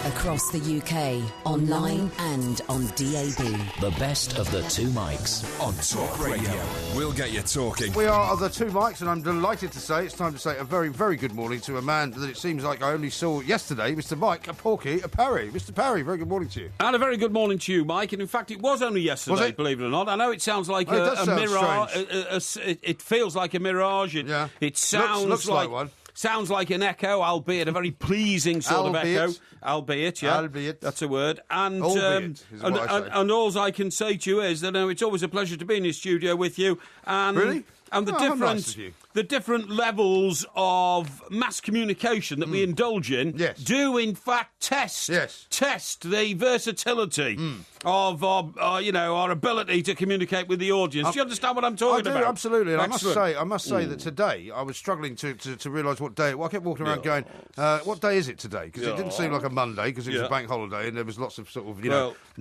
Across the UK, online and on DAB. The best of the two mics on Talk Radio. We'll get you talking. We are the two mics, and I'm delighted to say it's time to say a very, very good morning to a man that it seems like I only saw yesterday, Mr. Mike Porky Parry. Mr. Parry, very good morning to you. And a very good morning to you, Mike. And in fact, it was only yesterday, believe it or not. I know it sounds like a mirage. It feels like a mirage. It sounds looks like one. Sounds like an echo, albeit a very pleasing sort of echo. Albeit, yeah. Albeit. That's a word. And albeit is what I say. And all I can say to you is that it's always a pleasure to be in the studio with you. And, really? And the different levels of mass communication that we indulge in do in fact test the versatility of our ability to communicate with the audience. Do you understand what I'm talking about? Absolutely. And I must say that today I was struggling to realise what day. Well, I kept walking around going, what day is it today? Because it didn't seem like a Monday because it was a bank holiday and there was lots of sort of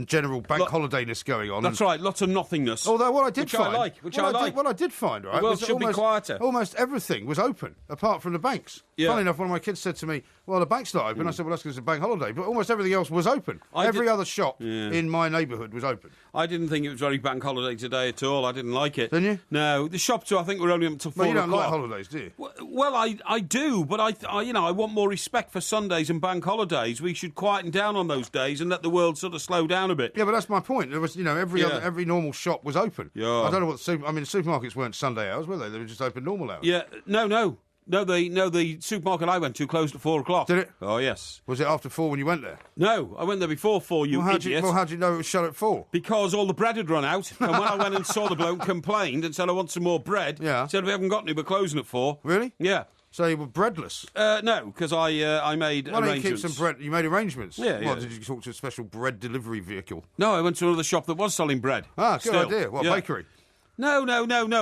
general bank holidayness going on. That's right. Lots of nothingness. Although what I did What I did find, right, the world should be quieter. Almost everything was open apart from the banks. Funnily enough, one of my kids said to me, well, the bank's not open. I said, well, that's because it's a bank holiday. But almost everything else was open. Every other shop in my neighbourhood was open. I didn't think it was very bank holiday today at all. I didn't like it. Didn't you? No. The shops, I think, were only up until 4 o'clock. You don't like holidays, do you? Well, I do, but I want more respect for Sundays and bank holidays. We should quieten down on those days and let the world sort of slow down a bit. Yeah, but that's my point. There was, every normal shop was open. Yeah. I don't know what the supermarkets weren't Sunday hours, were they? They were just open normal hours. Yeah. No, the supermarket I went to closed at 4 o'clock. Did it? Oh, yes. Was it after 4 when you went there? No, I went there before 4, idiot. How did you know it was shut at 4? Because all the bread had run out, and when I went and saw the bloke complained and said, I want some more bread, said, we haven't got any, we're closing at 4. Really? Yeah. So you were breadless? No, because I made arrangements. Why don't you keep some bread? You made arrangements? Yeah. Did you talk to a special bread delivery vehicle? No, I went to another shop that was selling bread. Ah, good idea. What, bakery? No.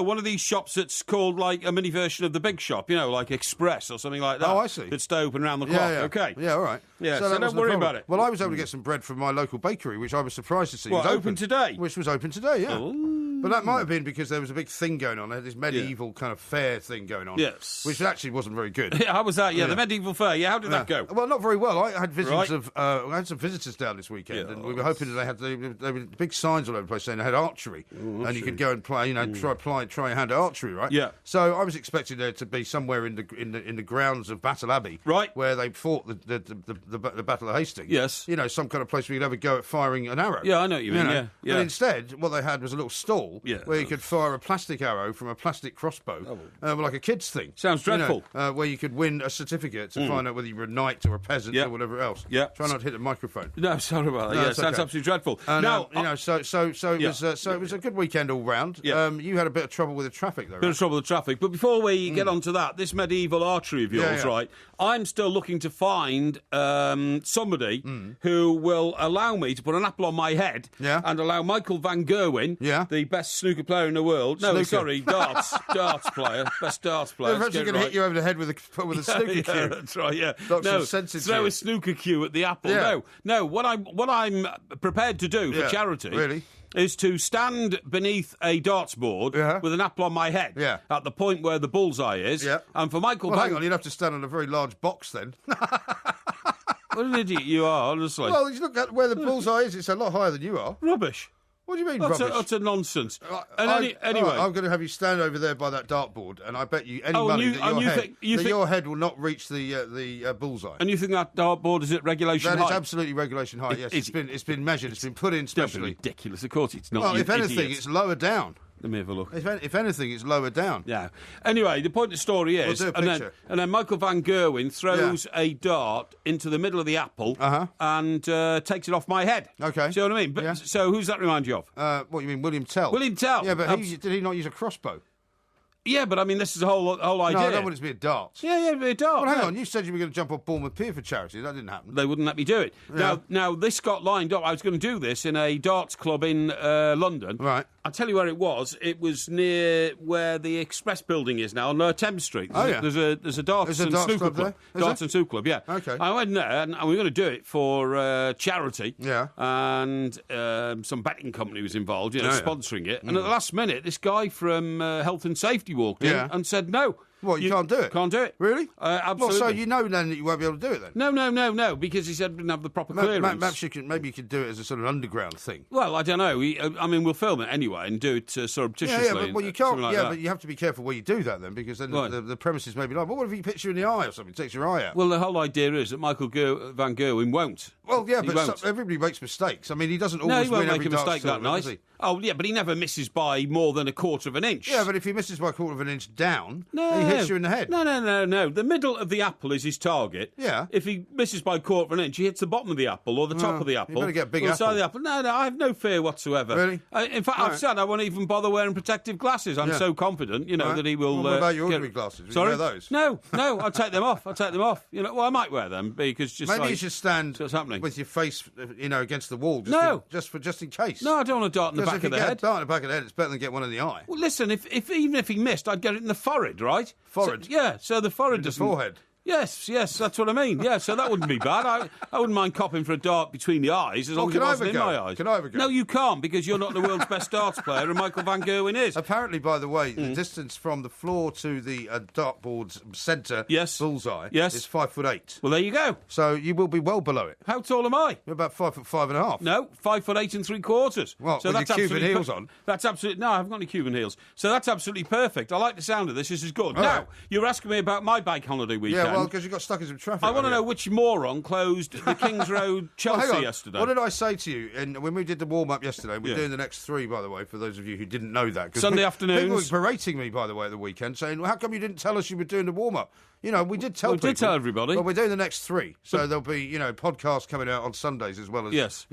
One of these shops that's called like a mini version of the big shop, like Express or something like that. Oh, I see. That's stay open around the clock. Yeah. Okay. Yeah, all right. Yeah, so don't worry about it. Well, I was able to get some bread from my local bakery, which I was surprised to see was open today? Which was open today, yeah. Ooh. But that might have been because there was a big thing going on. They had this medieval kind of fair thing going on. Yes. Which actually wasn't very good. How was that? Yeah, the medieval fair. Yeah, how did that go? Well, not very well. I had I had some visitors down this weekend, and we were hoping that they were big signs all over the place saying they had archery, and you could go and play, try your hand at archery, right? Yeah. So I was expecting there to be somewhere in the grounds of Battle Abbey, right, where they fought the Battle of Hastings. Yes. Some kind of place where you'd have a go at firing an arrow. Yeah, I know what you mean. Yeah. But instead, what they had was a little stall where you could fire a plastic arrow from a plastic crossbow, like a kid's thing. Sounds dreadful. Where you could win a certificate to find out whether you were a knight or a peasant or whatever else. Yeah. Try not to hit the microphone. No, sorry about that. Sounds absolutely dreadful. So it was a good weekend all round. Yeah. You had a bit of trouble with the traffic, though. Bit of trouble with the traffic. But before we get on to that, this medieval archery of yours, right? I'm still looking to find somebody who will allow me to put an apple on my head and allow Michael Van Gerwen, the best snooker player in the world. No, sorry, darts player, best darts player. They're actually going to hit you over the head with a snooker cue. That's right. Yeah, throw a snooker cue at the apple. Yeah. No. What I'm prepared to do for charity, is to stand beneath a darts board with an apple on my head at the point where the bullseye is. Yeah. And for Michael hang on, you'd have to stand on a very large box then. What an idiot you are, honestly. Well, you look at where the bullseye is, it's a lot higher than you are. Rubbish. What do you mean, rubbish? That's a nonsense. Anyway, I'm going to have you stand over there by that dartboard, and I bet you any money that your head will not reach the bullseye. And you think that dartboard is at regulation height? That is absolutely regulation height. Yes, it's been measured. It's been put in specially. Ridiculous. Of course, it's not. Well, if anything, it's lower down. Let me have a look. If anything, it's lower down. Yeah. Anyway, the point of the story is, and then Michael Van Gerwen throws a dart into the middle of the apple and takes it off my head. Okay. See what I mean? But, so who's that remind you of? What, you mean William Tell? William Tell. Yeah, but did he not use a crossbow? Yeah, but I mean, this is the whole idea. No, I don't want it to be a dart. Yeah, it'd be a dart. Well, hang on, you said you were going to jump off Bournemouth Pier for charity. That didn't happen. They wouldn't let me do it. Yeah. Now, this got lined up. I was going to do this in a darts club in London. Right. I'll tell you where it was. It was near where the Express building is now, on Thames Street. There's a darts and snooker club. Darts and snooker club, yeah. Okay. I went there, and we were going to do it for charity. Yeah. And some betting company was involved, sponsoring it. And at the last minute, this guy from Health and Safety walked in and said no. What, you can't do it? Can't do it. Really? Absolutely. Well, so you know then that you won't be able to do it then? No, because he said we didn't have the proper clearance. Maybe you could do it as a sort of underground thing. Well, I don't know. We'll film it anyway and do it surreptitiously. Yeah, but you can't. Like but you have to be careful where you do that then, because then the premises may be like, well, what if you picture in the eye or something? It takes your eye out. Well, the whole idea is that Michael Van Gerwen won't. Well, yeah, but everybody makes mistakes. I mean, he doesn't always win every make a mistake that night. night. Oh, yeah, but he never misses by more than a quarter of an inch. Yeah, but if he misses by a quarter of an inch down, he hits you in the head. No. The middle of the apple is his target. Yeah. If he misses by a quarter of an inch, he hits the bottom of the apple or the top of the apple. You better get a big or the apple. side of the apple. No, I have no fear whatsoever. Really? In fact, I've said I won't even bother wearing protective glasses. I'm so confident, that he will... What about your ordinary glasses? Will Sorry? you wear those? No, I'll take them off. I might wear them because Maybe you should stand what's happening? with your face, against the wall, just in case. No, I don't want a dart in the back of the head. If you get a dart in the back of the head, it's better than get one in the eye. Well, listen, even if he missed, I'd get it in the forehead, right? Forehead? So the forehead doesn't... forehead? Yes, that's what I mean. Yeah, so that wouldn't be bad. I wouldn't mind copping for a dart between the eyes as long as it wasn't in my eyes. Can I have a go? No, you can't, because you're not the world's best darts player, and Michael Van Gerwen is. Apparently, by the way, the distance from the floor to the dartboard's centre bullseye is 5'8". Well, there you go. So you will be well below it. How tall am I? You're about 5'5.5". No, 5'8 3/4. Well, so with that's your Cuban heels on. That's absolutely... No, I haven't got any Cuban heels. So that's absolutely perfect. I like the sound of this. This is good. All now, right. you're asking me about my bank holiday weekend. Yeah, well, because you got stuck in some traffic. I want to know which moron closed the Kings Road Chelsea yesterday. What did I say to you when we did the warm-up yesterday? We're doing the next 3, by the way, for those of you who didn't know that. Sunday afternoons. People were berating me, by the way, at the weekend, saying, well, how come you didn't tell us you were doing the warm-up? We did tell people. We did tell everybody. But we're doing the next 3. So there'll be, podcasts coming out on Sundays as well as,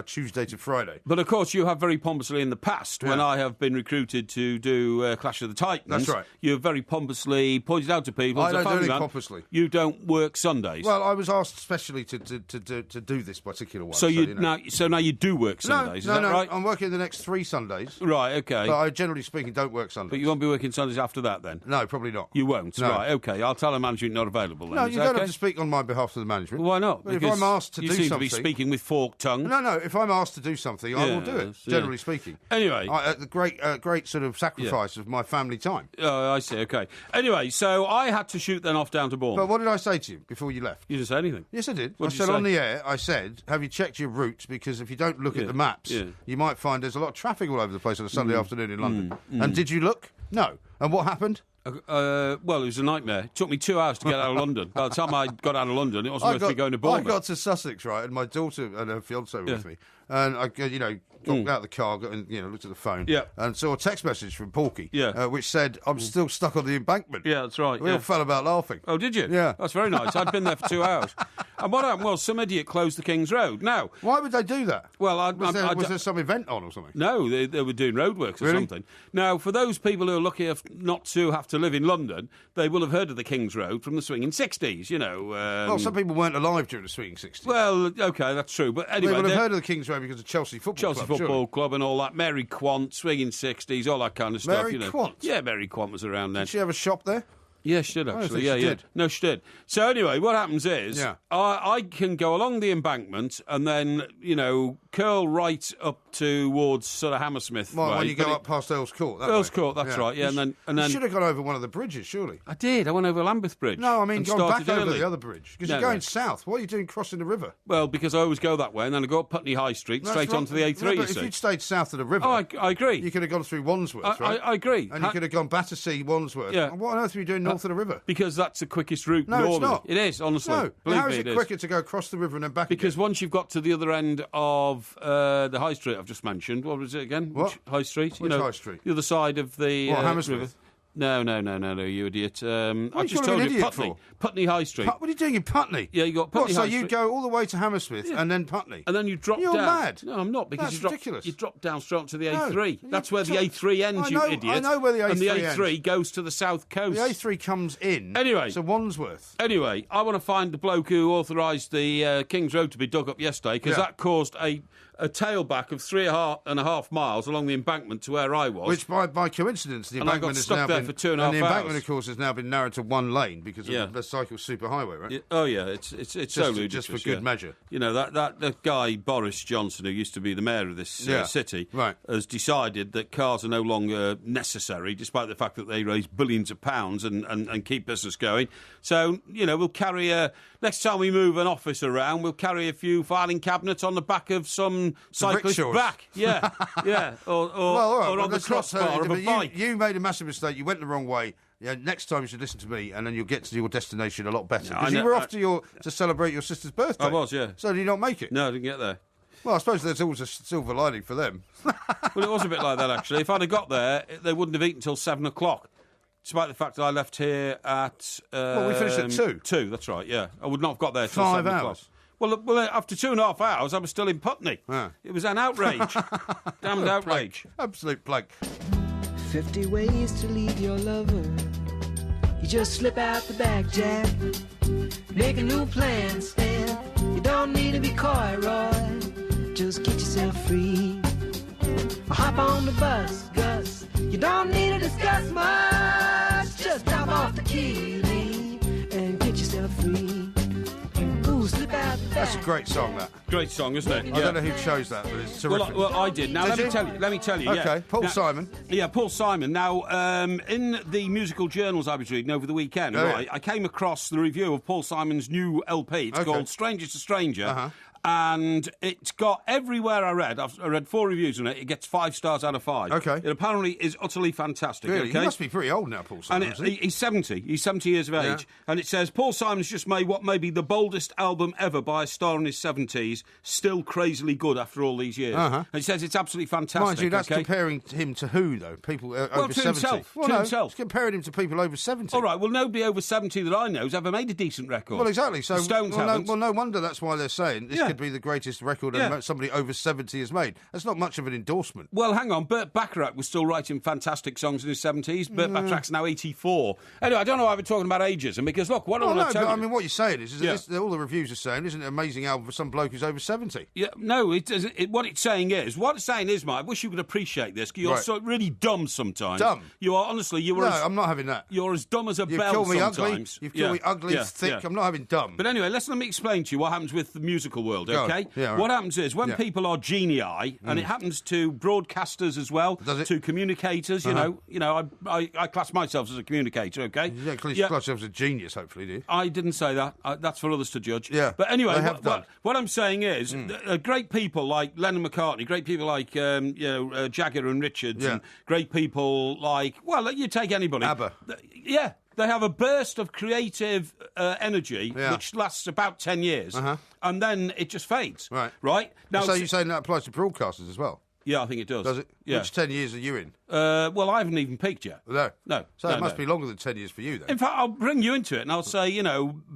Tuesday to Friday. But, of course, you have very pompously in the past, when I have been recruited to do Clash of the Titans. That's right. You have very pompously pointed out to people. I don't do anything pompously. You don't work Sundays. Well, I was asked specially to do this particular one. So now you do work Sundays, is that right? I'm working the next 3 Sundays. Right, okay. But I, generally speaking, don't work Sundays. But you won't be working Sundays after that, then? No, probably not. You won't? No. Right, okay. I'll tell the management you're not available then. No, Is you that don't okay? have to speak on my behalf to the management. Well, why not? But if I'm asked to do something... You seem to be speaking with forked tongue. No, if I'm asked to do something, I will do it, generally speaking. Anyway... At the great sort of sacrifice of my family time. Oh, I see, okay. Anyway, so I had to shoot then off down to Bournemouth. But what did I say to you before you left? You didn't say anything. Yes, I did. What I did you said say? on the air, have you checked your route? Because if you don't look at the maps, you might find there's a lot of traffic all over the place on a Sunday afternoon in London. And did you look? No. And what happened? Well, it was a nightmare. It took me 2 hours to get out of London. By the time I got out of London, it wasn't worth me going to Bournemouth. I got to Sussex, right, and my daughter and her fiancé were with me. And I, got out of the car, looked at the phone, and saw a text message from Porky, which said, "I'm still stuck on the embankment." Yeah, that's right. We all fell about laughing. Oh, did you? Yeah. That's very nice. I'd been there for 2 hours. And what happened was some idiot closed the King's Road. Now, why would they do that? Well, was there some event on or something? No, they were doing roadworks or something. Now, for those people who are lucky not to have to live in London, they will have heard of the King's Road from the swinging 60s, Well, some people weren't alive during the swinging 60s. Well, OK, that's true. But anyway... They would have heard of the King's Road because of Chelsea Football Club and all that. Mary Quant, swinging 60s, all that kind of stuff. Mary Quant? Yeah, Mary Quant was around then. Did she have a shop there? Yeah, she did, actually. She did. No, she did. So anyway, what happens is I can go along the embankment and then, curl right up towards sort of Hammersmith way. When you go up past Earl's Court. Earl's Court, that's right. Yeah, and then you should have gone over one of the bridges, surely. I did. I went over Lambeth Bridge. No, I mean gone back over early. the other bridge because you're going south. What are you doing crossing the river? Well, because I always go that way, and then I go up Putney High Street straight onto the A3. No, but if you'd stayed south of the river, I agree. You could have gone through Wandsworth, right? I agree, and you could have gone Battersea, Wandsworth. Yeah. And what on earth were you doing north of the river? Because that's the quickest route. No, normally. it's not. It is, honestly. No, believe how me, is it quicker to go across the river and then back? Because once you've got to the other end of the High Street I've just mentioned, what was it again? What? Which High Street? Which High Street? The other side of the Hammersmith? river. No, you idiot. I just told you Putney High Street. What are you doing in Putney? Yeah, you got Putney High Street. So you go all the way to Hammersmith and then Putney? And then you drop You're down. You're mad. No, I'm not, because That's ridiculous. You drop down straight to the A3. That's where the A3 ends, you idiot. I know where the A3 ends. And the A3 goes to the south coast. The A3 comes in to Wandsworth. Anyway, I want to find the bloke who authorised the King's Road to be dug up yesterday, because that caused a a tailback of 3.5 miles along the embankment to where I was. Which, by coincidence, the and I embankment got stuck there for 2.5 hours. And the embankment, of course, has now been narrowed to one lane because of the cycle superhighway, right? It's so ludicrous. Just for good measure. You know, that guy, Boris Johnson, who used to be the mayor of this city, has decided that cars are no longer necessary, despite the fact that they raise billions of pounds and keep business going. So, you know, we'll carry next time we move an office around, we'll carry a few filing cabinets on the back of some cyclist's back. Yeah, or on the crossbar of a bike. You made a massive mistake. You went the wrong way. Yeah, next time you should listen to me, and then you'll get to your destination a lot better. Because you were off to celebrate your sister's birthday. I was, yeah. So did you not make it? No, I didn't get there. Well, I suppose there's always a silver lining for them. Well, it was a bit like that, actually. If I'd have got there, they wouldn't have eaten until 7 o'clock. Despite the fact that I left here at... we finished at 2. 2, that's right, yeah. I would not have got there till 5 7 hours. o'clock. Well, after 2.5 hours, I was still in Putney. Yeah. It was an outrage. Damned outrage. Absolute plague. 50 ways to leave your lover. You just slip out the back, Jack. Make a new plan, Stan. You don't need to be coy, Roy. Just get yourself free. Hop on the bus, Gus. You don't need to discuss much. Just drop off the key, Lee, and get yourself free. Ooh, slip out the back. That's a great song, that. Great song, isn't it? I don't know who chose that, but it's terrific. Well, I did. Now, let me tell you. Okay, Paul Simon. Yeah, Paul Simon. Now, in the musical journals I was reading over the weekend, I came across the review of Paul Simon's new LP. It's called Stranger to Stranger. Uh-huh. And it's got everywhere I read 4 reviews on it. It gets 5 stars out of 5. Okay. It apparently is utterly fantastic. Really? Okay? He must be pretty old now, Paul Simon. And he's 70. He's 70 years of age. And it says, Paul Simon's just made what may be the boldest album ever by a star in his 70s, still crazily good after all these years. Uh-huh. And he says it's absolutely fantastic. Mind you, that's comparing him to who, though? People over 70? Himself. Well, to no, himself. it's comparing him to people over 70. All right, well, nobody over 70 that I know has ever made a decent record. Well, exactly. So, the Stones haven't. No wonder that's why they're saying this could be the greatest record somebody over 70 has made. That's not much of an endorsement. Well, hang on. Burt Bacharach was still writing fantastic songs in his 70s. Burt Bacharach's now 84. Anyway, I don't know why we're talking about ageism, because, look, what I want to tell you... I mean, what you're saying is that all the reviews are saying, isn't it an amazing album for some bloke who's over 70? Yeah, no, it doesn't. What it's saying is, Mike, I wish you could appreciate this, because you're so really dumb sometimes. Dumb? You are, honestly, I'm not having that. You're as dumb as a bell sometimes. You've called me ugly, thick. Yeah. I'm not having dumb. But anyway, let me explain to you what happens with the musical world, okay? Yeah, right. What happens is, when people are genii, and it happens to broadcasters as well, to communicators, you know, I class myself as a communicator, okay? You don't class yourself as a genius, hopefully, do you? I didn't say that. That's for others to judge. Yeah, but anyway, what I'm saying is, great people like Lennon McCartney, great people like Jagger and Richards, and great people like, well, you take anybody. ABBA. Yeah. They have a burst of creative energy which lasts about 10 years, and then it just fades. Right? Now, so you're saying that applies to broadcasters as well? Yeah, I think it does. Does it? Yeah. Which 10 years are you in? Well, I haven't even peaked yet. No. So it must be longer than 10 years for you, then. In fact, I'll bring you into it, and I'll say,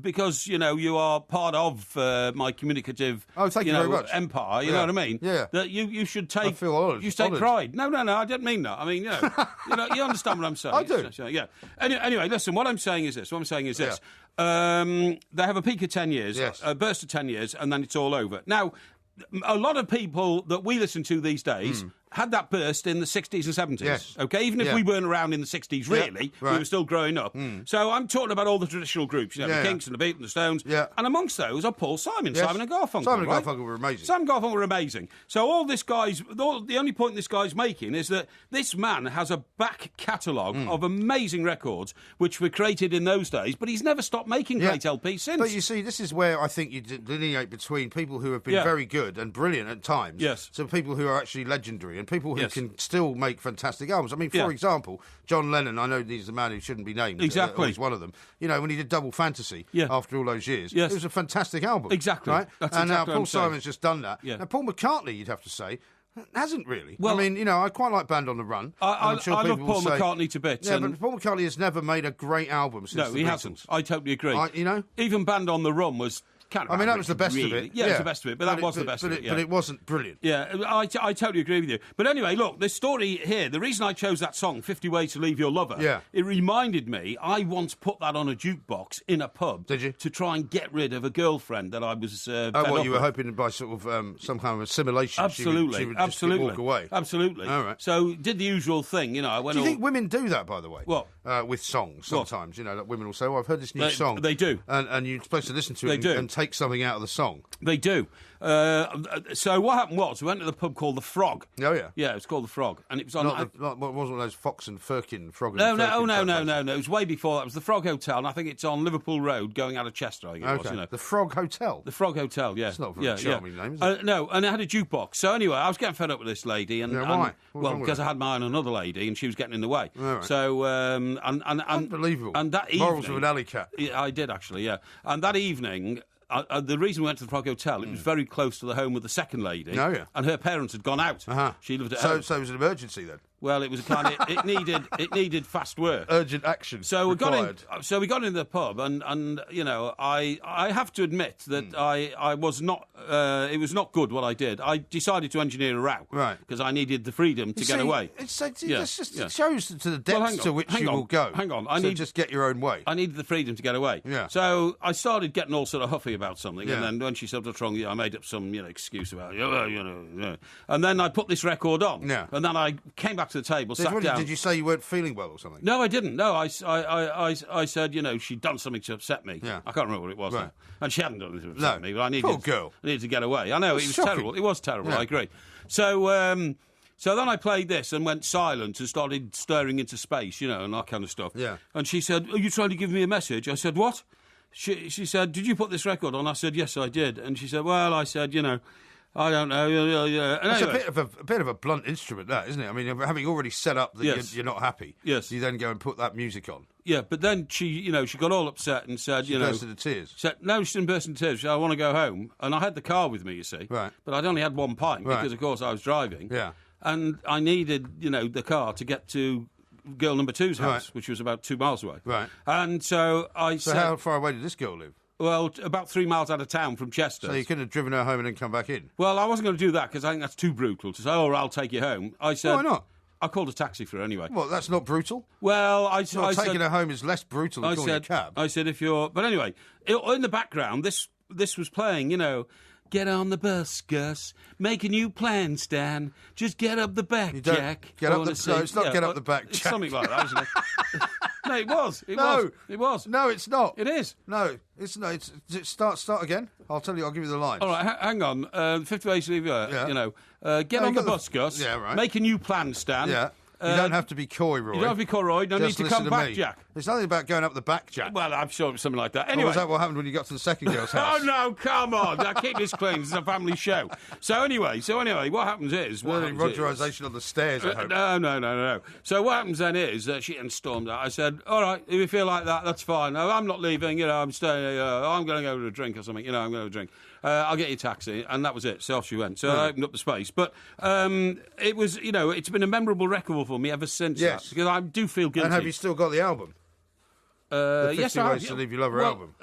because, you are part of my communicative very much. empire, you know what I mean? Yeah. That you should take... I feel honoured. You take pride. No, I didn't mean that. I mean, you understand what I'm saying. I do. Yeah. Anyway, listen, what I'm saying is this. They have a peak of 10 years, a burst of 10 years, and then it's all over. Now, a lot of people that we listen to these days had that burst in the 60s and 70s. Yes. Okay, even if we weren't around in the 60s, really, we were still growing up. So I'm talking about all the traditional groups, the Kinks and the Beatles and the Stones. Yeah. And amongst those are Paul Simon, Simon and Garfunkel. Simon and Garfunkel were amazing. Simon and Garfunkel were amazing. So the only point this guy's making is that this man has a back catalogue of amazing records which were created in those days, but he's never stopped making great LPs since. But you see, this is where I think you delineate between people who have been very good and brilliant at times, to people who are actually legendary and people who can still make fantastic albums. I mean, for example, John Lennon, I know he's the man who shouldn't be named. Exactly. He's one of them. When he did Double Fantasy after all those years, it was a fantastic album. Exactly. Right? That's and exactly now Paul Simon's just done that. Yeah. Now, Paul McCartney, you'd have to say, hasn't really. Well, I mean, I quite like Band on the Run. I love Paul McCartney to bits. Yeah, but Paul McCartney has never made a great album since he hasn't. I totally agree. Even Band on the Run was kind of I mean, that was the best really. of it. Yeah, it was the best of it, but that was the best of it. But it wasn't brilliant. Yeah, I totally agree with you. But anyway, look, this story here, the reason I chose that song, 50 Ways to Leave Your Lover, it reminded me, I once put that on a jukebox in a pub. Did you? To try and get rid of a girlfriend that I was fed up you were with. hoping by sort of some kind of assimilation Absolutely, she would absolutely. just walk away. Absolutely. All right. So, did the usual thing, you know, I went Do you think women do that, by the way? What? With songs, sometimes, you know, that women will say, I've heard this new song. They do. And you're supposed to listen to it and take something out of the song. They do. So what happened was, we went to the pub called The Frog. Oh, yeah. Yeah, it was called The Frog. And it was on... It wasn't one of those Fox and Firkin, Frog and No. Firkin It was way before that. It was The Frog Hotel, and I think it's on Liverpool Road going out of Chester, I think it was, you know. The Frog Hotel? The Frog Hotel, yeah. It's not a very charming name, is it? No, and it had a jukebox. So anyway, I was getting fed up with this lady. And, why? Well, because I had my own another lady, and she was getting in the way. Right. So, Unbelievable. And that evening... Morals of an alley cat. Yeah, I did, actually, yeah. And that evening... the reason we went to the Frog Hotel, it was very close to the home of the second lady. Oh, yeah. And her parents had gone out. Uh-huh. She lived at home. So it was an emergency then? Well, it was a kind of it needed fast work, urgent action. So we required. got in. So we got in the pub, and you know, I have to admit that I was not. It was not good what I did. I decided to engineer a row, right? Because I needed the freedom to get away. It shows to the depths to which you will go. Hang on, just get your own way. I needed the freedom to get away. Yeah. So I started getting all sort of huffy about something, yeah. and then when she said what's wrong, I made up some excuse about and then I put this record on. Yeah. And then I came back to the table, sat down. Did you say you weren't feeling well or something? No, I didn't. No, I said, she'd done something to upset me. Yeah. I can't remember what it was. Right. Now. And she hadn't done anything to upset me, but I needed, poor girl. I needed to get away. I know, it was shocking. terrible. It was terrible, Yeah. I agree. So, so then I played this and went silent and started staring into space, and that kind of stuff. Yeah. And she said, are you trying to give me a message? I said, what? She said, did you put this record on? I said, yes, I did. And she said, well, I said, I don't know. And It's anyway, a bit of a blunt instrument, that, isn't it? I mean, having already set up that Yes. you're not happy, Yes. you then go and put that music on. yeah, but then she got all upset and said, She burst into tears. Said, no, she didn't burst into tears. She said, I want to go home. And I had the car with me, you see. Right. But I'd only had one pint Right. because, of course, I was driving. Yeah. And I needed, the car to get to girl number two's house, Right. which was about 2 miles away. Right. And so I So said... how far away did this girl live? Well, about 3 miles out of town from Chester. So you couldn't have driven her home and then come back in? Well, I wasn't going to do that because I think that's too brutal to say, I'll take you home. I said... Why not? I called a taxi for her anyway. Well, that's not brutal. Well, I Taking said... her home is less brutal than calling a cab. I said, if you're... But anyway, in the background, this was playing, Get on the bus, Gus. Make a new plan, Stan. Just get up the back, You don't Jack. get up the... No, it's not get up the back, It's Jack. something like that, isn't it? No, it was. It was. No, it's not. It is. No, it's not. Start again. I'll tell you. I'll give you the lines. All right, hang on. 50 Ways to Leave Your... Yeah. Get on the bus, Gus. Yeah, right. Make a new plan, Stan. Yeah. You don't have to be coy, Roy. You don't have to be coy, Roy. No need to come back, Jack. There's nothing about going up the back, Jack. Well, I'm sure it was something like that. Or Anyway... was that what happened when you got to the second girl's house? Oh, no, come on. Now, keep this clean. This is a family show. So anyway, what happens is... Rogerisation on the stairs, I hope. No. So what happens then is that she stormed out. I said, all right, if you feel like that, that's fine. No, I'm not leaving. I'm staying. I'm going to go to a drink or something. I'm going to drink. I'll get you a taxi. And that was it. So off she went. So I opened up the space. But it was, it's been a memorable record for me ever since that. Because I do feel guilty. And have you still got the album? The 50 yes, I have. Ways to Leave Your Lover album?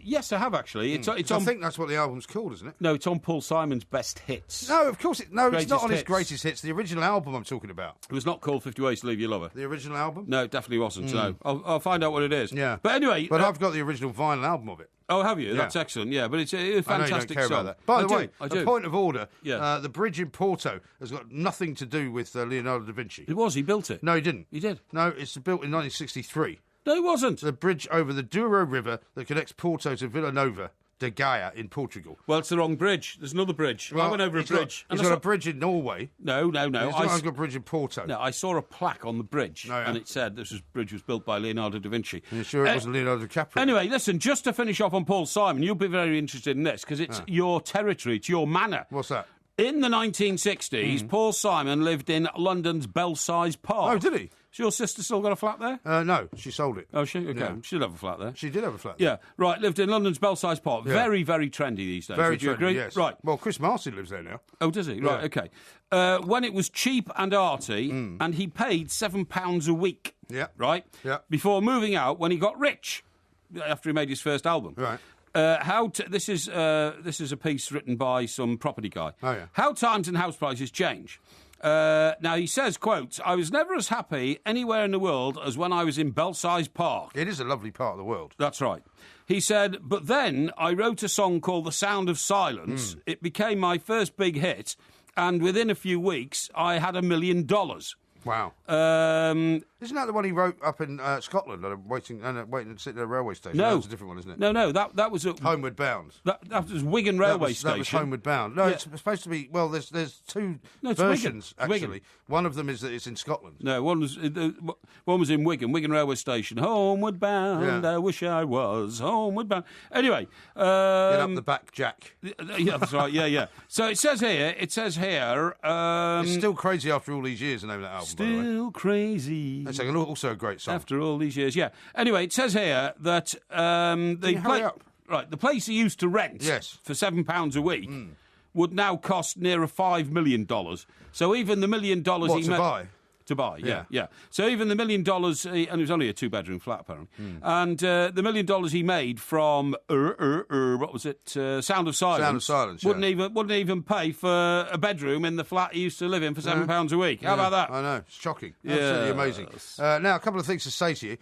Yes, I have, actually. It's I on... think that's what the album's called, isn't it? No, it's on Paul Simon's Best Hits. No, of course it's not Greatest on his hits. greatest hits. The original album I'm talking about. It was not called 50 Ways to Leave Your Lover. The original album? No, it definitely wasn't. No, I'll find out what it is. Yeah. But anyway... But I've got the original vinyl album of it. Oh, have you? Yeah. That's excellent. Yeah, but it's a fantastic I know you don't care song. about that. By the way, I do. a point of order. Yeah. The bridge in Porto has got nothing to do with Leonardo da Vinci. It was. He built it. No, he didn't. He did. No, it's built in 1963. No, it wasn't. The bridge over the Douro River that connects Porto to Vila Nova de Gaia in Portugal. Well, it's the wrong bridge. There's another bridge. I went over a bridge. He's got a bridge in Norway. No. He's got a bridge in Porto. No, I saw a plaque on the bridge, and it said this bridge was built by Leonardo da Vinci. Are you sure it wasn't Leonardo DiCaprio? Anyway, listen, just to finish off on Paul Simon, you'll be very interested in this, because it's your territory, it's your manor. What's that? In the 1960s, Paul Simon lived in London's Belsize Park. Oh, did he? Has your sister still got a flat there? No, she sold it. Oh, she? Okay. Yeah. She did have a flat there. She did have a flat. Yeah, right. Lived in London's Belsize Park. Yeah. Very, very trendy these days. Very Would you trendy, agree? yes. Right. Well, Chris Marcy lives there now. Oh, does he? Right, okay. When it was cheap and arty, and he paid £7 a week. Yeah. Right? Yeah. Before moving out when he got rich, after he made his first album. Right. This is a piece written by some property guy. Oh, yeah. How times and house prices change. Now, he says, quote, I was never as happy anywhere in the world as when I was in Belsize Park. It is a lovely part of the world. That's right. He said, but then I wrote a song called The Sound of Silence. It became my first big hit, and within a few weeks, I had $1 million. Wow. Isn't that the one he wrote up in Scotland, waiting sitting at a railway station? No. That was a different one, isn't it? No, that was... Homeward Bound. That was Wigan Railway Station. That was Homeward Bound. No, it's supposed to be... Well, there's two versions, actually. Wigan. One of them is that it's in Scotland. No, one was in Wigan Railway Station. Homeward bound, I wish I was homeward bound. Anyway... Get up the back, Jack. Yeah, that's right, yeah. So it says here... it's still crazy after all these years, the name of that album, by the way. Still crazy. That's also a great song. After all these years, yeah. Anyway, it says here that the place he used to rent for £7 a week would now cost near $5 million. So even the $1 million he made... To buy, yeah. So even the $1 million, and it was only a 2-bedroom flat apparently, and the $1 million he made from what was it, Sound of Silence, wouldn't even pay for a bedroom in the flat he used to live in for £7 a week. How about that? I know, it's shocking, absolutely amazing. Now a couple of things to say to you.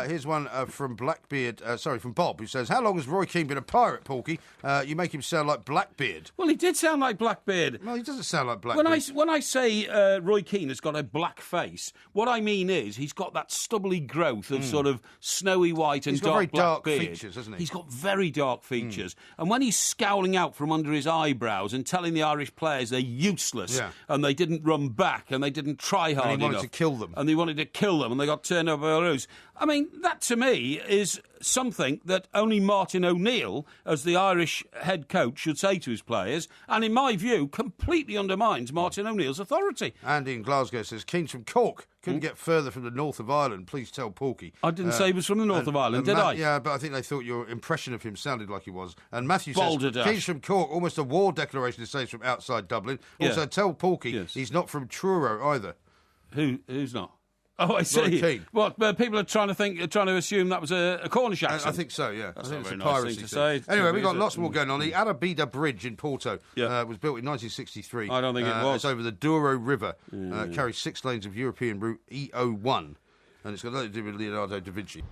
Here's one from from Bob, who says, "How long has Roy Keane been a pirate, Porky? You make him sound like Blackbeard." Well, he did sound like Blackbeard. Well, he doesn't sound like Blackbeard. When I say Roy Keane has got a black face, what I mean is he's got that stubbly growth of sort of snowy white and dark black beard. Features, hasn't he? He's got very dark features. And when he's scowling out from under his eyebrows and telling the Irish players they're useless and they didn't run back and they didn't try hard enough. And he wanted to kill them. And they wanted to kill them and they got turned over by the roost. I mean, that to me is something that only Martin O'Neill, as the Irish head coach, should say to his players, and in my view, completely undermines Martin O'Neill's authority. Andy in Glasgow says, Keane's from Cork. Couldn't get further from the north of Ireland. Please tell Porky. I didn't say he was from the north of Ireland, did I? Yeah, but I think they thought your impression of him sounded like he was. And Matthew Boulder says, Keane's from Cork, almost a war declaration to say he's from outside Dublin. Also, tell Porky he's not from Truro either. Who's not? Oh, I see. What? People are trying to assume that was a Cornish accent. I think so. Yeah, that's I think not it's a a nice piracy thing to say. Anyway, we've got lots more going on. The Arabida Bridge in Porto was built in 1963. I don't think it was. It's over the Douro River. It carries 6 lanes of European route E01, and it's got nothing to do with Leonardo da Vinci.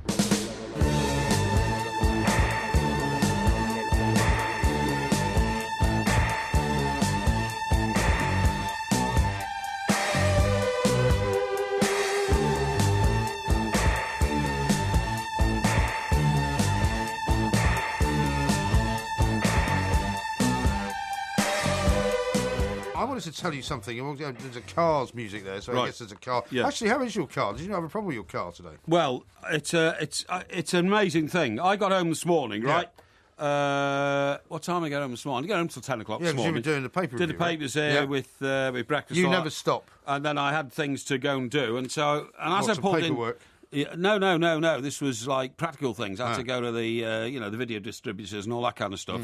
To tell you something, there's a car's music there, so I guess there's a car. Yeah. Actually, how is your car? Did you have a problem with your car today? Well, it's an amazing thing. I got home this morning, right? What time did I get home this morning? I got home till 10 o'clock this morning. Yeah, because you were doing the paper review. Did the papers here with breakfast. You never stop. And then I had things to go and do, and so as I pulled paperwork? No. This was like practical things. I had to go to the the video distributors and all that kind of stuff.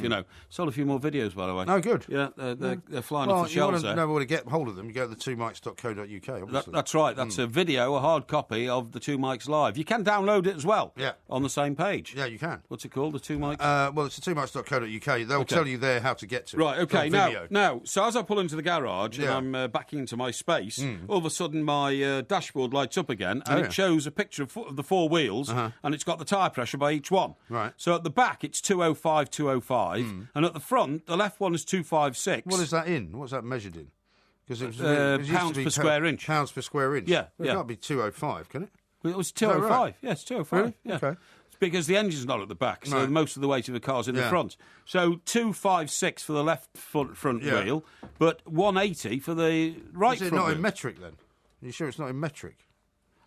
Sold a few more videos, by the way. Oh, good. Yeah, they're flying off the shelves there. You want to know where to get hold of them? You go to the 2mics.co.uk. That's right. That's a video, a hard copy of the 2 Mics Live. You can download it as well. Yeah. On the same page. Yeah, you can. What's it called? The 2 Mics. Well, it's the 2mics.co.uk. They'll tell you there how to get to it. Right. Okay. Now, so as I pull into the garage and I'm backing into my space, all of a sudden my dashboard lights up again, and it shows a picture of the 4 wheels, and it's got the tyre pressure by each one. Right. So at the back it's 205, 205, and at the front the left one is 256. What is that in? What's that measured in? Because it pounds per square inch. Pounds per square inch. Yeah. Well, it can't be 205, can it? Well, it was 205. Right? Yes, 205. Really? Yeah. Okay. It's because the engine's not at the back, so most of the weight of the car's in the front. So 256 for the left front wheel, but 180 for the right front wheel. Is it not in metric then? Are you sure it's not in metric?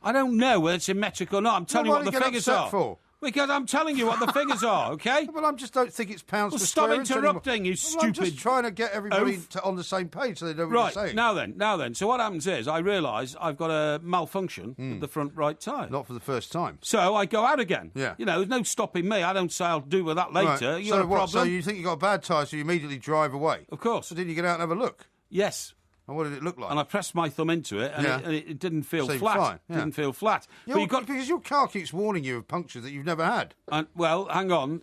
I don't know whether it's in metric or not. I'm telling you what the figures are. For? Because I'm telling you what the figures are, okay? Well, I just don't think it's pounds per square inch. Stop interrupting, you stupid... I'm just trying to get everybody on the same page so they know what you're saying. Now then. So what happens is I realise I've got a malfunction with the front right tyre. Not for the first time. So I go out again. Yeah. There's no stopping me. I don't say I'll do with that later. Right. You got a problem? So you think you got a bad tyre, so you immediately drive away? Of course. So didn't you get out and have a look? Yes. And what did it look like? And I pressed my thumb into it, and, it didn't feel Seemed flat. fine, yeah. Didn't feel flat. But because your car keeps warning you of punctures that you've never had. Well, hang on.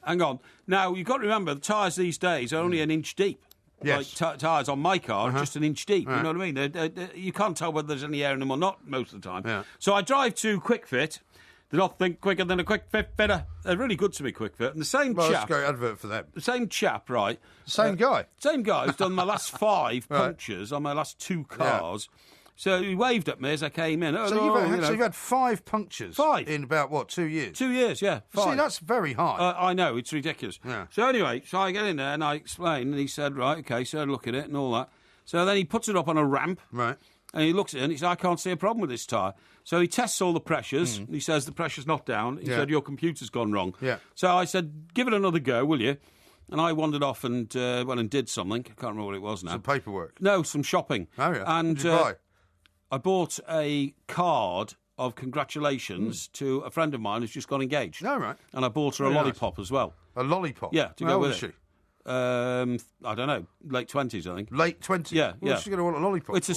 Now, you've got to remember, the tyres these days are only an inch deep. Yes. Like tyres on my car are just an inch deep. You know what I mean? You can't tell whether there's any air in them or not most of the time. Yeah. So I drive to Quick Fit. They're nothing quicker than a Quick Fit fitter. They're really good to me, Quick Fit. And the same Well, chap... that's a great advert for them. The same chap, right? Same guy. Same guy who's done my last 5 punctures on my last 2 cars. Yeah. So he waved at me as I came in. So you've had 5 punctures 5. in about, 2 years? 2 years, yeah. 5. See, that's very high. I know, it's ridiculous. Yeah. So anyway, I get in there and I explain, and he said, right, OK, so look at it and all that. So then he puts it up on a ramp. Right. And he looks at it and he says, I can't see a problem with this tyre. So he tests all the pressures. He says the pressure's not down. He said, your computer's gone wrong. Yeah. So I said, give it another go, will you? And I wandered off and went and did something. I can't remember what it was now. Some paperwork. No, some shopping. Oh, yeah. And what did you buy? I bought a card of congratulations to a friend of mine who's just got engaged. Oh, right. And I bought her Very a lollipop as well. A lollipop? Yeah, to How go old with is it. she? I don't know, late 20s, I think. Late 20s? Yeah, Well, yeah. she's going to want a lollipop. It's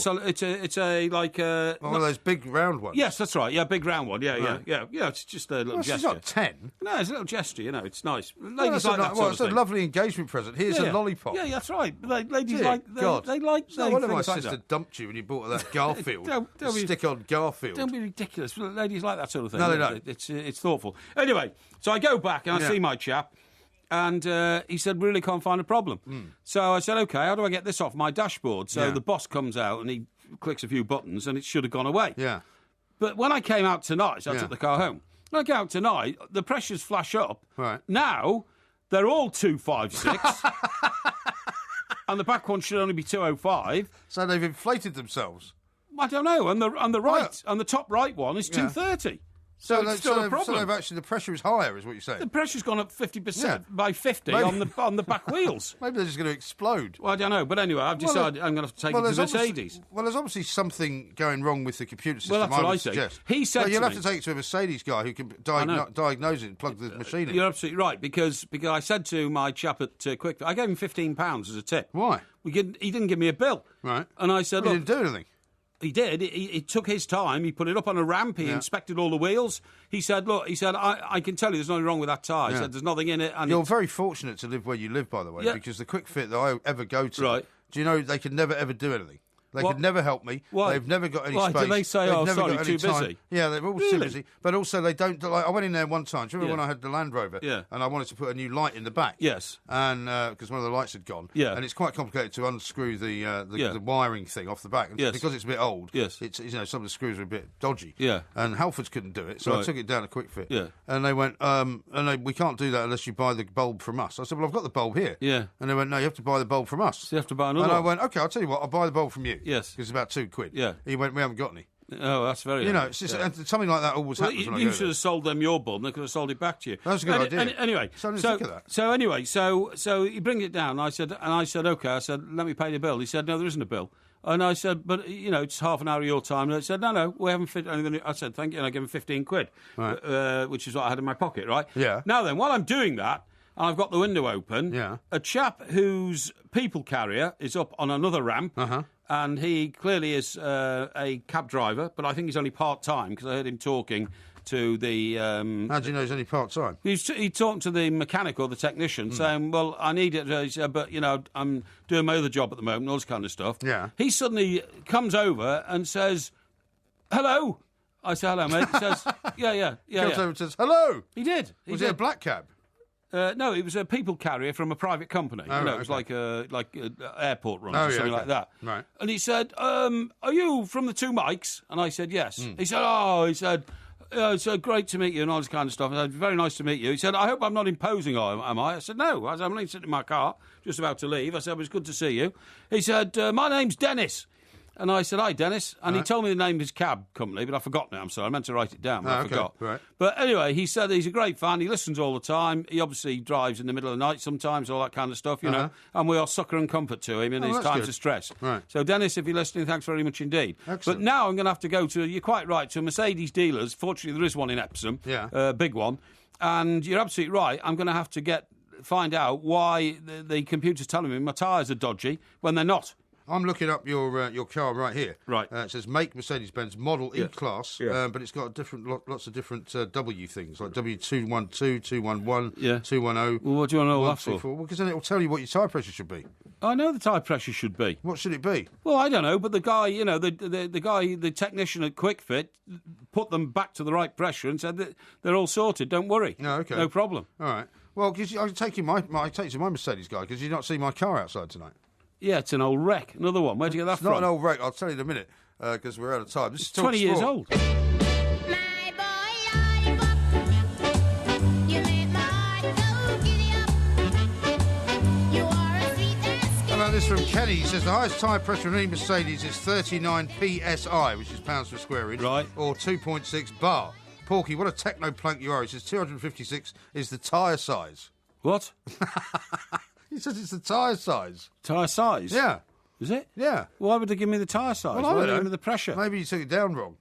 a like one of those big round ones. Yes, that's right. Yeah, big round one. Yeah, Right. yeah. It's just a little Well, gesture. she's not 10. No, it's a little gesture. It's nice. Well, Ladies like that sort it's of a thing. lovely engagement present. Here's a lollipop. Yeah, that's right. Ladies Dear like God. they like. No wonder my things like sister that. dumped you when you bought her that Garfield. Don't be- Stick on Garfield. Don't be ridiculous. Ladies like that sort of thing. No, they don't. It's thoughtful. Anyway, so I go back and I see my chap. And he said, really can't find a problem. So I said, OK, how do I get this off my dashboard? So the boss comes out and he clicks a few buttons and it should have gone away. Yeah. But when I came out tonight, so I Yeah. took the car home. When I came out tonight, the pressures flash up. Right. Now, they're all 256. And the back one should only be 205. So they've inflated themselves. I don't know. And the top right one is 230. So it's still a problem. So the pressure is higher, is what you're saying. The pressure's gone up 50% Yeah. by 50 Maybe. on the back wheels. Maybe they're just going to explode. Well, I don't know. But anyway, I've decided I'm going to have to take it to there's Mercedes. There's obviously something going wrong with the computer system. Well, that's what I would think. suggest. He said you'll to have me- to take it to a Mercedes guy who can diagnose it and plug the machine in. You're absolutely right, because I said to my chap at Quick, I gave him £15 as a tip. Why? He didn't give me a bill. Right. And I said, He look, didn't do anything. he did. He took his time. He put it up on a ramp. He inspected all the wheels. He said, look, I can tell you there's nothing wrong with that tyre. He said, there's nothing in it. And You're very fortunate to live where you live, by the way, because the Quick Fit that I ever go to, Right. do you know they can never, ever do anything? They What? could never help me. Why? They've never got any Why? space. Do they say, They've oh, never sorry, got any too time. busy? Yeah, they're all too Really? busy. But also, they don't. Like, I went in there one time. Do you remember Yeah. when I had the Land Rover? Yeah. And I wanted to put a new light in the back. Yes. And because one of the lights had gone. Yeah. And it's quite complicated to unscrew the Yeah. wiring thing off the back. And Yes. because it's a bit old. Yes. It's some of the screws are a bit dodgy. Yeah. And Halfords couldn't do it, so I Right. took it down to Quick Fit. Yeah. And they went, we can't do that unless you buy the bulb from us. I said, well, I've got the bulb here. Yeah. And they went, no, you have to buy the bulb from us. So you have to buy another And I one. went, OK, I'll tell you what, I'll buy the bulb from you. Yes. Because it's about £2. Yeah. He went, we haven't got any. Oh, that's very You know, handy. it's just, and something like that always Well, happens when I you go should there. have sold them your bulb, and they could have sold it back to you. That's a good idea. Anyway, So I didn't think of that. So anyway, so you bring it down. And I said, OK. I said, let me pay the bill. He said, no, there isn't a bill. And I said, but it's half an hour of your time. And I said, no, we haven't fit anything. I said, thank you, and I gave him £15, Right. which is what I had in my pocket, right? Yeah. Now then, while I'm doing that, and I've got the window open, Yeah. a chap whose people carrier is up on another ramp. Uh-huh. And he clearly is a cab driver, but I think he's only part-time because I heard him talking to the... How do you know he's only part-time? He talked to the mechanic or the technician saying, well, I need it, he said, but, I'm doing my other job at the moment, all this kind of stuff. Yeah. He suddenly comes over and says, hello. I say, hello, mate. He says, yeah. Comes over and says, hello! He did. Was did. it a black cab? No, it was a people carrier from a private company. Oh, right, It was okay. like airport runs Oh, or yeah, something okay. like that. Right. And he said, "Are you from the Two Mikes?" And I said, "Yes." He said, it's great to meet you and all this kind of stuff. I said, very nice to meet you. He said, I hope I'm not imposing, am I? I said, no. I said, I'm only sitting in my car, just about to leave. I said, it was good to see you. He said, my name's Dennis. And I said, hi, Dennis. And he told me the name of his cab company, but I've forgotten it. I'm sorry. I meant to write it down, but I forgot. Right. But anyway, he said he's a great fan. He listens all the time. He obviously drives in the middle of the night sometimes, all that kind of stuff, you know. And we are succour and comfort to him in his that's times good. of stress. Right. So, Dennis, if you're listening, thanks very much indeed. Excellent. But now I'm going to have to go to, you're quite right, to a Mercedes dealers. Fortunately, there is one in Epsom. Yeah. A big one. And you're absolutely right. I'm going to have to find out why the computer's telling me my tyres are dodgy when they're not. I'm looking up your car right here. Right. It says make Mercedes-Benz model E-Class, but it's got lots of different W things, like W212, 211, 210. Well, what do you want to know that for? Well, because then it will tell you what your tyre pressure should be. I know the tyre pressure should be. What should it be? Well, I don't know, but the guy, the technician at QuickFit put them back to the right pressure and said that they're all sorted. Don't worry. No, okay. No problem. All right. Well, because I take you my Mercedes guy because you not see my car outside tonight. Yeah, it's an old wreck. Another one. Where'd you get that it's from? Not an old wreck. I'll tell you in a minute because we're out of time. This is 20 years old. This from Kenny. He says the highest tyre pressure on any Mercedes is 39 psi, which is pounds per square inch, right, or 2.6 bar. Porky, what a techno plank you are. He says 256 is the tyre size. What? He says it's the tyre size. Tyre size? Yeah. Is it? Yeah. Why would they give me the tyre size? Well, Why would they know. give me the pressure? Maybe you took it down wrong.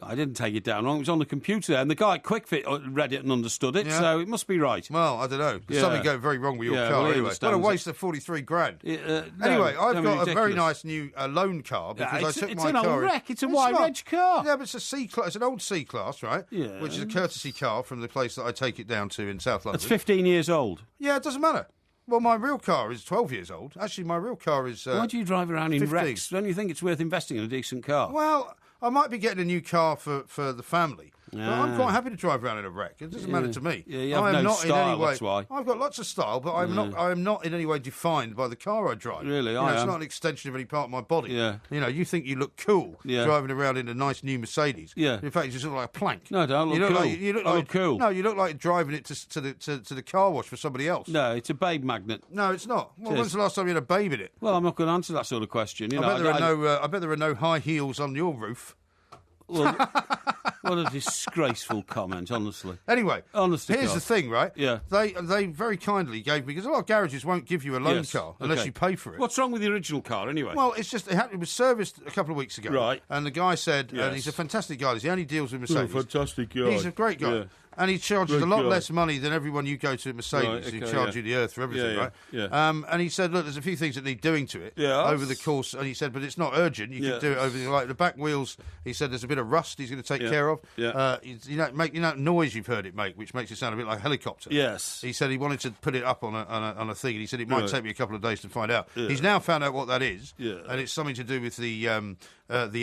I didn't take it down wrong. It was on the computer there, and the guy at QuickFit read it and understood it, so it must be right. Well, I don't know. There's something going very wrong with your car anyway. What a waste of 43 grand. Anyway, I've got a very nice new loan car because I took my car. It's an old wreck. It's a white reg car. Yeah, but it's a C-Class. It's an old C-Class, right? Yeah. Which is a courtesy car from the place that I take it down to in South London. It's 15 years old. Yeah, it doesn't matter. Well, my real car is 12 years old. Actually, my real car is... Why do you drive around in 15. wrecks? Don't you think it's worth investing in a decent car? Well, I might be getting a new car for the family. But I'm quite happy to drive around in a wreck. It doesn't matter to me. Yeah, you have no style, that's why. I've got lots of style, but I'm not in any way defined by the car I drive. Really, It's not an extension of any part of my body. Yeah. You think you look cool driving around in a nice new Mercedes. Yeah. In fact, you just look like a plank. No, I don't look cool. I look cool. No, you look like driving it to the car wash for somebody else. No, it's a babe magnet. No, it's not. Well, when's the last time you had a babe in it? Well, I'm not going to answer that sort of question. I bet there are no high heels on your roof. Well, what a disgraceful comment, honestly. Anyway, here's the thing, right? Yeah. They very kindly gave me, because a lot of garages won't give you a loan car unless you pay for it. What's wrong with the original car, anyway? Well, it's just, it was serviced a couple of weeks ago. Right. And the guy said, and he's a fantastic guy, he only deals with Mercedes. Fantastic guy. He's a great guy. Yeah. And he charges a lot less money than everyone you go to at Mercedes, who charge you the earth for everything, right? Yeah. And he said, look, there's a few things that need doing to it over the course. And he said, but it's not urgent. You can do it over the back wheels. He said there's a bit of rust he's going to take care of. Yeah. Noise you've heard it make, which makes it sound a bit like a helicopter. Yes. He said he wanted to put it up on a thing, and he said it might take me a couple of days to find out. Yeah. He's now found out what that is, and it's something to do with the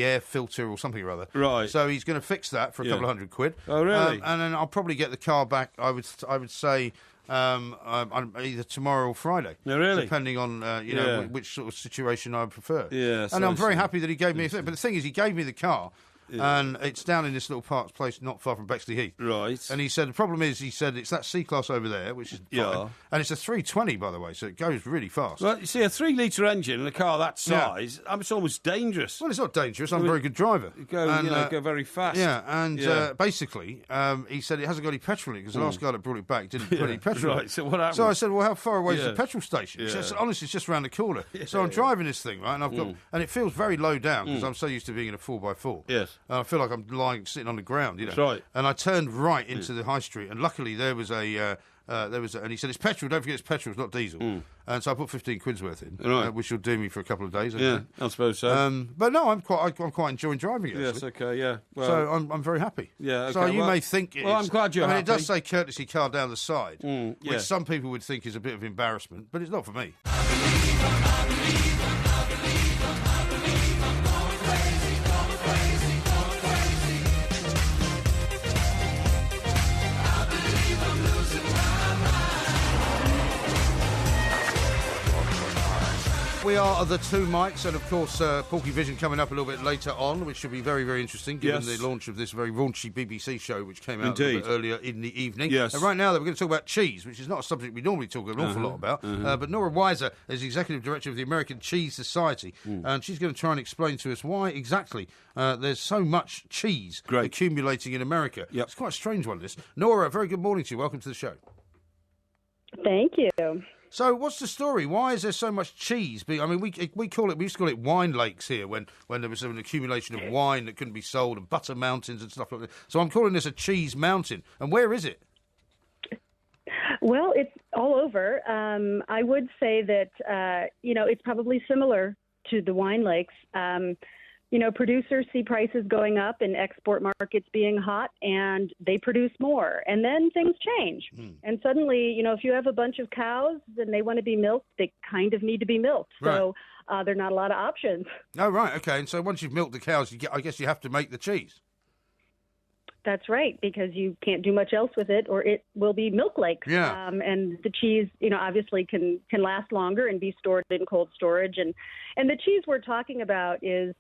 air filter or something or other. Right. So he's going to fix that for a couple of £100. Oh, really? And then I'll probably get the car back. I would say either tomorrow or Friday. No, really? Depending on which sort of situation I prefer. Yeah. And I'm very happy that he gave me a thing. But the thing is, he gave me the car. Yeah. And it's down in this little place not far from Bexley Heath. Right. And he said, the problem is, it's that C-Class over there, which is fine. And it's a 320, by the way, so it goes really fast. Well, you see, a 3-litre engine in a car that size, it's almost dangerous. Well, it's not dangerous. I'm a very good driver. Go very fast. Yeah, and basically, he said it hasn't got any petrol in it, because the last guy that brought it back didn't put any petrol in it. Right, so what happened? So I said, well, how far away is the petrol station? He said, honestly, it's just around the corner. So I'm driving this thing, right, and I've got, and it feels very low down, because I'm so used to being in a 4x4. Yes. And I feel like I'm sitting on the ground, That's right. And I turned right into the high street, and luckily there was and he said, it's petrol, don't forget it's petrol, it's not diesel. And so I put 15 quid's worth in, which will do me for a couple of days. I suppose so. But no, I'm quite enjoing driving it. Yes, okay, yeah. Well, so I'm very happy. Yeah, okay, so you may think it is. I'm glad you're happy. It does say courtesy car down the side, which some people would think is a bit of embarrassment, but it's not for me. We are the two mics, and of course, Porky Vision coming up a little bit later on, which should be very, very interesting, given the launch of this very raunchy BBC show, which came out a little bit earlier in the evening. Yes. And right now, we're going to talk about cheese, which is not a subject we normally talk an awful lot about. But Nora Weiser is the executive director of the American Cheese Society, and she's going to try and explain to us why exactly there's so much cheese accumulating in America. It's quite a strange one, this. Nora, very good morning to you. Welcome to the show. Thank you. So, what's the story? Why is there so much cheese? I mean, we used to call it wine lakes here when there was an accumulation of wine that couldn't be sold, and butter mountains and stuff like that. So I'm calling this a cheese mountain. And where is it? Well, it's all over. I would say that it's probably similar to the wine lakes, producers see prices going up and export markets being hot, and they produce more. And then things change. And suddenly, if you have a bunch of cows and they want to be milked, they kind of need to be milked. Right. So there are not a lot of options. Oh, right, okay. And so once you've milked the cows, I guess you have to make the cheese. That's right, because you can't do much else with it, or it will be milk lake. Yeah. And the cheese, obviously can last longer and be stored in cold storage. And the cheese we're talking about is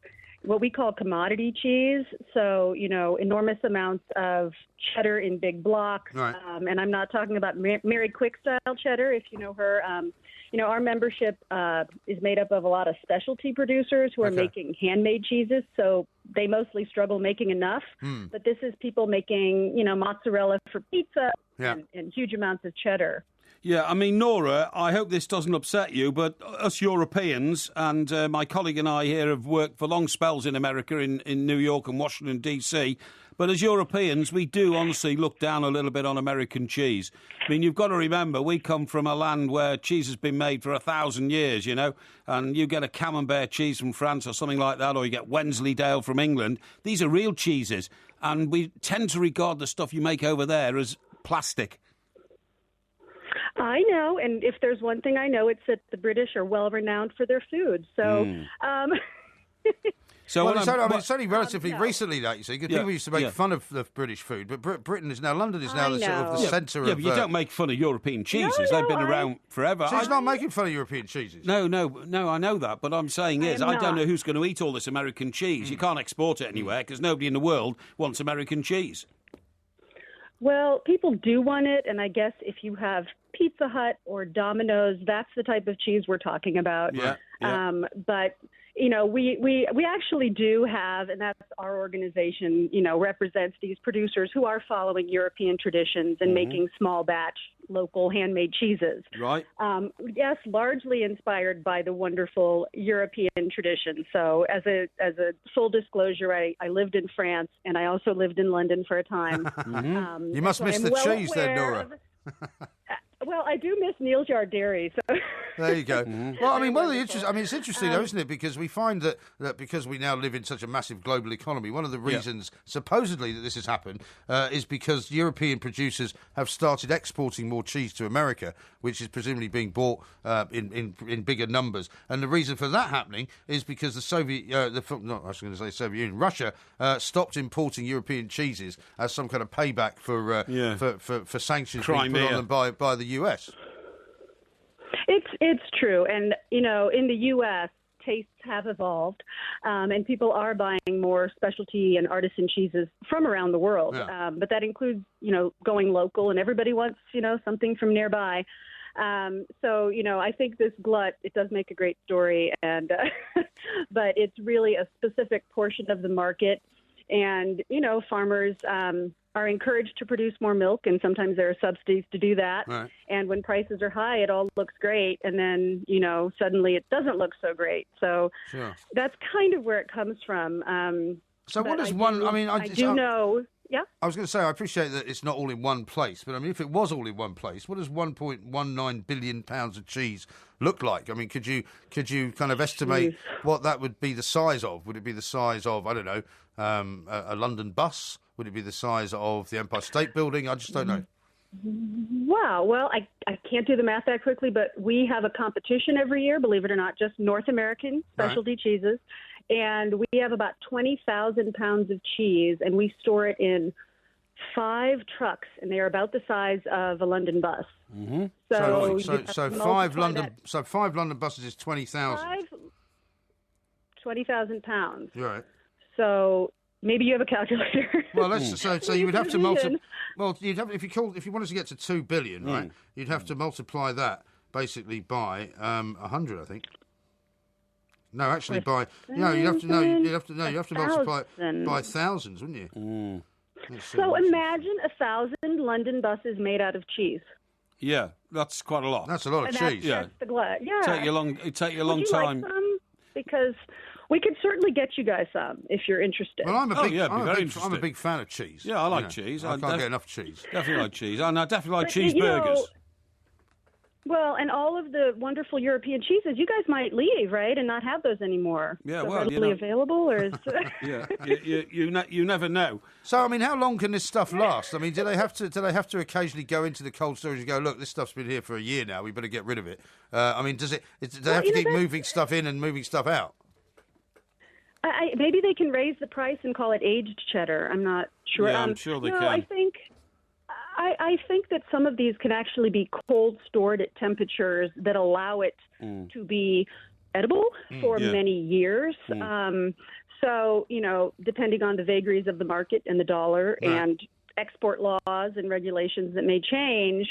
what we call commodity cheese. So, enormous amounts of cheddar in big blocks. Right. And I'm not talking about Mary Quick style cheddar, if you know her. Our membership is made up of a lot of specialty producers who are making handmade cheeses. So they mostly struggle making enough. But this is people making, mozzarella for pizza and huge amounts of cheddar. Yeah, I mean, Nora, I hope this doesn't upset you, but us Europeans, and my colleague and I here have worked for long spells in America, in New York and Washington, D.C., but as Europeans, we do honestly look down a little bit on American cheese. I mean, you've got to remember, we come from a land where cheese has been made for 1,000 years, and you get a Camembert cheese from France or something like that, or you get Wensleydale from England. These are real cheeses, and we tend to regard the stuff you make over there as plastic. I know, and if there's one thing I know, it's that the British are well-renowned for their food. So, it's only relatively recently that, you see, because people used to make fun of the British food, but London is now the sort of the centre of... Yeah, but you don't make fun of European cheeses. They've been around forever. So he's not making fun of European cheeses? No, I know that, but I'm saying I don't know who's going to eat all this American cheese. You can't export it anywhere because nobody in the world wants American cheese. Well, people do want it, and I guess if you have Pizza Hut or Domino's, that's the type of cheese we're talking about. Yeah. But we actually do have, and that's our organization, represents these producers who are following European traditions and making small batch local handmade cheeses. Right. Yes, largely inspired by the wonderful European tradition. So as a full disclosure, I lived in France and I also lived in London for a time. You must miss the cheese then, Nora. Well, I do miss Neal's Yard Dairy. So. There you go. Well, I mean, it's interesting, though, isn't it? Because we find that because we now live in such a massive global economy, one of the reasons, supposedly, that this has happened is because European producers have started exporting more cheese to America, which is presumably being bought in bigger numbers. And the reason for that happening is because Russia stopped importing European cheeses as some kind of payback for sanctions being put on them by the US. It's true, and in the U.S., tastes have evolved, and people are buying more specialty and artisan cheeses from around the world. Yeah. But that includes, going local, and everybody wants, something from nearby. So, I think this glut, it does make a great story, and but it's really a specific portion of the market, and farmers are encouraged to produce more milk, and sometimes there are subsidies to do that. Right. And when prices are high, it all looks great, and then, suddenly it doesn't look so great. So that's kind of where it comes from. So what is Yeah. I was going to say, I appreciate that it's not all in one place, but I mean, if it was all in one place, what does 1.19 billion pounds of cheese look like? I mean, could you kind of estimate what that would be the size of? Would it be the size of, I don't know, a London bus? Would it be the size of the Empire State Building? I just don't know. Wow. Well, I can't do the math that quickly, but we have a competition every year, believe it or not, just North American specialty cheeses. And we have about 20,000 pounds of cheese, and we store it in 5 trucks, and they are about the size of a London bus. Mm-hmm. So 5 London buses is 20,000. 20,000 pounds. Right. So maybe you have a calculator. Well, so you would have to multiply. Well, if you wanted to get to 2 billion, right? You'd have to multiply that basically by 100, I think. No, actually, you'd have to multiply it by thousands, wouldn't you? So imagine 1,000 London buses made out of cheese. Yeah, that's quite a lot. That's a lot of cheese. That's the glut. Yeah. It'd take you a long time. Like some? Because we could certainly get you guys some if you're interested. Well, I'm a big fan of cheese. Yeah, I like cheese. I can't get enough cheese. Definitely like cheese. And I definitely like cheeseburgers. Well, and all of the wonderful European cheeses, you guys might leave, right, and not have those anymore. Yeah, so well, readily available, or is yeah, you never know. So, I mean, how long can this stuff last? I mean, do they have to occasionally go into the cold storage and go, look, this stuff's been here for a year now, we better get rid of it? I mean, do they have to keep moving stuff in and moving stuff out? Maybe they can raise the price and call it aged cheddar. I'm not sure. Yeah, I'm sure they can. I think that some of these can actually be cold stored at temperatures that allow it to be edible for many years. So, depending on the vagaries of the market and the dollar and export laws and regulations that may change,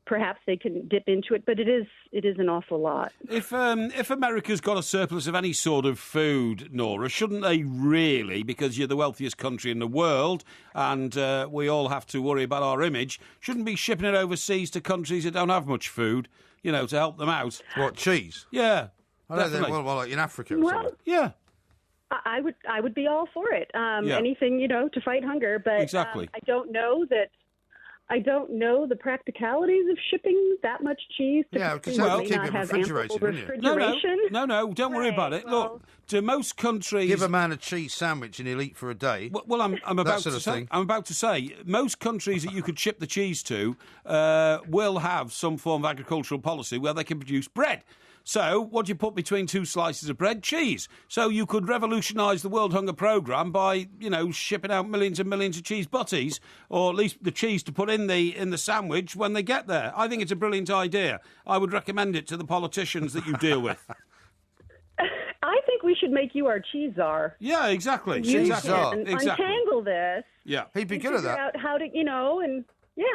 perhaps they can dip into it, but it is an awful lot. If America's got a surplus of any sort of food, Nora, shouldn't they really, because you're the wealthiest country in the world and we all have to worry about our image, shouldn't be shipping it overseas to countries that don't have much food, to help them out? What, cheese? Yeah, I don't think, well, like in Africa or something. Yeah. I would be all for it. Anything, to fight hunger, but exactly. I don't know the practicalities of shipping that much cheese to because that would keep it refrigerated, wouldn't you? No, don't worry about it. Look, to most countries, give a man a cheese sandwich and he'll eat for a day. Well, I'm about to say most countries that you could ship the cheese to will have some form of agricultural policy where they can produce bread. So, what do you put between two slices of bread? Cheese. So you could revolutionise the World Hunger Programme by, shipping out millions and millions of cheese butties, or at least the cheese to put in the sandwich when they get there. I think it's a brilliant idea. I would recommend it to the politicians that you deal with. I think we should make you our cheese czar. Yeah, exactly. Untangle this. Yeah, he'd be good at that. Out how to,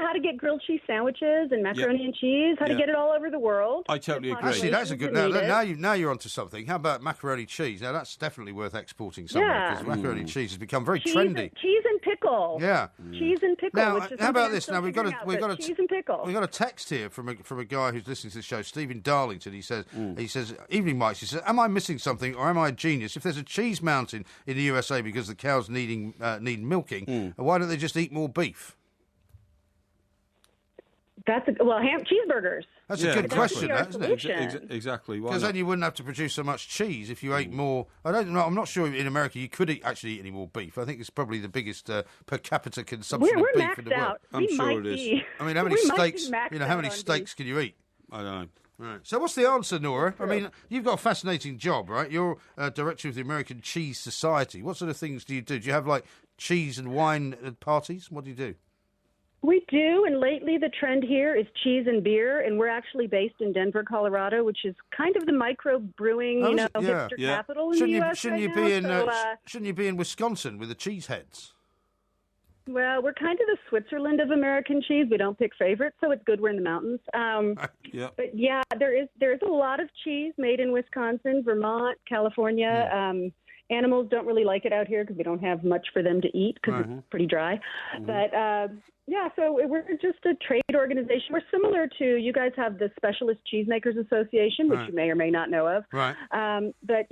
how to get grilled cheese sandwiches and macaroni and cheese, how to get it all over the world. I totally agree. Actually, that's a good... Now you're onto something. How about macaroni cheese? Now, that's definitely worth exporting somewhere, because macaroni cheese has become very trendy. Cheese and pickle. Yeah. Cheese and pickle. Now, how about this? Now, we've got cheese and pickle. We've got a text here from a guy who's listening to the show, Stephen Darlington. He says, evening, Mike. He says, am I missing something, or am I a genius? If there's a cheese mountain in the USA because the cows need milking, why don't they just eat more beef? Cheeseburgers. That's a good question, isn't it? Exactly. Because then you wouldn't have to produce so much cheese if you ate more. I don't know. I'm not sure in America you could actually eat any more beef. I think it's probably the biggest per capita consumption of beef in the world. I'm sure it is. I mean, how many steaks? How many steaks can you eat? I don't know. Right. So what's the answer, Nora? I mean, you've got a fascinating job, right? You're director of the American Cheese Society. What sort of things do you do? Do you have like cheese and wine parties? What do you do? We do, and lately the trend here is cheese and beer, and we're actually based in Denver, Colorado, which is kind of the micro-brewing, hipster capital in the U.S. Shouldn't you be in Wisconsin with the cheeseheads? Well, we're kind of the Switzerland of American cheese. We don't pick favorites, so it's good we're in the mountains. But yeah, there is a lot of cheese made in Wisconsin, Vermont, California. Animals don't really like it out here because we don't have much for them to eat because it's pretty dry. But so we're just a trade organization. We're similar to, you guys have the Specialist Cheesemakers Association, which you may or may not know of. Right. But,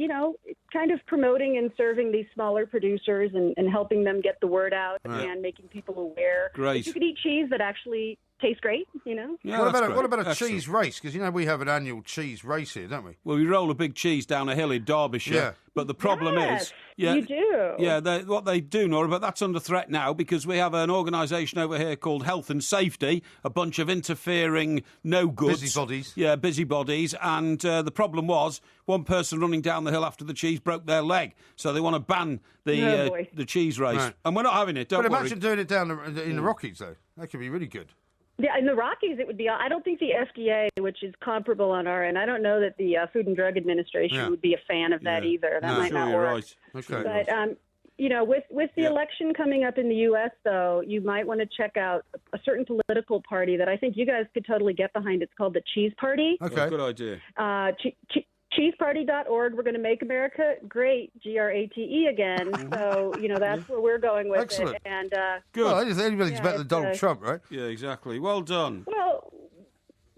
kind of promoting and serving these smaller producers and helping them get the word out and making people aware that you can eat cheese that actually tastes great, Yeah, what about a cheese race? Because, we have an annual cheese race here, don't we? Well, we roll a big cheese down a hill in Derbyshire. Yeah. But the problem is... Yeah, you do. Yeah, what they do, Nora, but that's under threat now because we have an organisation over here called Health and Safety, a bunch of interfering no-goods. Busybodies. Yeah, busybodies. And the problem was one person running down the hill after the cheese broke their leg. So they want to ban the cheese race. Right. And we're not having it, don't worry. But imagine doing it down in the Rockies, though. That could be really good. Yeah, in the Rockies, it would be. I don't think the FDA, which is comparable on our end, I don't know that the Food and Drug Administration would be a fan of that either. That might not work. Right. Okay. But with the election coming up in the U.S., though, you might want to check out a certain political party that I think you guys could totally get behind. It's called the Cheese Party. Okay, good idea. Cheeseparty.org. We're going to make America great, GRATE again. So, that's where we're going with Excellent. it. And good. Well, anybody's better than Donald Trump, right? Yeah, exactly. Well done. Well,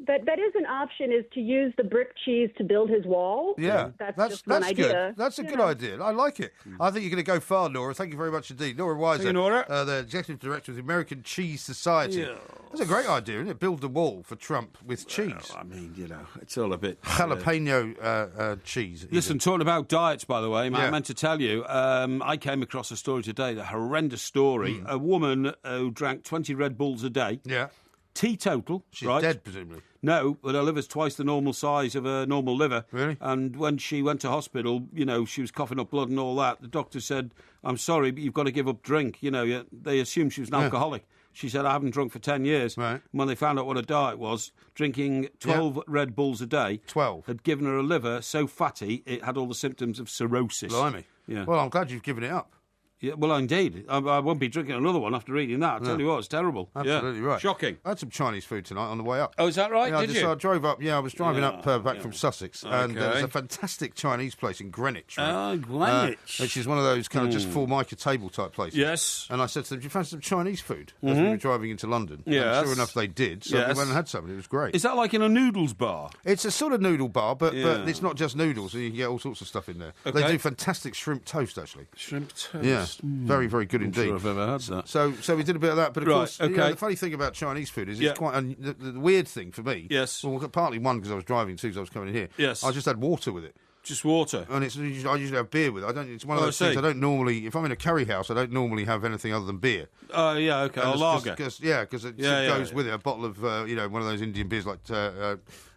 That is an option, is to use the brick cheese to build his wall. Yeah, that's just one idea. Good. That's a good idea. I like it. I think you're going to go far, Nora. Thank you very much indeed. Nora Weiser, Thank you, Nora. The Executive Director of the American Cheese Society. Yeah. That's a great idea, isn't it? Build the wall for Trump with cheese. I mean, it's all a bit... Jalapeno cheese. Listen, talking about diets, by the way, man, Yeah. I meant to tell you, I came across a story today, a horrendous story. A woman who drank 20 Red Bulls a day. Yeah. Teetotal. She's right? dead, presumably. No, but her liver's twice the normal size of a normal liver. Really? And when she went to hospital, she was coughing up blood and all that. The doctor said, I'm sorry, but you've got to give up drink. They assumed she was an alcoholic. She said, I haven't drunk for 10 years. Right. And when they found out what her diet was, drinking 12 Red Bulls a day 12 had given her a liver so fatty it had all the symptoms of cirrhosis. Blimey. Yeah. Well, I'm glad you've given it up. Yeah, well, indeed. I won't be drinking another one after eating that. I tell you what, it's terrible. Absolutely right. Shocking. I had some Chinese food tonight on the way up. Oh, is that right? Yeah, Did you? I drove up. Yeah, I was driving up back from Sussex, and there's a fantastic Chinese place in Greenwich. Right? Oh, Greenwich. Which is one of those kind of just Formica table type places. Yes. And I said to them, do you fancy some Chinese food? As we were driving into London. Yes. And sure enough, they did. So we went and had some, and it was great. Is that like in a noodles bar? It's a sort of noodle bar, but it's not just noodles. You can get all sorts of stuff in there. Okay. They do fantastic shrimp toast, actually. Shrimp toast. Yeah, very, very good I'm indeed. sure I've ever had that. So we did a bit of that, but of course, the funny thing about Chinese food is it's quite the weird thing for me. Yes. Well, partly one because I was driving, two because I was coming in here. Yes. I just had water with it. Just water. And I usually have beer with it. It's one of those things I don't normally. If I'm in a curry house, I don't normally have anything other than beer. Oh yeah, okay. Or lager. Because it goes with it. A bottle of one of those Indian beers like.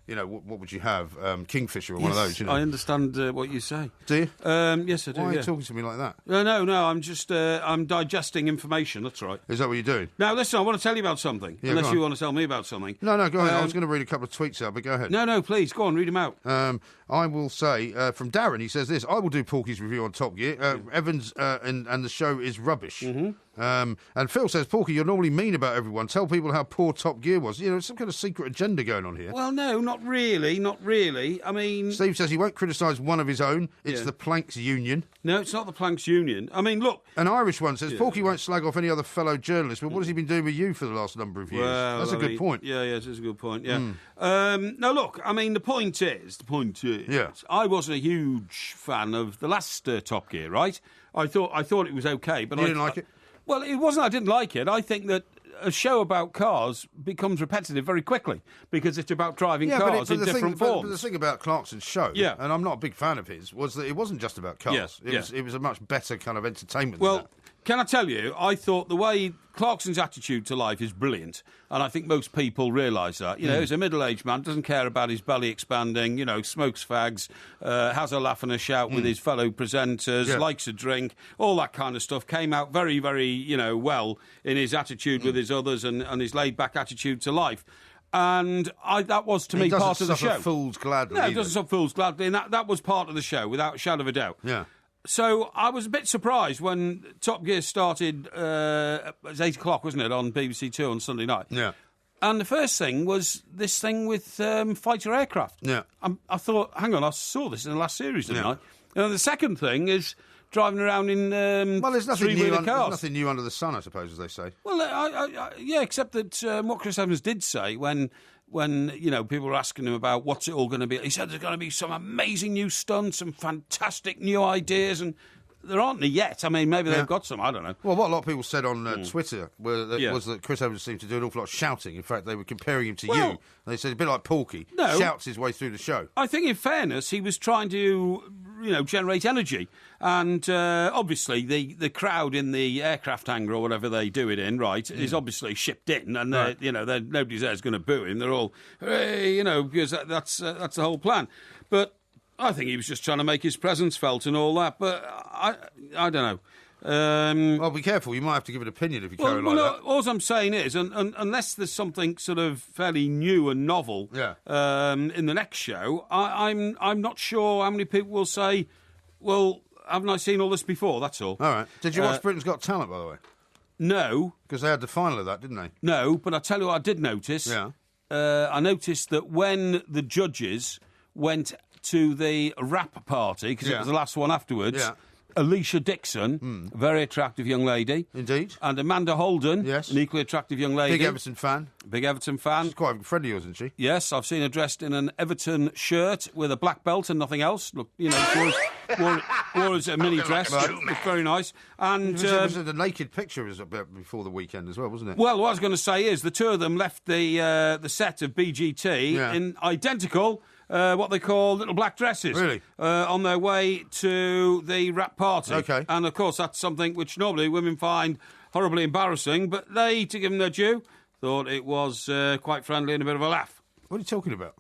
What would you have? Kingfisher or one of those. I understand what you say. Do you? Yes, I do. Why are you talking to me like that? No. I'm just I'm digesting information. That's right. Is that what you're doing? Now, listen. I want to tell you about something. Yeah, unless you want to tell me about something. No, go ahead. I was going to read a couple of tweets out, but go ahead. No, please go on. Read them out. I will say from Darren. He says this: I will do Porky's review on Top Gear. Evans and the show is rubbish. Mm-hmm. And Phil says, Porky, you're normally mean about everyone. Tell people how poor Top Gear was. There's some kind of secret agenda going on here. Well, no, not really. I mean... Steve says he won't criticise one of his own. It's the Planks Union. No, it's not the Planks Union. I mean, look... An Irish one says, Porky won't slag off any other fellow journalist, but what has he been doing with you for the last number of years? Well, That's a good point. Yeah, it is a good point, yeah. No, look, I mean, the point is, I wasn't a huge fan of the last Top Gear, right? I thought it was okay, but You didn't like it? Well, it wasn't I didn't like it. I think that a show about cars becomes repetitive very quickly because it's about driving cars in different forms. But the thing about Clarkson's show, and I'm not a big fan of his, was that it wasn't just about cars. It was a much better kind of entertainment than that. Can I tell you, I thought the way Clarkson's attitude to life is brilliant, and I think most people realise that. He's a middle-aged man, doesn't care about his belly expanding, smokes fags, has a laugh and a shout with his fellow presenters, likes a drink, all that kind of stuff. Came out very, very, well in his attitude with his others and his laid-back attitude to life. And that was, to me, part of the show. He doesn't suffer fools gladly. No, he doesn't suffer fools gladly, and that was part of the show, without a shadow of a doubt. Yeah. So I was a bit surprised when Top Gear started, it was 8 o'clock, wasn't it, on BBC Two on Sunday night? Yeah. And the first thing was this thing with fighter aircraft. Yeah. I thought, hang on, I saw this in the last series, didn't I? And the second thing is driving around in there's nothing three-wheeler cars. There's nothing new under the sun, I suppose, as they say. Well, except that what Chris Evans did say when people were asking him about what's it all going to be, he said there's going to be some amazing new stunts, some fantastic new ideas, and there aren't any yet. I mean, maybe they've got some, I don't know. Well, what a lot of people said on Twitter was that Chris Evans seemed to do an awful lot of shouting. In fact, they were comparing him to you. They said a bit like Porky, shouts his way through the show. I think, in fairness, he was trying to, generate energy. And obviously, the crowd in the aircraft hangar or whatever they do it in, right, is obviously shipped in, and nobody there's going to boo him. They're all, hey, because that's the whole plan. But I think he was just trying to make his presence felt and all that. But I don't know. Well, be careful. You might have to give an opinion if you carry like that. All I'm saying is, unless there's something sort of fairly new and novel in the next show, I'm not sure how many people will say, well, haven't I seen all this before? That's all. All right. Did you watch Britain's Got Talent, by the way? No. Because they had the final of that, didn't they? No, but I tell you what I did notice. Yeah. I noticed that when the judges went to the rap party, because it was the last one afterwards, Alicia Dixon, a very attractive young lady. Indeed. And Amanda Holden, yes, an equally attractive young lady. Big Everton fan. Big Everton fan. She's quite a friend of yours, isn't she? Yes, I've seen her dressed in an Everton shirt with a black belt and nothing else. Look, you know, wore as a mini dress. Looked very nice. And the naked picture was before the weekend as well, wasn't it? Well, what I was going to say is the two of them left the set of BGT in identical, what they call little black dresses. Really? On their way to the rap party. Okay. And, of course, that's something which normally women find horribly embarrassing, but they, to give them their due, thought it was quite friendly and a bit of a laugh. What are you talking about?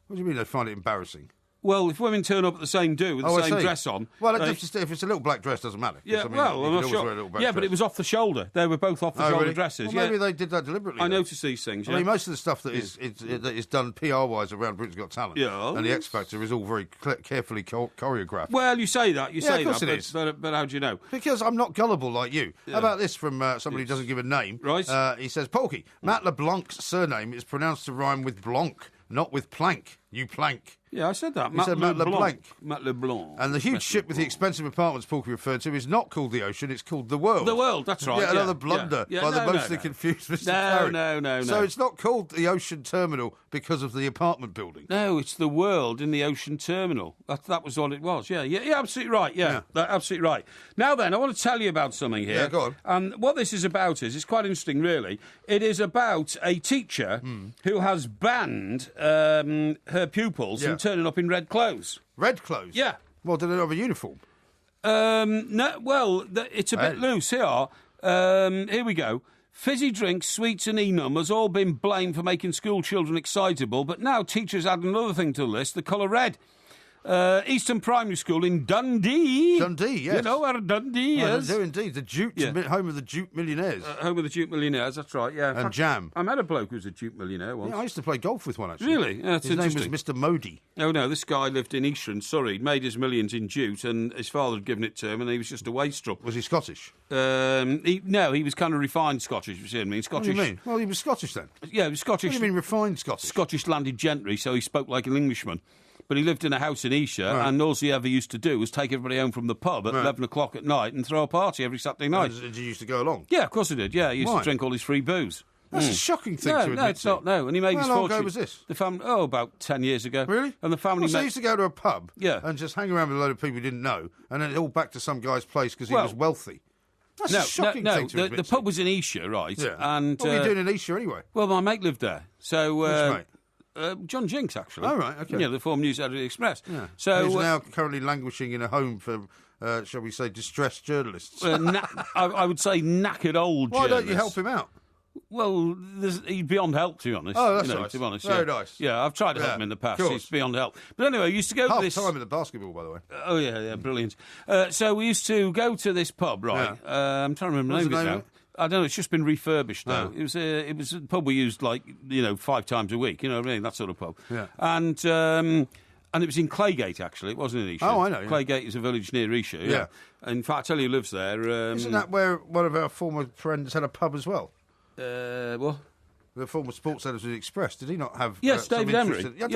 What do you mean they find it embarrassing? Well, if women turn up at the same do with the same dress on... Well, if it's a little black dress, doesn't matter. Yeah, I'm not sure. But it was off the shoulder. They were both off the shoulder dresses. Well, maybe they did that deliberately. I noticed these things, I mean, most of the stuff that is done PR-wise around Britain's Got Talent and the X Factor is all very carefully choreographed. Well, you say that, of course it is. But how do you know? Because I'm not gullible like you. Yeah. How about this from somebody who doesn't give a name? Right. He says, Porky, Matt LeBlanc's surname is pronounced to rhyme with Blanc, not with plank. You plank. Yeah, I said that. He said Matt LeBlanc. Matt LeBlanc. And the huge ship with the expensive apartments Porky referred to is not called the Ocean, it's called the World. The World, that's right. Yeah, another blunder by the mostly confused Mr. Farron. No. So it's not called the Ocean Terminal because of the apartment building. No, it's the World in the Ocean Terminal. That was what it was. Yeah, absolutely right. Yeah, absolutely right. Now then, I want to tell you about something here. Yeah, go on. And what this is about it's quite interesting, really. It is about a teacher who has banned her pupils from turning up in red clothes. Red clothes? Yeah. Well, do they have a uniform? No. Well, it's a bit loose. Here we go. Fizzy drinks, sweets and enum has all been blamed for making school children excitable, but now teachers add another thing to the list, the colour red. Eastern Primary School in Dundee. Dundee, yes. You know where Dundee is? I do indeed. The Jute, home of the Jute millionaires. Home of the Jute millionaires, that's right, yeah. And Jam. I met a bloke who was a Jute millionaire once. Yeah, I used to play golf with one, actually. Really? Yeah, his name was Mr. Modi. Oh, no, this guy lived in Easter in Surrey. He'd made his millions in Jute, and his father had given it to him, and he was just a wastrel. Was he Scottish? No, he was kind of refined Scottish, you see what I mean? Scottish. What do you mean? Well, he was Scottish then. Yeah, he was Scottish. What do you mean refined Scottish? Scottish landed gentry, so he spoke like an Englishman. But he lived in a house in Esher, and all he ever used to do was take everybody home from the pub at 11 o'clock at night and throw a party every Saturday night. Did you used to go along? Yeah, of course he did. Yeah, he used to drink all his free booze. That's a shocking thing to admit. No, it's not. No, and he made his fortune. How long ago was this? The family, about 10 years ago. Really? And the family. So he used to go to a pub, and just hang around with a load of people he didn't know, and then all back to some guy's place because he was wealthy. That's a shocking thing to admit. The pub was in Esher, right? Yeah. And what were you doing in Esher anyway? Well, my mate lived there, so. Which mate? John Jinks, actually. Oh, right, OK. Yeah, the former News Editor Express. Yeah. So he's now currently languishing in a home for, shall we say, distressed journalists. I would say knackered old journalists. Why don't you help him out? Well, he's beyond help, to be honest. Oh, that's nice. To be honest, Very nice. Yeah, I've tried to help him in the past. He's beyond help. But anyway, we used to go to this... Half time in the basketball, by the way. Oh, yeah, brilliant. So we used to go to this pub, right? Yeah. I'm trying to remember the name of it now. I don't know, it's just been refurbished, though. It was a pub we used, 5 times a week, you know what I mean? That sort of pub. Yeah. And it was in Claygate, actually. It wasn't in Esher. Oh, I know. Yeah. Claygate is a village near Esher, yeah. In fact, I tell you who lives there. Isn't that where one of our former friends had a pub as well? What? The former sports editor of the Express. Did he not have... Yes, David Emery. Yeah,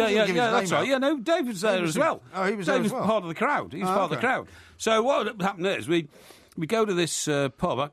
that's right. Yeah, no, Dave was there as well. Oh, he was there as well? Dave was part of the crowd. He was part of the crowd. So what happened is we go to this pub. I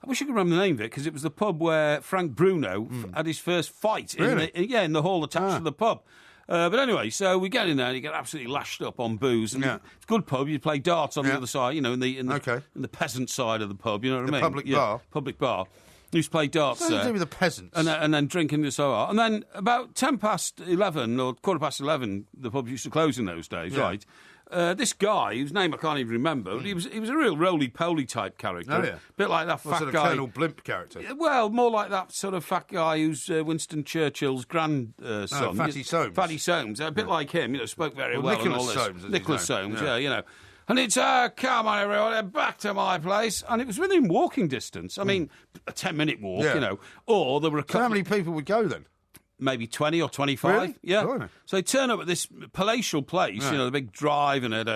wish I could remember the name of it, because it was the pub where Frank Bruno had his first fight. Really? In the hall attached to the pub. But anyway, so we get in there and you get absolutely lashed up on booze. And it's a good pub. You play darts on the other side, in the peasant side of the pub, you know what I mean? Public bar. Public bar. You used to play darts there. What do you do with the peasants? And then drinking the soda. And then about 10 past 11 or quarter past 11, the pubs used to close in those days, right? This guy, whose name I can't even remember, but he was a real roly-poly type character. Oh, yeah. A bit like that fat sort of guy. Colonel Blimp character. Well, more like that sort of fat guy who's Winston Churchill's grandson. Fatty Soames. Fatty Soames. A bit like him, spoke very well. Nicholas and all this. Soames. Nicholas Soames, yeah. And it's, come on, everyone, back to my place. And it was within walking distance. I mean, a 10-minute walk, Or there were a couple... So how many people would go then? Maybe 20 or 25. Really? Yeah. Oh. So they turn up at this palatial place, the big drive, and it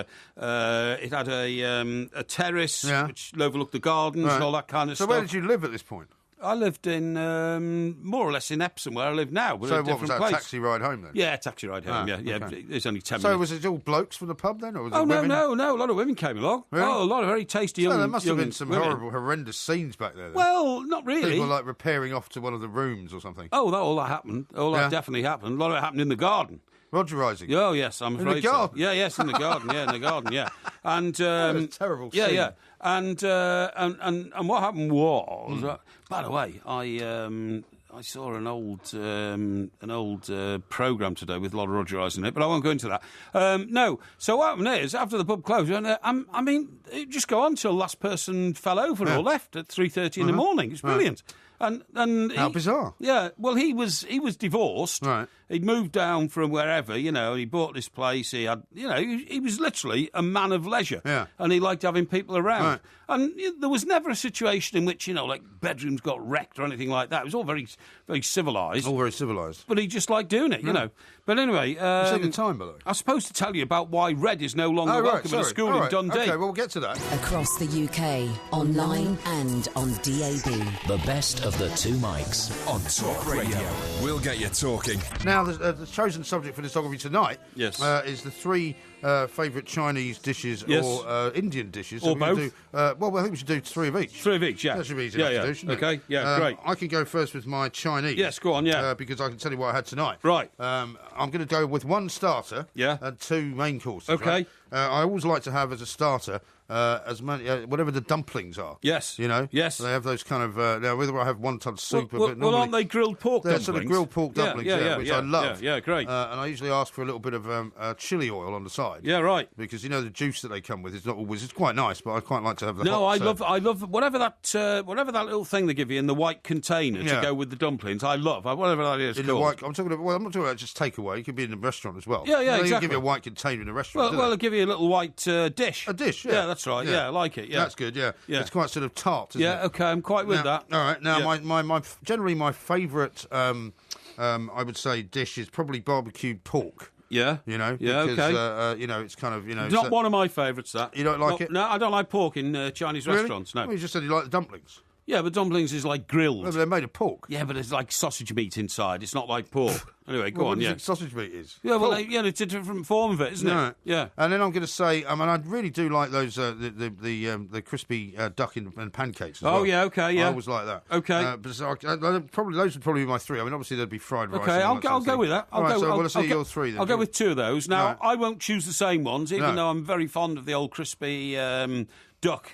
had a terrace which overlooked the gardens and all that kind of stuff. So where did you live at this point? I lived in more or less in Epsom, where I live now. But So a what was different that? place. Taxi ride home then? Yeah, taxi ride home. Okay. It's only 10 So minutes. was it all blokes from the pub then, or was it Oh no, women? no! A lot of women came along. Really? Oh, a lot of very tasty young. So there must have young been some women. horrible, horrendous scenes back there. Then. Well, not really. People like repairing off to one of the rooms or something. Oh, all that happened. All that definitely happened. A lot of it happened in the garden. Rogerising. Oh yes, I'm afraid. In the garden? So. Yeah, yes, in the garden. Yeah, in the garden. Yeah, and was a terrible Yeah, scene. yeah, and what happened was, by the way, I saw an old programme today with a lot of Rogerising in it, but I won't go into that. No, so what happened is after the pub closed, I mean, it just go on till last person fell over or left at 3:30 in the morning. It's brilliant. And How bizarre. Yeah, well, he was divorced. Right. He'd moved down from wherever, and he bought this place. He had, he was literally a man of leisure. Yeah. And he liked having people around. Right. And there was never a situation in which, like bedrooms got wrecked or anything like that. It was all very, very civilised. All very civilised. But he just liked doing it, you know. But anyway, You see the time, by the way. I was supposed to tell you about why Red is no longer welcome at a school in Dundee. Okay, well, we'll get to that. Across the UK, online and on DAB. The best of the two mics. On Talk Radio. We'll get you talking. Now, the chosen subject for discography tonight is the three favourite Chinese dishes or Indian dishes. Or both. Well, I think we should do three of each. Three of each, yeah. That should be easy enough to do, shouldn't it? Okay, yeah, great. I can go first with my Chinese. Yes, go on, yeah. Because I can tell you what I had tonight. Right. I'm going to go with one starter and two main courses. Okay. Right? I always like to have as a starter as many, whatever the dumplings are. Yes. Yes. They have those kind of, now whether I have wonton soup well, or but normally, aren't they grilled pork they're dumplings? sort of grilled pork dumplings, which I love. Yeah, great. And I usually ask for a little bit of chili oil on the side. Yeah, right. Because the juice that they come with is not always. It's quite nice, but I quite like to have the. No, hot, I love whatever that little thing they give you in the white container to go with the dumplings. I love whatever that is called. White, I'm not talking about just takeaway. It could be in the restaurant as well. Yeah, They exactly. give you a white container in a restaurant. Well, they'll give you a little white dish. A dish, yeah. Yeah, that's right. Yeah, I like it. Yeah, that's good. Yeah, it's quite sort of tart. Isn't yeah, it? okay, I'm quite with that. All right, now my generally my favourite, I would say, dish is probably barbecued pork. Yeah. Yeah, because, okay. It's kind of, It's not one of my favourites, that. You don't like it? No, I don't like pork in Chinese restaurants, no. Well, you just said you like the dumplings. Yeah, but dumplings is like grilled. No, but they're made of pork. Yeah, but it's like sausage meat inside. It's not like pork. Anyway, go What on, do you yeah. think sausage meat is? Yeah, well, it's a different form of it, isn't it? Yeah. And then I'm going to say, I really do like those the crispy duck and pancakes as well. Oh, yeah, okay, yeah. I always like that. Okay. But so those would probably be my three. I mean, obviously there'd be fried rice. Okay, I'll go with that. I'll see your three then. I'll go with two of those. Now, Right. I won't choose the same ones, even though I'm very fond of the old crispy duck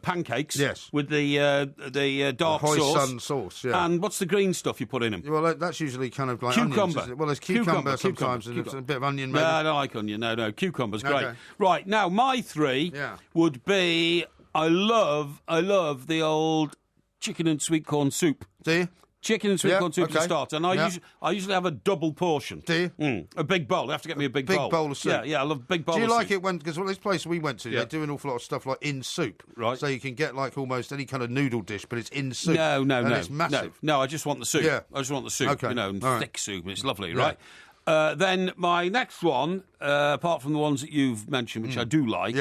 pancakes. Yes. With the dark Hoi sauce. sun sauce, yeah. And what's the green stuff you put in them? Well, that's usually kind of like Cucumber. onions, isn't it? Well, there's cucumber sometimes, and cucumber. a bit of onion maybe. No, I don't like onion. No, cucumber's great. Okay. Right, now, my three would be, I love the old chicken and sweet corn soup. Do you? Chicken and sweet corn soup to start, and I usually have a double portion. Do you? A big bowl. They have to get me a big bowl. Big bowl of soup. Yeah, I love big bowl. Do you of like soup. it when, because this place we went to, they do an awful lot of stuff like in soup. Right. So you can get like almost any kind of noodle dish, but it's in soup. No, and it's massive. No, I just want the soup. Yeah. I just want the soup. Okay. And All right. thick soup. It's lovely, Right. right? Then my next one, apart from the ones that you've mentioned, which I do like,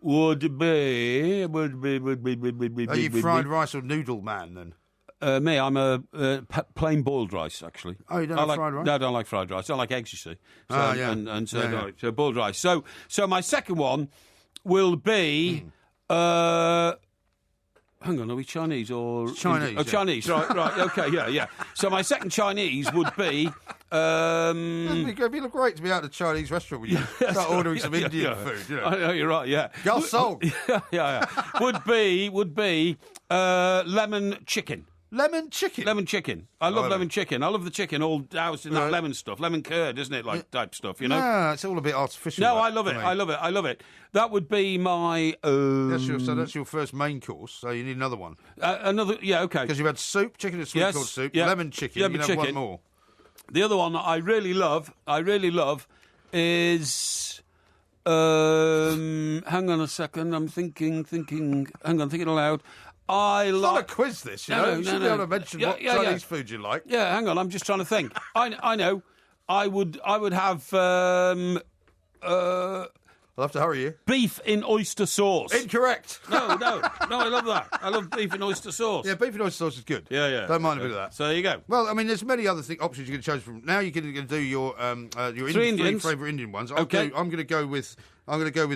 would be. Are you fried rice or noodle man then? Me, I'm a plain boiled rice, actually. Oh, you don't like fried rice? No, I don't like fried rice. I don't like eggs, you see. So, yeah. So boiled rice. So my second one will be... hang on, are we Chinese or... Chinese. Oh, Chinese, right, okay, yeah. So my second Chinese would be... It'd be great to be out at a Chinese restaurant when you start ordering some Indian food. I know, you're right, yeah. Garçon. yeah. Would be lemon chicken. Lemon chicken? Lemon chicken. I love lemon chicken. I love the chicken all doused in that lemon stuff. Lemon curd, isn't it? Like type stuff, you know? Yeah, it's all a bit artificial. No, I love it. I love it. That would be my... That's your first main course, so you need another one. Okay. Because you've had soup, chicken and sweet corn soup, lemon chicken, you can have one more. The other one that I really love is... hang on a second, I'm thinking aloud. It's not a quiz, this, you know. You should be able to mention what Chinese food you like. Yeah, hang on, I'm just trying to think. I know. I would have I'll have to hurry you. Beef in oyster sauce. Incorrect. No, I love that. I love beef in oyster sauce. Yeah, beef and oyster sauce is good. Yeah. Don't mind a bit of that. So there you go. Well, I mean, there's many other options you can choose from. Now you're going to do your three favourite Indian ones. I'm going to go with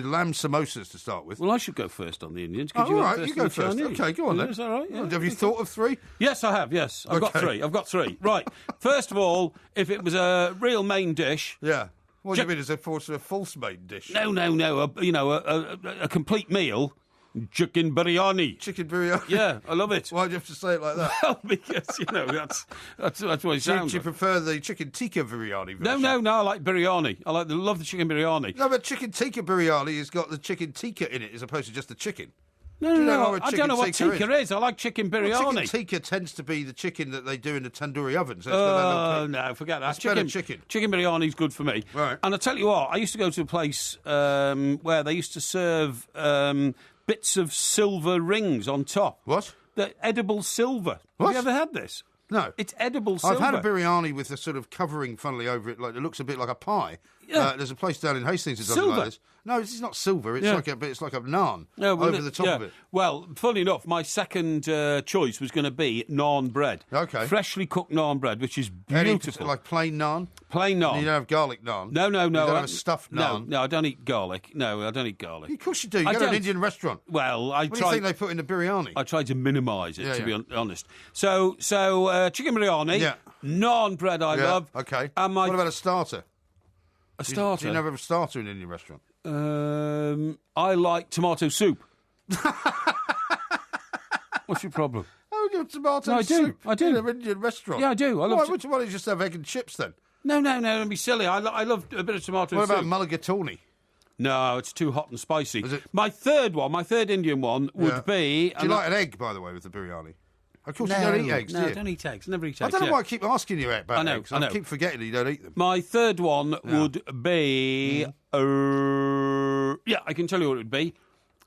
lamb samosas to start with. Well, I should go first on the Indians. All right, you go first. Okay, go on then. Is that all right? Yeah, have you thought of three? Yes, I have. Yes, I've got three. Right. First of all, if it was a real main dish. Yeah. What do you mean? Is it a false main dish? No. A complete meal. Chicken biryani. Chicken biryani? Yeah, I love it. Why do you have to say it like that? Well, because, that's what it sounds Do you like. prefer the chicken tikka biryani version? No, I like biryani. Love the chicken biryani. No, but chicken tikka biryani has got the chicken tikka in it as opposed to just the chicken. No, I don't know what tikka is. I like chicken biryani. Well, chicken tikka tends to be the chicken that they do in the tandoori oven. So no, forget that. It's better chicken. Chicken biryani's good for me. Right. And I tell you what, I used to go to a place where they used to serve bits of silver rings on top. What? The edible silver. What? Have you ever had this? No. It's edible silver. I've had a biryani with a sort of covering, funnily, over it. Like it looks a bit like a pie. Yeah. There's a place down in Hastings that does it Silver? like this. No, it's not silver. It's like a naan over the top of it. Well, funny enough, my second choice was going to be naan bread. Okay. Freshly cooked naan bread, which is beautiful. Like plain naan? Plain naan. And you don't have garlic naan? No. You don't have a stuffed naan? No, I don't eat garlic. No, I don't eat garlic. Of course you do. You go to an Indian restaurant. Well, What do you think they put in the biryani? I tried to minimise it, to be honest. So chicken biryani, naan bread I love. Okay. And what about a starter? A starter? Do you never have a starter in an Indian restaurant? I like tomato soup. What's your problem? Oh, you have tomato soup? I do. In an Indian restaurant? Yeah, I do. Why don't you just have egg and chips then? No, don't be silly. I love a bit of tomato soup. What about mulligatawny? No, it's too hot and spicy. Is it? My third Indian one would be... Do you like an egg, by the way, with the biryani? Of course, you don't eat eggs, do you? No, I don't eat eggs. Never eat eggs. I don't know why I keep asking you about eggs. I know. I keep forgetting that you don't eat them. My third one would be... I can tell you what it would be.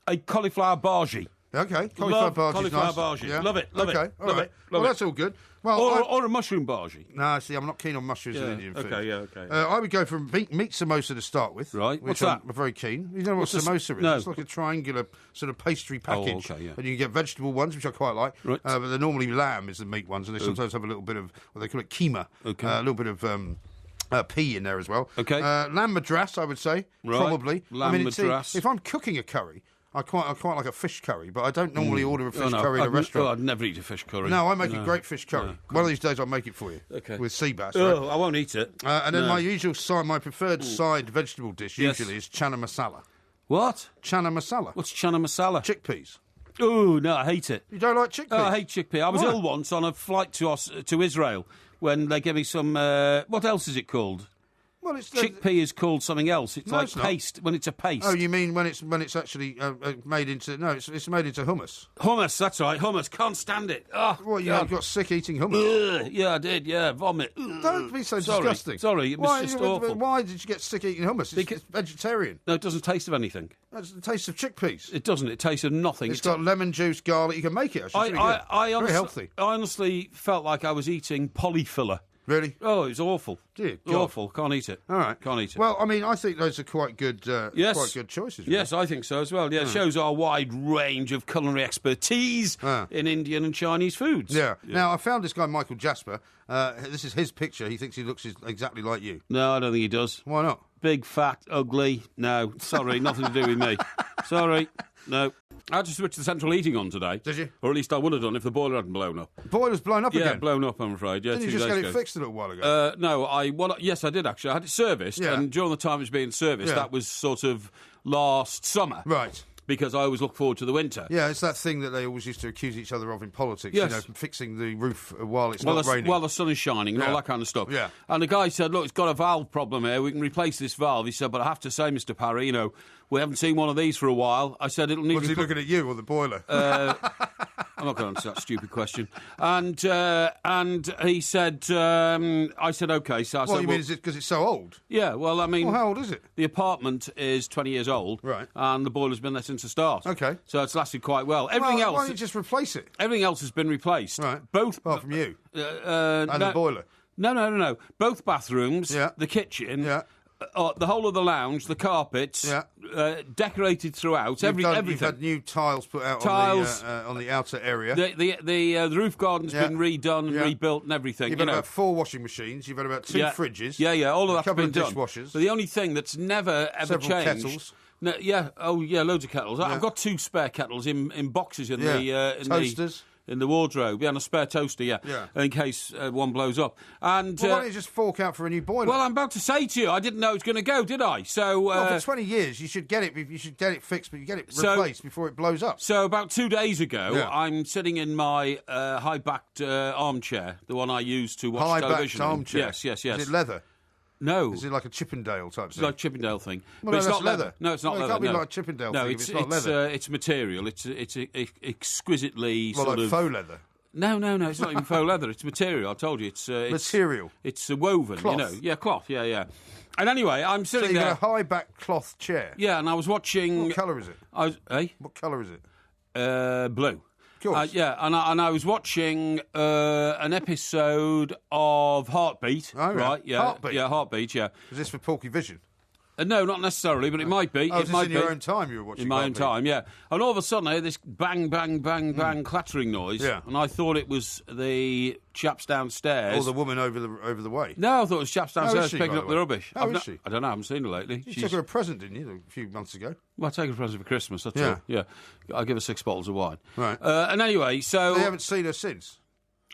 A cauliflower bhaji. Okay, cauliflower bhaji is nice. Bhaji. Yeah. Love it. All right. Well, that's all good. Well, or a mushroom bhaji. No, see, I'm not keen on mushrooms in Indian food. Okay. I would go for meat samosa to start with. Right. Which What's that? I'm very keen. You know what samosa is? No. It's like a triangular sort of pastry package. Oh, okay, yeah. And you can get vegetable ones, which I quite like. Right. But they're normally lamb is the meat ones, and they sometimes have a little bit of what they call it keema. Okay. A little bit of pea in there as well. Okay. Lamb madras, I would say, Right. probably. Lamb madras. If I'm cooking a curry, I quite like a fish curry, but I don't normally order a fish curry in a I'd restaurant. never eat a fish curry. No, I make a great fish curry. No. One of these days I'll make it for you. Okay. With sea bass. Oh, I won't eat it. And then my preferred side vegetable dish usually is chana masala. What? Chana masala. What's chana masala? Chickpeas. Oh, no, I hate it. You don't like chickpeas? Oh, I hate chickpea. I was Why? ill once on a flight to Israel when they gave me some... what else is it called? Well, it's Chickpea is called something else. It's like it's not. paste, when it's a paste. Oh, you mean when it's actually made into... No, it's made into hummus. Hummus, that's right, hummus. Can't stand it. Oh, What, you God. got sick eating hummus? Ugh, yeah, I did, vomit. Ugh. Don't be so disgusting. Sorry, it was just awful. Why did you get sick eating hummus? It's vegetarian. No, it doesn't taste of anything. That's the taste of chickpeas. It doesn't. It tastes of nothing. It's got lemon juice, garlic. You can make it, actually. It's really good. Very healthy. I honestly felt like I was eating polyfiller. Really? Oh, it was awful. Dear God. Awful. Can't eat it. All right. Can't eat it. Well, I mean, I think those are quite good quite good choices. Really. Yes, I think so as well. Yeah, it shows our wide range of culinary expertise in Indian and Chinese foods. Yeah. Now, I found this guy, Michael Jasper. This is his picture. He thinks he looks exactly like you. No, I don't think he does. Why not? Big, fat, ugly. No, sorry, nothing to do with me. Sorry, no. I had to switch the central heating on today. Did you? Or at least I would have done if the boiler hadn't blown up. Boiler's blown up again? Yeah, blown up, I'm afraid. Yeah, Didn't 2 you just days get it ago. fixed a little while ago? No, yes, I did actually. I had it serviced, and during the time it was being serviced, that was sort of last summer. Right. Because I always look forward to the winter. Yeah, it's that thing that they always used to accuse each other of in politics, Yes. you know, fixing the roof while it's not raining. While the sun is shining and all that kind of stuff. Yeah. And the guy said, look, it's got a valve problem here. We can replace this valve. He said, but I have to say, Mr. Parry, you know, we haven't seen one of these for a while. I said, it'll need Was he looking at you or the boiler? I'm not going to answer that stupid question. And he said, I said, OK. So I said, What, you mean, is it because it's so old? Yeah, well, I mean... Well, how old is it? The apartment is 20 years old. Right. And the boiler's been there since the start. OK. So it's lasted quite well. Everything else... Why don't you just replace it? Everything else has been replaced. Right. Both... Apart from you. and the boiler. No. Both bathrooms, the kitchen, The whole of the lounge, the carpets, decorated throughout. Everything. You've had new tiles put out on the outer area. The roof garden's been redone and rebuilt and everything. You've had about 4 washing machines. You've had about 2 fridges. Yeah, all of that's been done. A couple of dishwashers. But the only thing that's never ever Several changed. Kettles. No, loads of kettles. I've got 2 spare kettles in boxes in toasters. In the wardrobe, and a spare toaster, in case one blows up. And why don't you just fork out for a new boiler? Well, I'm about to say to you, I didn't know it was going to go, did I? So for 20 years, you should get it. You should get it fixed, but you get it replaced before it blows up. So about 2 days ago, I'm sitting in my high-backed armchair, the one I use to watch television. High-backed armchair. Yes. Is it leather? No. Is it like a Chippendale type thing? It's like a Chippendale thing. Well, but it's that's not leather. No, it's not leather. It can't be like a Chippendale thing if it's not leather. It's material. It's exquisitely sort of faux leather. No, it's not even faux leather. It's material. I told you, it's material. It's woven. Cloth. Cloth. Yeah. And anyway, I'm sitting there. So you got a high-back cloth chair. Yeah, and I was watching. What colour is it? What colour is it? Blue. Of course. And I was watching an episode of Heartbeat. Oh, right? Yeah. Heartbeat. Yeah, Heartbeat. Yeah. Is this for Porky Vision? No, not necessarily, but it might be. It might be in your own time you were watching. In my own time, yeah. And all of a sudden, I heard this bang, bang, bang, bang clattering noise. Yeah. And I thought it was the chaps downstairs. Or the woman over the way. No, I thought it was chaps downstairs picking up the rubbish. How is she? I don't know. I haven't seen her lately. You took her a present, didn't you, a few months ago? Well, I take her a present for Christmas. That's all. Yeah. I give her 6 bottles of wine. Right. And anyway, so you haven't seen her since.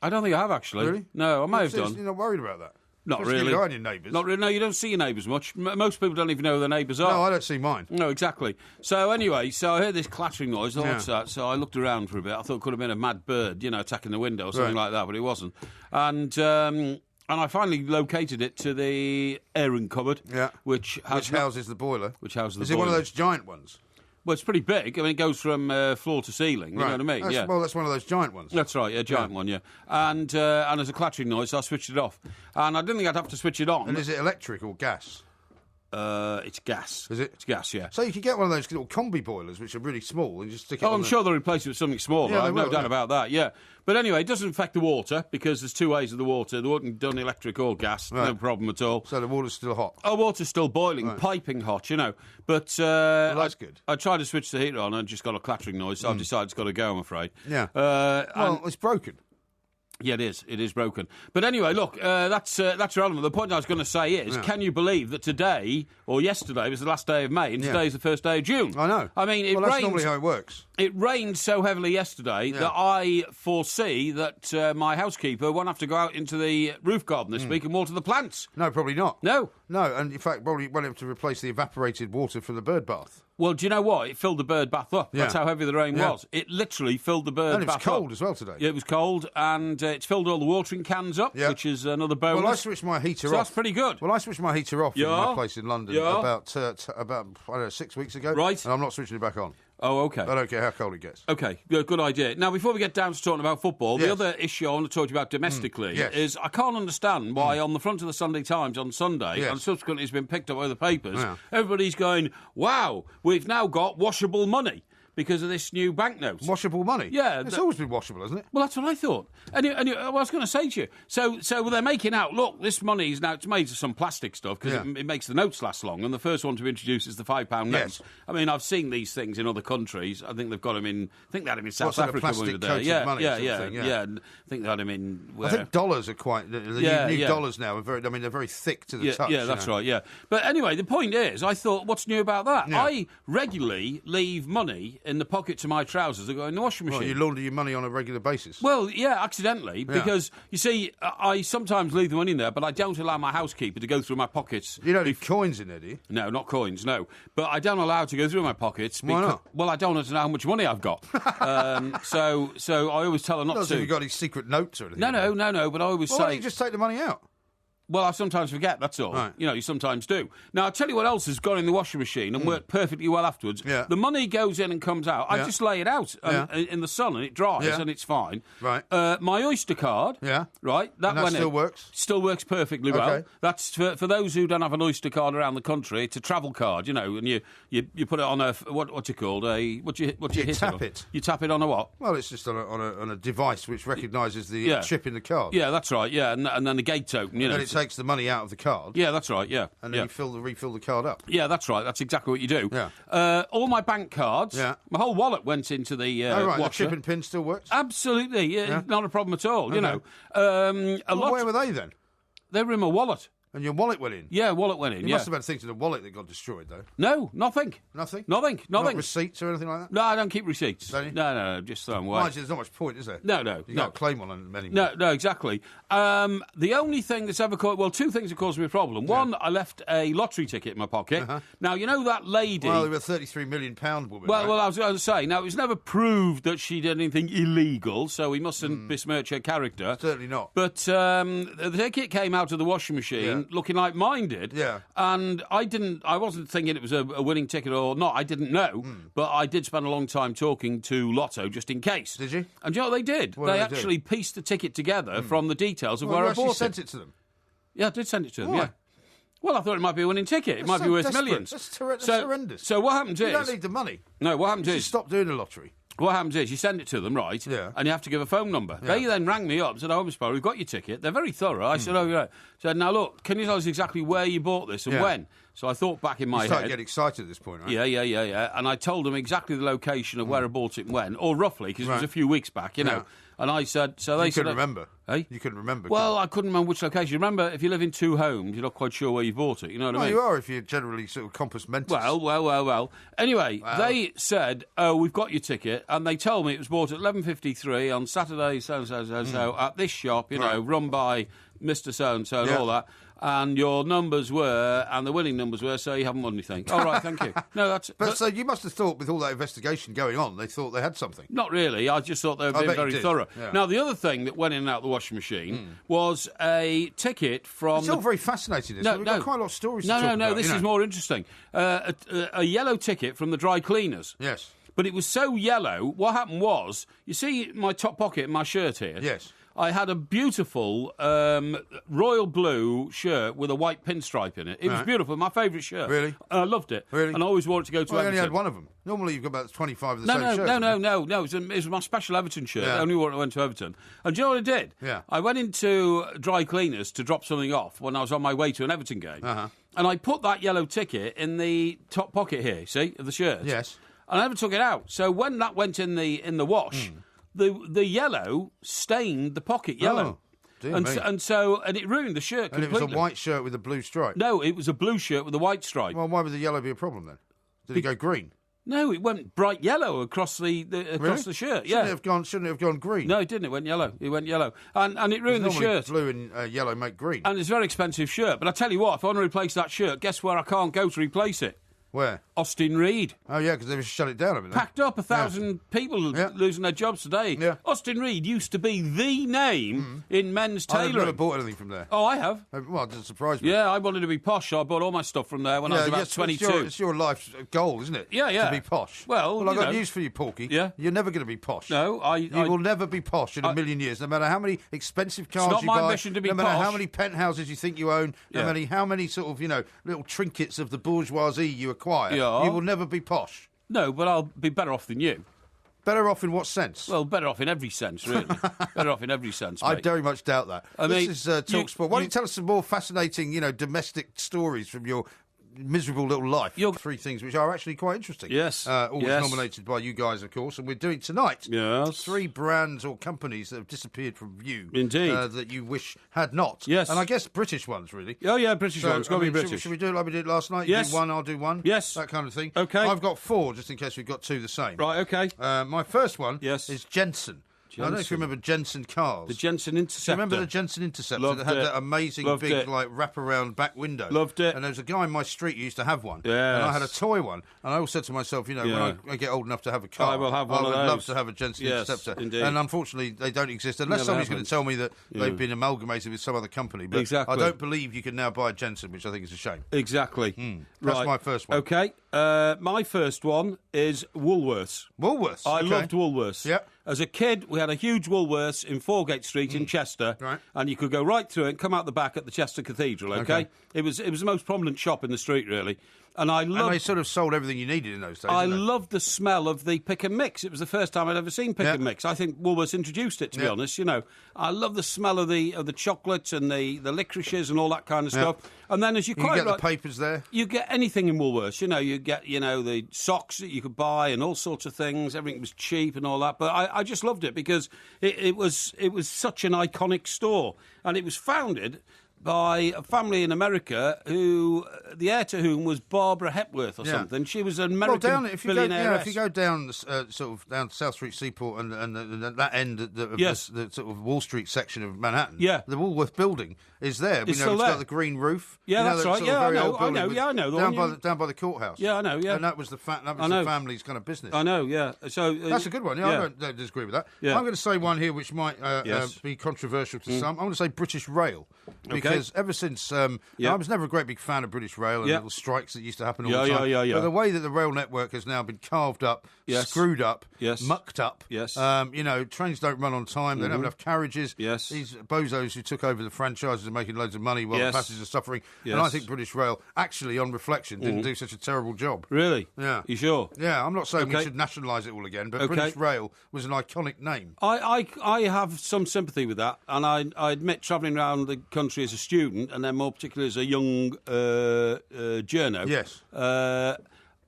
I don't think I have actually. Really? No, I may have done. You're not worried about that. Not really. Your neighbours. Not really. No, you don't see your neighbours much. Most people don't even know who their neighbours are. No, I don't see mine. No, exactly. So anyway, I heard this clattering noise. What's that? So I looked around for a bit. I thought it could have been a mad bird, attacking the window or something like that, but it wasn't. And I finally located it to the airing cupboard, which houses the boiler. Is it one of those giant ones? Well, it's pretty big. I mean, it goes from floor to ceiling. You know what I mean? Well, that's one of those giant ones. That's right, giant one, yeah. And there's a clattering noise, so I switched it off. And I didn't think I'd have to switch it on. And is it electric or gas? It's gas. Is it? It's gas, yeah. So you could get one of those little combi boilers, which are really small, and just stick it on. I'm sure they'll replace it with something smaller. Yeah, I've no doubt about that, yeah. But anyway, it doesn't affect the water, because there's 2 ways of the water. They wouldn't done electric or gas, no problem at all. So the water's still hot? Oh, water's still boiling, piping hot, But well, that's good. I tried to switch the heater on and just got a clattering noise, so I've decided it's got to go, I'm afraid. Yeah. Well, it's broken. Yeah, it is. It is broken. But anyway, look, that's relevant. The point I was going to say is, can you believe that today, or yesterday, was the last day of May, and today is the first day of June? I know. I mean, that's normally how it works. It rained so heavily yesterday that I foresee that my housekeeper won't have to go out into the roof garden this week and water the plants. No, probably not. No. No, and in fact, probably won't have to replace the evaporated water from the bird bath. Well, do you know what? It filled the bird bath up. That's how heavy the rain was. It literally filled the bird bath up. And it was cold as well today. Yeah, it was cold, and it's filled all the watering cans up, which is another bonus. Well, I switched my heater off. That's pretty good. Well, I switched my heater off in my place in London about I don't know, 6 weeks ago. Right. And I'm not switching it back on. Oh, OK. I don't care how cold it gets. OK, good idea. Now, before we get down to talking about football, the other issue I want to talk to you about domestically is I can't understand why on the front of the Sunday Times on Sunday, and subsequently it's been picked up by the papers, everybody's going, wow, we've now got washable money because of this new banknote. Washable money? Yeah. It's always been washable, hasn't it? Well, that's what I thought. And I was going to say to you, so they're making out, look, this money is now, it's made of some plastic stuff because it makes the notes last long, and the first one to introduce is the £5 note. Yes. I mean, I've seen these things in other countries. I think they've got them in, I think they had them in South Africa when we were there. I think they had them in... I think dollars are quite... The new dollars now are they're very thick to the touch. Yeah, that's right, yeah. But anyway, the point is, I thought, what's new about that? Yeah. I regularly leave money in the pockets of my trousers that go in the washing machine. Well, you launder your money on a regular basis? Well, yeah, accidentally, because, you see, I sometimes leave the money in there, but I don't allow my housekeeper to go through my pockets. You don't leave coins in there, do you? No, not coins, no. But I don't allow it to go through my pockets. Why not? Well, I don't want to know how much money I've got. So I always tell her not to. Have you got any secret notes or anything? No, but I always say... Why don't you just take the money out? Well, I sometimes forget, that's all. Right. You sometimes do. Now, I'll tell you what else has gone in the washing machine and worked perfectly well afterwards. Yeah. The money goes in and comes out. I just lay it out in the sun and it dries and it's fine. Right. My Oyster card. Yeah. Right. That still works? Still works perfectly well. Okay. That's for those who don't have an Oyster card around the country. It's a travel card, and you put it on a what's it called? What you tap it. You tap it on a what? Well, it's just on a device which recognises the chip in the card. Yeah, that's right. Yeah, and then the gates open. And it's takes the money out of the card. Yeah, that's right, yeah. And then you refill the card up. Yeah, that's right. That's exactly what you do. Yeah. All my bank cards, my whole wallet went into the washer. The chip and pin still works? Absolutely, yeah. Not a problem at all, you know. Where were they then? They were in my wallet. And your wallet went in? Yeah, wallet went in, You must have had things in the wallet that got destroyed, though. No, nothing. Nothing? Nothing. Not receipts or anything like that? No, I don't keep receipts. Don't you? No, just throw them away. There's not much point, is there? No. You can't claim on them anymore. No, exactly. The only thing that's ever caused... Well, two things have caused me a problem. One, I left a lottery ticket in my pocket. Now, you know that lady... Well, they were a £33 million woman, Well, right? I was going to say, now, it was never proved that she did anything illegal, so we mustn't besmirch her character. Certainly not. But the ticket came out of the washing machine looking like mine did. Yeah. And I wasn't thinking it was a winning ticket or not. I didn't know. But I did spend a long time talking to Lotto just in case. Did you? And you know what they did? They actually pieced the ticket together from the details of where I bought it. You sent it to them? Yeah, I did send it to them, Why? yeah. Well, I thought it might be a winning ticket. It might be worth desperate. millions. That's horrendous. So what happens is... You don't need the money. No, what happens Just is... stop doing the lottery. What happens is you send it to them, right? Yeah. And you have to give a phone number. Yeah. They then rang me up and said, "Oh, Mr. Barry, we've got your ticket." They're very thorough. I said, "Oh, yeah." Said, "Now look, can you tell us exactly where you bought this and when?" So I thought back in my head. You get excited at this point, right? Yeah. And I told them exactly the location of where I bought it and when, or roughly, because it was a few weeks back, you know. And I said, so they you said... couldn't remember? Eh? You couldn't remember? Well, I couldn't remember which location. Remember, if you live in two homes, you're not quite sure where you bought it, you know what I mean? You are if you're generally sort of compass mentis. Well. Anyway, they said, "Oh, we've got your ticket," and they told me it was bought at 11:53 on Saturday, so, at this shop, you know, run by Mr. So-and-so and all that. And your numbers were, and the winning numbers were, so you haven't won anything. All right, thank you. No, that's... But so you must have thought, with all that investigation going on, they thought they had something. Not really. I just thought they were being very thorough. Yeah. Now, the other thing that went in and out of the washing machine was a ticket from... It's all very fascinating, this. We've got quite a lot of stories to talk about. No, this is more interesting. A yellow ticket from the dry cleaners. Yes. But it was so yellow, what happened was, you see my top pocket in my shirt here? Yes. I had a beautiful royal blue shirt with a white pinstripe in it. It was beautiful, my favourite shirt. Really? I loved it. Really? And I always wore it to go to Everton. I only had one of them. Normally you've got about 25 of the same shirts. No. It was my special Everton shirt. I only wore it when I went to Everton. And do you know what I did? Yeah. I went into dry cleaners to drop something off when I was on my way to an Everton game. And I put that yellow ticket in the top pocket here, see, of the shirt. Yes. And I never took it out. So when that went in the wash... The yellow stained the pocket yellow. Oh, and it ruined the shirt completely. And it was a white shirt with a blue stripe? No, it was a blue shirt with a white stripe. Well, why would the yellow be a problem then? Did it go green? No, it went bright yellow across the shirt. Yeah, Shouldn't it have gone green? No, it didn't. It went yellow. And it ruined the shirt. Blue and yellow make green. And it's a very expensive shirt. But I tell you what, if I want to replace that shirt, guess where I can't go to replace it? Where? Austin Reed. Oh, yeah, because they shut it down a bit. Packed up 1,000 people losing their jobs today. Yeah. Austin Reed used to be the name in men's tailoring. I've never bought anything from there. Oh, I have. Well, it doesn't surprise me. Yeah, I wanted to be posh, so I bought all my stuff from there when I was about 22. It's your life's goal, isn't it? Yeah. To be posh. Well, I've got news for you, Porky. Yeah? You're never going to be posh. No, You will never be posh in a million years, no matter how many expensive cars not you my buy, mission to be no matter posh. how many penthouses you think you own, no matter how many sort of, little trinkets of the bourgeoisie you acquire. Yeah. You will never be posh. No, but I'll be better off than you. Better off in what sense? Well, better off in every sense, really. Better off in every sense, mate. I very much doubt that. This is TalkSport. Why don't you tell us some more fascinating, domestic stories from your miserable little life? Three things which are actually quite interesting. Yes. Always nominated by you guys, of course, and we're doing tonight. Yes. 3 brands or companies that have disappeared from view. Indeed. That you wish had not. Yes. And I guess British ones, really. Oh, yeah, British ones. Got to be British. Should we do it like we did last night? Yes. You do one, I'll do one. Yes. That kind of thing. Okay. I've got 4, just in case we've got 2 the same. Right, okay. My first one is Jensen. I don't know if you remember Jensen cars. The Jensen Interceptor. Do you remember the Jensen Interceptor Loved that had it. that amazing big wraparound back window? Loved it. And there was a guy in my street who used to have one. Yes. And I had a toy one. And I always said to myself, when I get old enough to have a car, I will have one of those. I would love to have a Jensen Interceptor. Indeed. And unfortunately, they don't exist unless somebody's going to tell me that they've been amalgamated with some other company. But exactly. I don't believe you can now buy a Jensen, which I think is a shame. Exactly. That's my first one. Okay. My first one is Woolworths. Woolworths? I loved Woolworths. Yep. As a kid, we had a huge Woolworths in Foregate Street in Chester, and you could go right through it and come out the back at the Chester Cathedral, okay? It was the most prominent shop in the street, really. And they sort of sold everything you needed in those days. I loved the smell of the pick and mix. It was the first time I'd ever seen pick and mix. I think Woolworths introduced it, to be honest. You know, I love the smell of the chocolates and the licorices and all that kind of stuff. And then, as you get the papers there. You get anything in Woolworths. You know, you get the socks that you could buy and all sorts of things. Everything was cheap and all that. But I just loved it because it was such an iconic store, and it was founded by a family in America who, the heir to whom was Barbara Hepworth or something. She was an American billionaire. If you go down sort of down South Street Seaport and that end of the sort of Wall Street section of Manhattan, the Woolworth building is there. It's still it's there. got the green roof. Yeah, that's right. Yeah, I know. I know. Down by the courthouse. Yeah, I know. Yeah, and that was the family's kind of business. I know. Yeah, so that's a good one. Yeah, I don't disagree with that. Yeah. I'm going to say one here which might be controversial to some. I'm going to say British Rail because ever since I was never a great big fan of British Rail and little strikes that used to happen all the time. But the way that the rail network has now been carved up, screwed up, mucked up. Trains don't run on time. They don't have enough carriages. These bozos who took over the franchises are making loads of money while the passengers are suffering. And I think British Rail, actually, on reflection, didn't do such a terrible job. Really? Yeah. You sure? Yeah, I'm not saying we should nationalise it all again, but British Rail was an iconic name. I have some sympathy with that, and I admit travelling around the country as a student, and then more particularly as a young journo. Yes.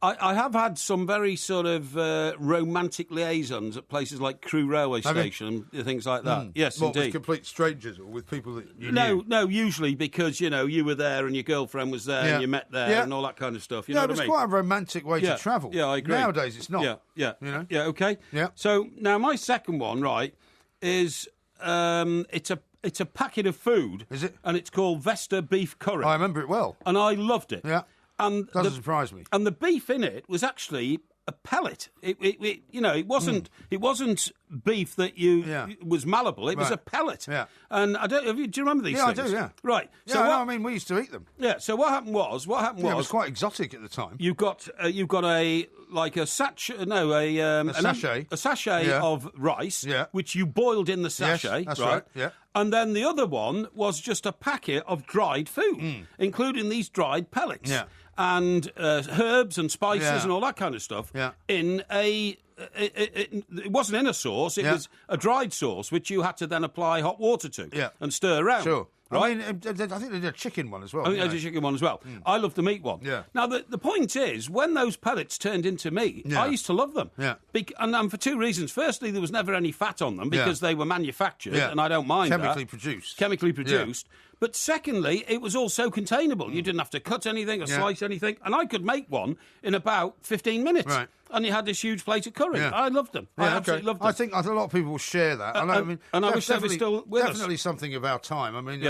I have had some very sort of romantic liaisons at places like Crewe Railway Station and things like that. Yes, indeed. With complete strangers or with people that you knew? No, usually because, you were there and your girlfriend was there and you met there and all that kind of stuff. You know what I mean? It's quite a romantic way to travel. Yeah, I agree. Nowadays it's not. Yeah. Yeah, okay. Yeah. So now my second one, right, is it's a packet of food. Is it? And it's called Vesta Beef Curry. I remember it well. And I loved it. Yeah. And doesn't surprise me. And the beef in it was actually a pellet. It wasn't beef that was malleable. It was a pellet. Yeah. And do you remember these things? Yeah, I do. Yeah. Right. So we used to eat them. Yeah. So what happened was. It was quite exotic at the time. You've got a sachet of rice, which you boiled in the sachet. Yes, that's right. Yeah. And then the other one was just a packet of dried food, including these dried pellets. Yeah. And herbs and spices and all that kind of stuff in it wasn't in a sauce, it was a dried sauce, which you had to then apply hot water to and stir around. Sure. Right? I think they did a chicken one as well. I think they did a chicken one as well. I love the meat one. Yeah. Now, the point is, when those pellets turned into meat, I used to love them. Yeah. And for two reasons. Firstly, there was never any fat on them because they were manufactured, and I don't mind Chemically produced. But secondly, it was also containable. You didn't have to cut anything or slice anything. And I could make one in about 15 minutes. Right. And you had this huge plate of curry. Yeah. I loved them. I absolutely loved them. I think a lot of people share that. I wish they were still with us. Definitely something of our time. I mean,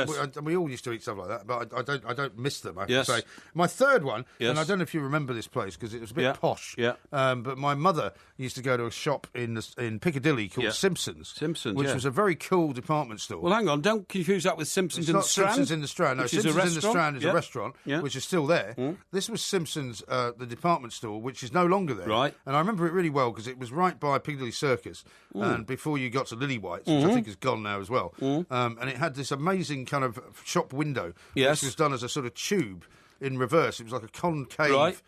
we all used to eat stuff like that, but I don't miss them, I have to say. My third one, and I don't know if you remember this place because it was a bit posh, but my mother used to go to a shop in Piccadilly called Simpsons, which was a very cool department store. Well, hang on, don't confuse that with Simpsons in the Strand. Simpsons in the Strand. No, Simpsons in the Strand is a restaurant, which is still there. This was Simpsons, the department store, which is no longer there. Right. And I remember it really well because it was right by Piccadilly Circus and before you got to Lillywhites, which I think is gone now as well. And it had this amazing kind of shop window, which was done as a sort of tube in reverse. It was like a concave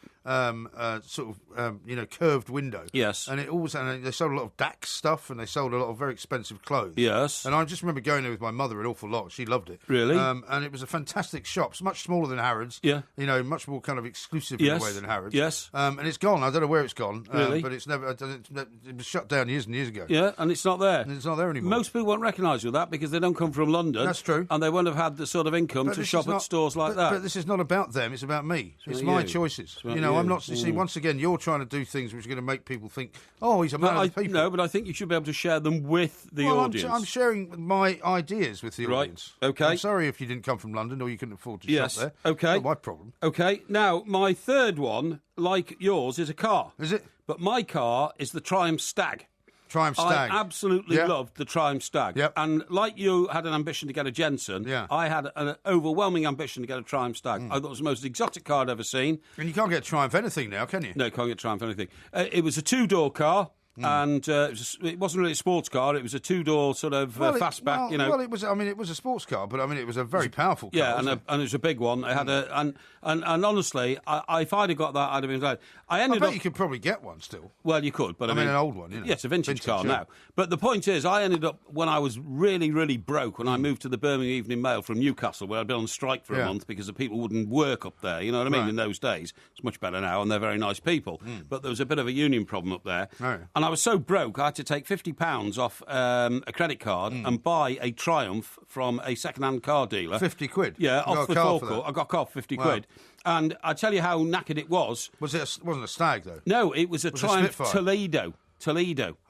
curved window. Yes. And they sold a lot of Dax stuff and they sold a lot of very expensive clothes. Yes. And I just remember going there with my mother an awful lot. She loved it. Really? And it was a fantastic shop. It's much smaller than Harrods. Yeah. Much more kind of exclusive in a way than Harrods. Yes. And it's gone. I don't know where it's gone. Really? But it's never. It was shut down years and years ago. Yeah, and it's not there. And it's not there anymore. Most people won't recognise you with that because they don't come from London. That's true. And they won't have had the sort of income to shop at stores like that. But this is not about them. It's about me. It's my choices. I'm not. You see, once again, you're trying to do things which are going to make people think, oh, he's a man of the people. No, but I think you should be able to share them with the audience. I'm sharing my ideas with the audience. Okay. I'm sorry if you didn't come from London or you couldn't afford to shop there. Okay. Not my problem. Okay. Now, my third one, like yours, is a car. Is it? But my car is the Triumph Stag. Triumph Stag. I absolutely loved the Triumph Stag. Yep. And like you had an ambition to get a Jensen, I had an overwhelming ambition to get a Triumph Stag. I thought it was the most exotic car I'd ever seen. And you can't get Triumph anything now, can you? No, you can't get Triumph anything. It was a two-door car. And it wasn't really a sports car. It was a two-door sort of fastback, you know. Well, it was. I mean, it was a sports car, but I mean, it was a very powerful car. Yeah, and it was a big one. It had and honestly, if I'd have got that, I'd have been glad. I bet you could probably get one still. Well, you could, but I mean, an old one. You know. Yeah, it's a vintage car now. But the point is, I ended up when I was really, really broke when I moved to the Birmingham Evening Mail from Newcastle, where I'd been on strike for a month because the people wouldn't work up there. You know what I mean? In those days, it's much better now, and they're very nice people. But there was a bit of a union problem up there, and I was so broke. I had to take £50 off a credit card and buy a Triumph from a second-hand car dealer. £50? Yeah, off the forecourt. I got a car for £50. And I tell you how knackered it was. Wasn't a Stag though? No, it was a Triumph Toledo.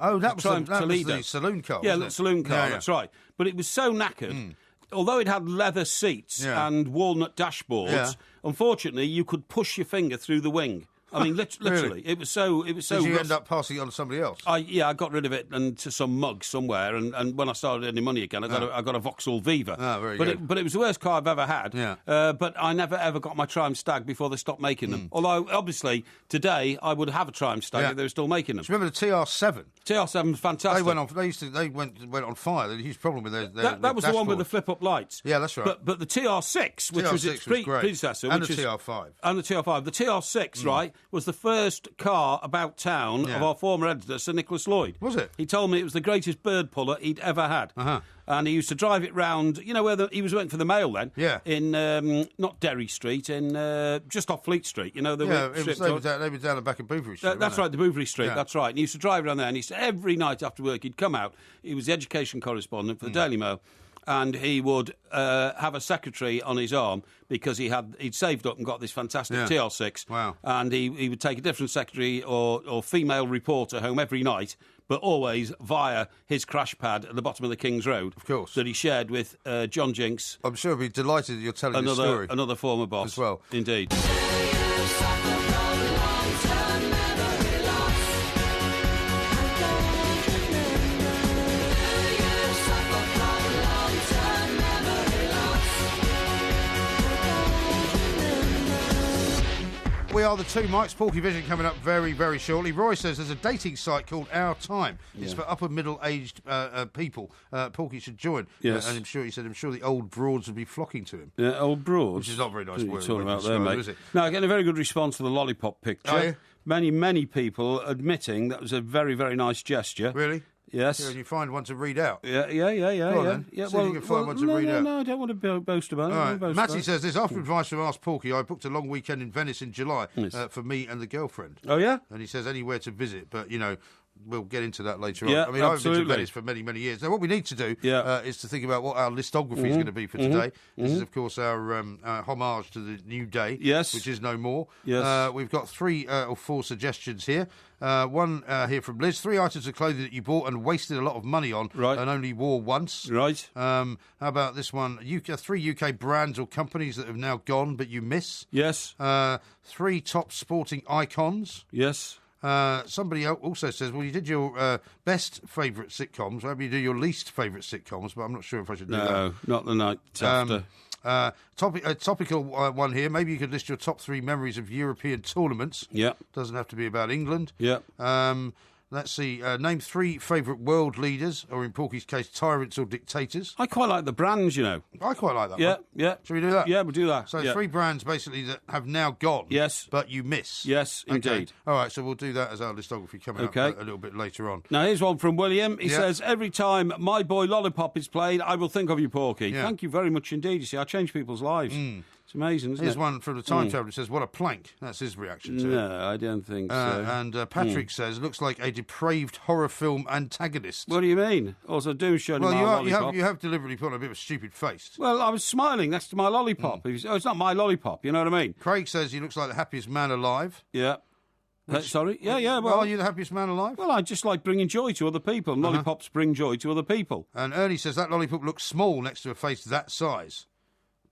Oh, that was the saloon car. Yeah, the saloon car. That's right. But it was so knackered. Although it had leather seats and walnut dashboards, unfortunately, you could push your finger through the wing. I mean, literally, really? It was so. Did you end up passing it on to somebody else? I got rid of it and to some mug somewhere. And when I started earning money again, I got a Vauxhall Viva. Oh, very good. But it was the worst car I've ever had. Yeah. But I never ever got my Triumph Stag before they stopped making them. Although obviously today I would have a Triumph Stag if they were still making them. Do you remember the TR7? TR7 was fantastic. They went on fire. They had a huge problem with their that was the one with the flip up lights. Yeah, that's right. But the TR6, which was its predecessor, and the TR5, and the TR5, the TR6, right, was the first car about town of our former editor, Sir Nicholas Lloyd. Was it? He told me it was the greatest bird puller he'd ever had. And he used to drive it round, you know, where he was working for the Mail then? Yeah. In, not Derry Street, in just off Fleet Street, you know? They were down the back of Bouverie Street. That's right, the Bouverie Street, that's right. And he used to drive around there, and he said every night after work he'd come out. He was the education correspondent for the Daily Mail. And he would have a secretary on his arm because he'd saved up and got this fantastic TR6. Wow. And he would take a different secretary or female reporter home every night, but always via his crash pad at the bottom of the King's Road. Of course. That he shared with John Jinks. I'm sure he'll be delighted that you're telling this story. Another former boss. As well. Indeed. We are the Two Mics. Porky Vision coming up very, very shortly. Roy says there's a dating site called Our Time. It's for upper middle-aged people. Porky should join. Yes. And I'm sure the old broads would be flocking to him. Yeah, old broads. Which is not a very nice word. Talking about there, mate. Is it? No, getting a very good response to the lollipop picture. Are you? Many people admitting that was a very, very nice gesture. Really? Yes. Yeah, and you find one to read out. Yeah. Go on, then. See if you can find one to read out. No, I don't want to boast about it. All right. Matty says this. After advice from Ask Porky, I booked a long weekend in Venice in July for me and the girlfriend. Oh, yeah? And he says anywhere to visit, but, you know, we'll get into that later on. I mean, I've been to Venice for many, many years. Now, what we need to do is to think about what our listography is going to be for today. This is, of course, our homage to the new day, which is no more. Yes. We've got 3 or 4 suggestions here. One here from Liz. 3 items of clothing that you bought and wasted a lot of money on and only wore once. Right. How about this one? 3 UK brands or companies that have now gone but you miss. Yes. 3 top sporting icons. Yes. Somebody also says, well, you did your best favourite sitcoms. Maybe you do your least favourite sitcoms, but I'm not sure if I should do that. No, not the night after. Topical one here. Maybe you could list your top 3 memories of European tournaments. Yeah. Doesn't have to be about England. Yeah. Let's see. Name 3 favourite world leaders, or in Porky's case, tyrants or dictators. I quite like the brands, you know. I quite like that one. Yeah. Shall we do that? Yeah, we'll do that. So 3 brands, basically, that have now gone. Yes. But you miss. Yes, okay. indeed. All right, so we'll do that as our listography coming up a little bit later on. Now, here's one from William. He says, every time My Boy Lollipop is played, I will think of you, Porky. Yeah. Thank you very much indeed. You see, I change people's lives. It's amazing, isn't Here's it? one from the Time Traveller. It says, what a plank. That's his reaction to it. No, I don't think so. And Patrick says, looks like a depraved horror film antagonist. What do you mean? Also, do show him my lollipop. You have deliberately put on a bit of a stupid face. Well, I was smiling next to my lollipop. It's not my lollipop, you know what I mean? Craig says he looks like the happiest man alive. Yeah. Sorry? Yeah. Well, are you the happiest man alive? Well, I just like bringing joy to other people. And lollipops bring joy to other people. And Ernie says that lollipop looks small next to a face that size.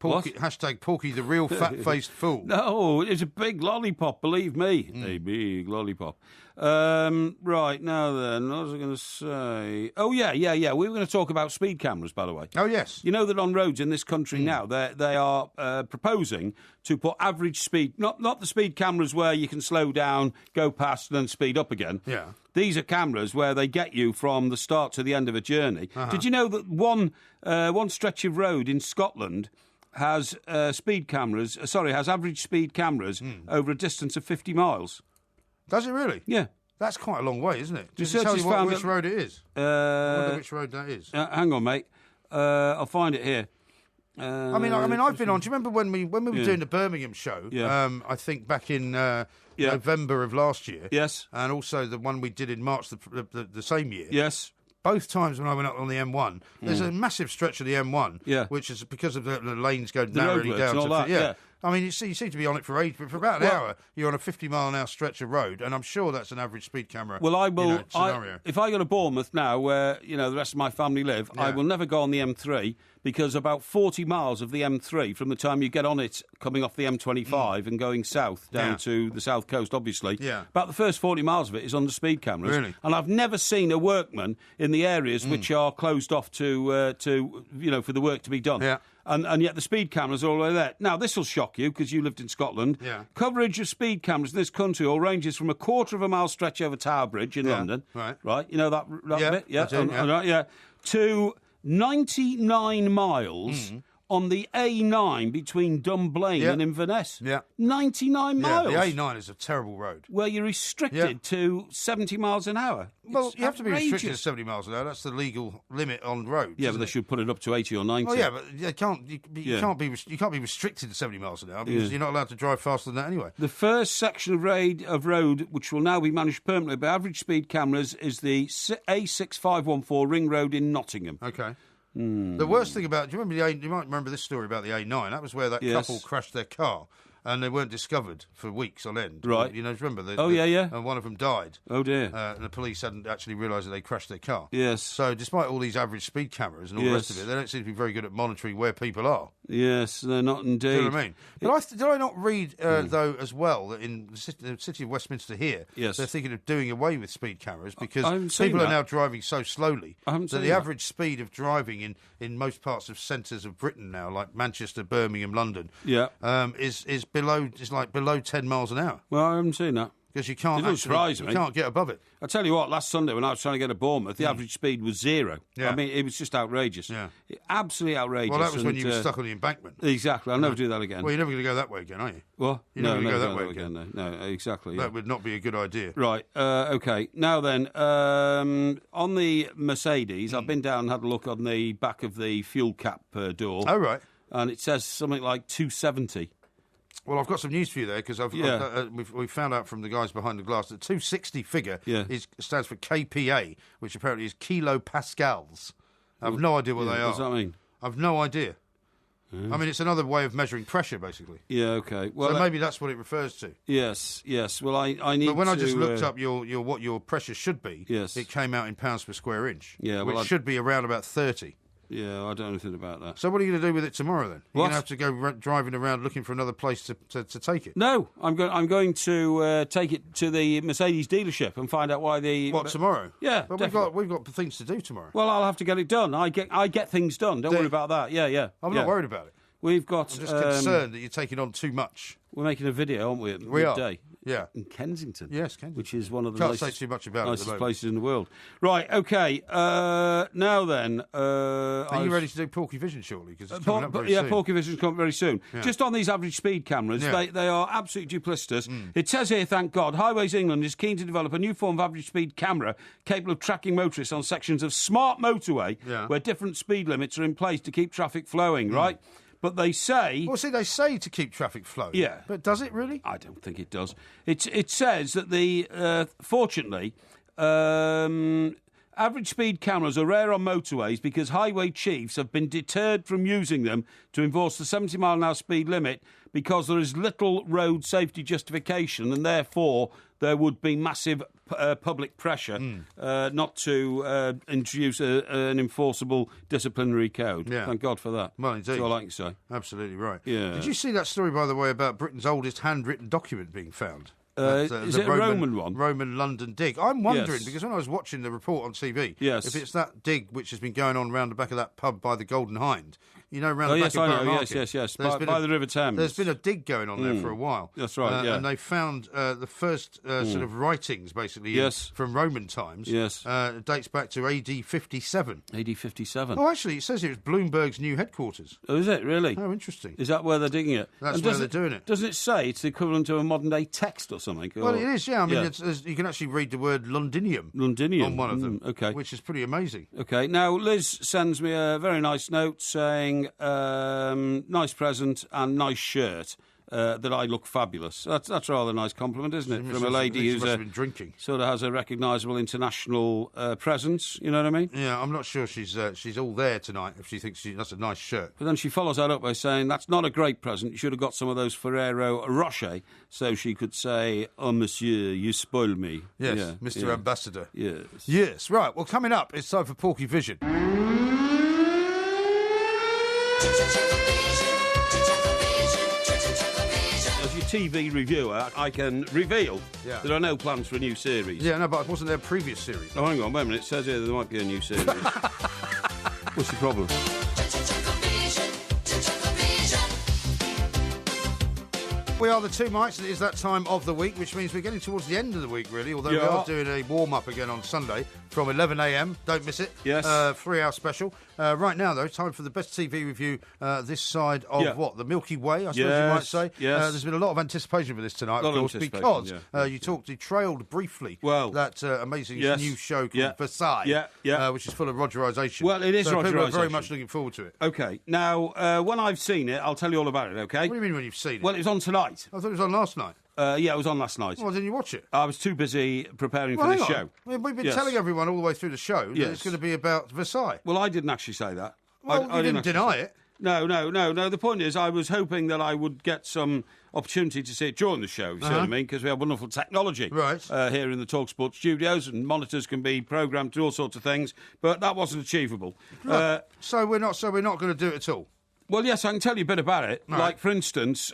Porky, hashtag Porky the real fat-faced fool. No, it's a big lollipop, believe me. A big lollipop. Right, now then, what was I going to say? Oh, yeah. We were going to talk about speed cameras, by the way. Oh, yes. You know that on roads in this country now, they are proposing to put average speed, not the speed cameras where you can slow down, go past, and then speed up again. Yeah. These are cameras where they get you from the start to the end of a journey. Did you know that one stretch of road in Scotland has has average speed cameros over a distance of 50 miles? Does it really? Yeah. That's quite a long way, isn't it? Does it Researchers tell you found which road it is? I wonder which road that is. Hang on, mate. I'll find it here. I mean, I've been on. Do you remember when we were doing the Birmingham show? Yeah. I think back in November of last year. Yes. And also the one we did in March the same year. Yes. Both times when I went up on the M1, there's a massive stretch of the M1, which is because of the lanes go narrowly down. And all that, yeah. I mean, you seem to be on it for about an hour. You're on a 50-mile-an-hour stretch of road, and I'm sure that's an average speed camera. Well, I will. Scenario. If I go to Bournemouth now, where the rest of my family live, I will never go on the M3 because about 40 miles of the M3 from the time you get on it, coming off the M25 and going south down to the south coast, obviously. Yeah. About the first 40 miles of it is under speed cameras. Really? And I've never seen a workman in the areas which are closed off to for the work to be done. Yeah. And yet the speed cameras are all the way there. Now, this will shock you because you lived in Scotland. Yeah. Coverage of speed cameras in this country all ranges from a quarter of a mile stretch over Tower Bridge in London. Right. You know that bit? Yeah. I do, To 99 miles on the A9 between Dunblane and Inverness. Yeah. 99 miles. Yeah, the A9 is a terrible road. Where you're restricted to 70 miles an hour. Well, you have to be restricted to 70 miles an hour. That's the legal limit on roads. Yeah, but they should put it up to 80 or 90. Well, yeah, but you can't be restricted to 70 miles an hour because you're not allowed to drive faster than that anyway. The first section of road which will now be managed permanently by average speed cameras is the A6514 Ring Road in Nottingham. Okay. The worst thing about... you might remember this story about the A9. That was where that couple crashed their car and they weren't discovered for weeks on end. Right. Remember? And one of them died. Oh, dear. And the police hadn't actually realised that they crashed their car. Yes. So despite all these average speed cameras and all the rest of it, they don't seem to be very good at monitoring where people are. Yes, they're not indeed. Do you know what I mean? But did I not read, though, as well, that in the city of Westminster here, they're thinking of doing away with speed cameras because people are now driving so slowly that the average speed of driving in most parts of centres of Britain now, like Manchester, Birmingham, London, is below 10 miles an hour. Well, I haven't seen that. Because you can't get above it. I'll tell you what, last Sunday when I was trying to get to Bournemouth, the average speed was 0. Yeah. I mean, it was just outrageous. Yeah. Absolutely outrageous. Well, that was when you were stuck on the embankment. Exactly. I'll never do that again. Well, you're never going to go that way again, are you? What? You're never going to go that way again. No, exactly. That would not be a good idea. Right. Okay. Now then, on the Mercedes, I've been down and had a look on the back of the fuel cap door. Oh, right. And it says something like 270. Well, I've got some news for you there because we've found out from the guys behind the glass that 260 figure stands for KPA, which apparently is kilopascals. I have no idea what they are. What does that mean? I've no idea. I mean, it's another way of measuring pressure, basically. Yeah, okay. Well, so maybe that's what it refers to. Yes. Well, I need to... But when I just looked up what your pressure should be, it came out in pounds per square inch, which should be around about 30. Yeah, I don't know anything about that. So what are you going to do with it tomorrow, then? You're going to have to go driving around looking for another place to take it? No, I'm going to take it to the Mercedes dealership and find out why the... What, tomorrow? Yeah, but we've got things to do tomorrow. Well, I'll have to get it done. I get things done. Don't worry about that. Yeah. I'm not worried about it. We've got... I'm just concerned that you're taking on too much. We're making a video, aren't we? We are. Yeah. In Kensington. Yes, Kensington. Which is one of the nicest places in the world. Right, okay. Now then... are you ready to do Porky Vision shortly? Because it's coming up very soon. Porky Vision's coming very soon. Yeah. Just on these average speed cameras, they are absolutely duplicitous. It says here, thank God, Highways England is keen to develop a new form of average speed camera capable of tracking motorists on sections of smart motorway where different speed limits are in place to keep traffic flowing, right? But they say... Well, see, they say to keep traffic flowing. Yeah. But does it really? I don't think it does. It says that fortunately, average speed cameras are rare on motorways because highway chiefs have been deterred from using them to enforce the 70-mile-an-hour speed limit because there is little road safety justification and therefore there would be massive public pressure not to introduce an enforceable disciplinary code. Yeah. Thank God for that. Well, indeed. That's all I can say. Absolutely right. Yeah. Did you see that story, by the way, about Britain's oldest handwritten document being found? Is it a Roman one? Roman London dig. I'm wondering, Yes. because when I was watching the report on TV, Yes. if it's that dig which has been going on round the back of that pub by the Golden Hind, you know, round the yes, back of I Borough know. Market. Yes. There's By been the River Thames. There's been a dig going on there for a while. That's right, yeah. And they found the first sort of writings, basically, Yes. from Roman times. Yes. It dates back to AD 57. AD 57. Oh, actually, it says it was Bloomberg's new headquarters. Oh, is it really? Oh, interesting. Is that where they're digging it? That's And where does they're doing it. Doesn't it say it's the equivalent to a modern-day text or something? Well, Or- it is, yeah. I mean, Yeah. It's, you can actually read the word Londinium. Londinium. On one of them. Okay. Which is pretty amazing. Okay, now Liz sends me a very nice note saying, nice present and nice shirt, that I look fabulous. That's a rather nice compliment, isn't it? From a lady She who's must have been drinking. sort of has a recognisable international presence, you know what I mean? Yeah, I'm not sure she's all there tonight if she thinks that's a nice shirt. But then she follows that up by saying, that's not a great present. You should have got some of those Ferrero Rocher, so she could say, oh, monsieur, you spoil me. Yes, Yeah, Mr. yeah. Ambassador. Yes. Yes, right. Well, coming up, it's time for Porky Vision. As your TV reviewer, I can reveal there are no plans for a new series. Yeah, no, but wasn't there a previous series? Oh, hang on, wait a minute. It says here there might be a new series. What's the problem? We are the Two Mites, and it is that time of the week, which means we're getting towards the end of the week, really, although we Yeah. are doing a warm-up again on Sunday from 11 a.m. Don't miss it. Yes. 3-hour special. Right now, though, time for the best TV review this side of Yeah. what? The Milky Way, I suppose you Yes, might say. yes. There's been a lot of anticipation for this tonight, Lot of of course, anticipation, because you trailed briefly Well, that amazing yes. new show called Yeah. Versailles, Yeah. which is full of Rogerisation. Well, it is so people are very Rogerisation. much looking forward to it. Okay, now, when I've seen it, I'll tell you all about it, okay? What do you mean when you've seen it? Well, it was on tonight. I thought it was on last night. Yeah, it was on last night. Why didn't you watch it? I was too busy preparing for Well, this hang show. on. We've been Yes. telling everyone all the way through the show that Yes. it's going to be about Versailles. Well, I didn't actually say that. Well, I you didn't actually deny say- it. No. The point is, I was hoping that I would get some opportunity to see it during the show, you see what I mean? Because we have wonderful technology Right. Here in the TalkSport studios, and monitors can be programmed to all sorts of things, but that wasn't achievable. So we're not going to do it at all. Well, yes, I can tell you a bit about it. Right. Like, for instance,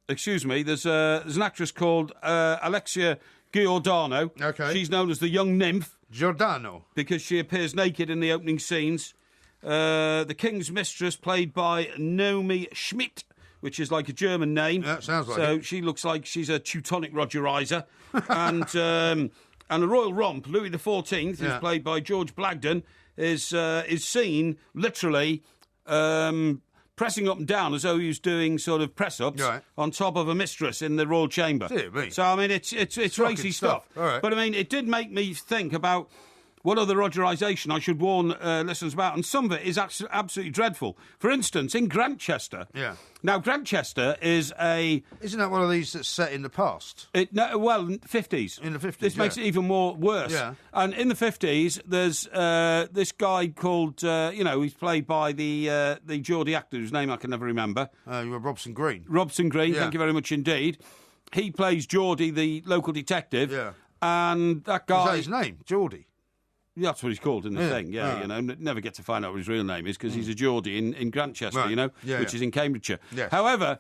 excuse me, there's an actress called Alexia Giordano. Okay. She's known as the young nymph Giordano. because she appears naked in the opening scenes. The King's Mistress, played by Naomi Schmidt, which is like a German name. Yeah, sounds like so it. she looks like she's a Teutonic Rogerizer. And the Royal Romp, Louis XIV, Yeah. is played by George Blagden, is seen literally pressing up and down as though he was doing sort of press-ups Right. on top of a mistress in the royal chamber. Dear me. So, I mean, it's racy stuff. All right. But, I mean, it did make me think about what other Rogerisation I should warn listeners about, and some of it is absolutely dreadful. For instance, in Grantchester. Yeah. Now, Grantchester is a... Isn't that one of these that's set in the past? 50s. In the 50s, This makes it even worse. Yeah. And in the 50s, there's this guy called, he's played by the Geordie actor whose name I can never remember. You were Robson Green. Robson Green, Yeah. thank you very much indeed. He plays Geordie, the local detective. Yeah. And that Is guy... that his name? Geordie. That's what he's called in the Yeah. thing, yeah. Ah. You know, never get to find out what his real name is because he's a Geordie in Grantchester, Right. you know, Yeah, which yeah. is in Cambridgeshire. Yes. However,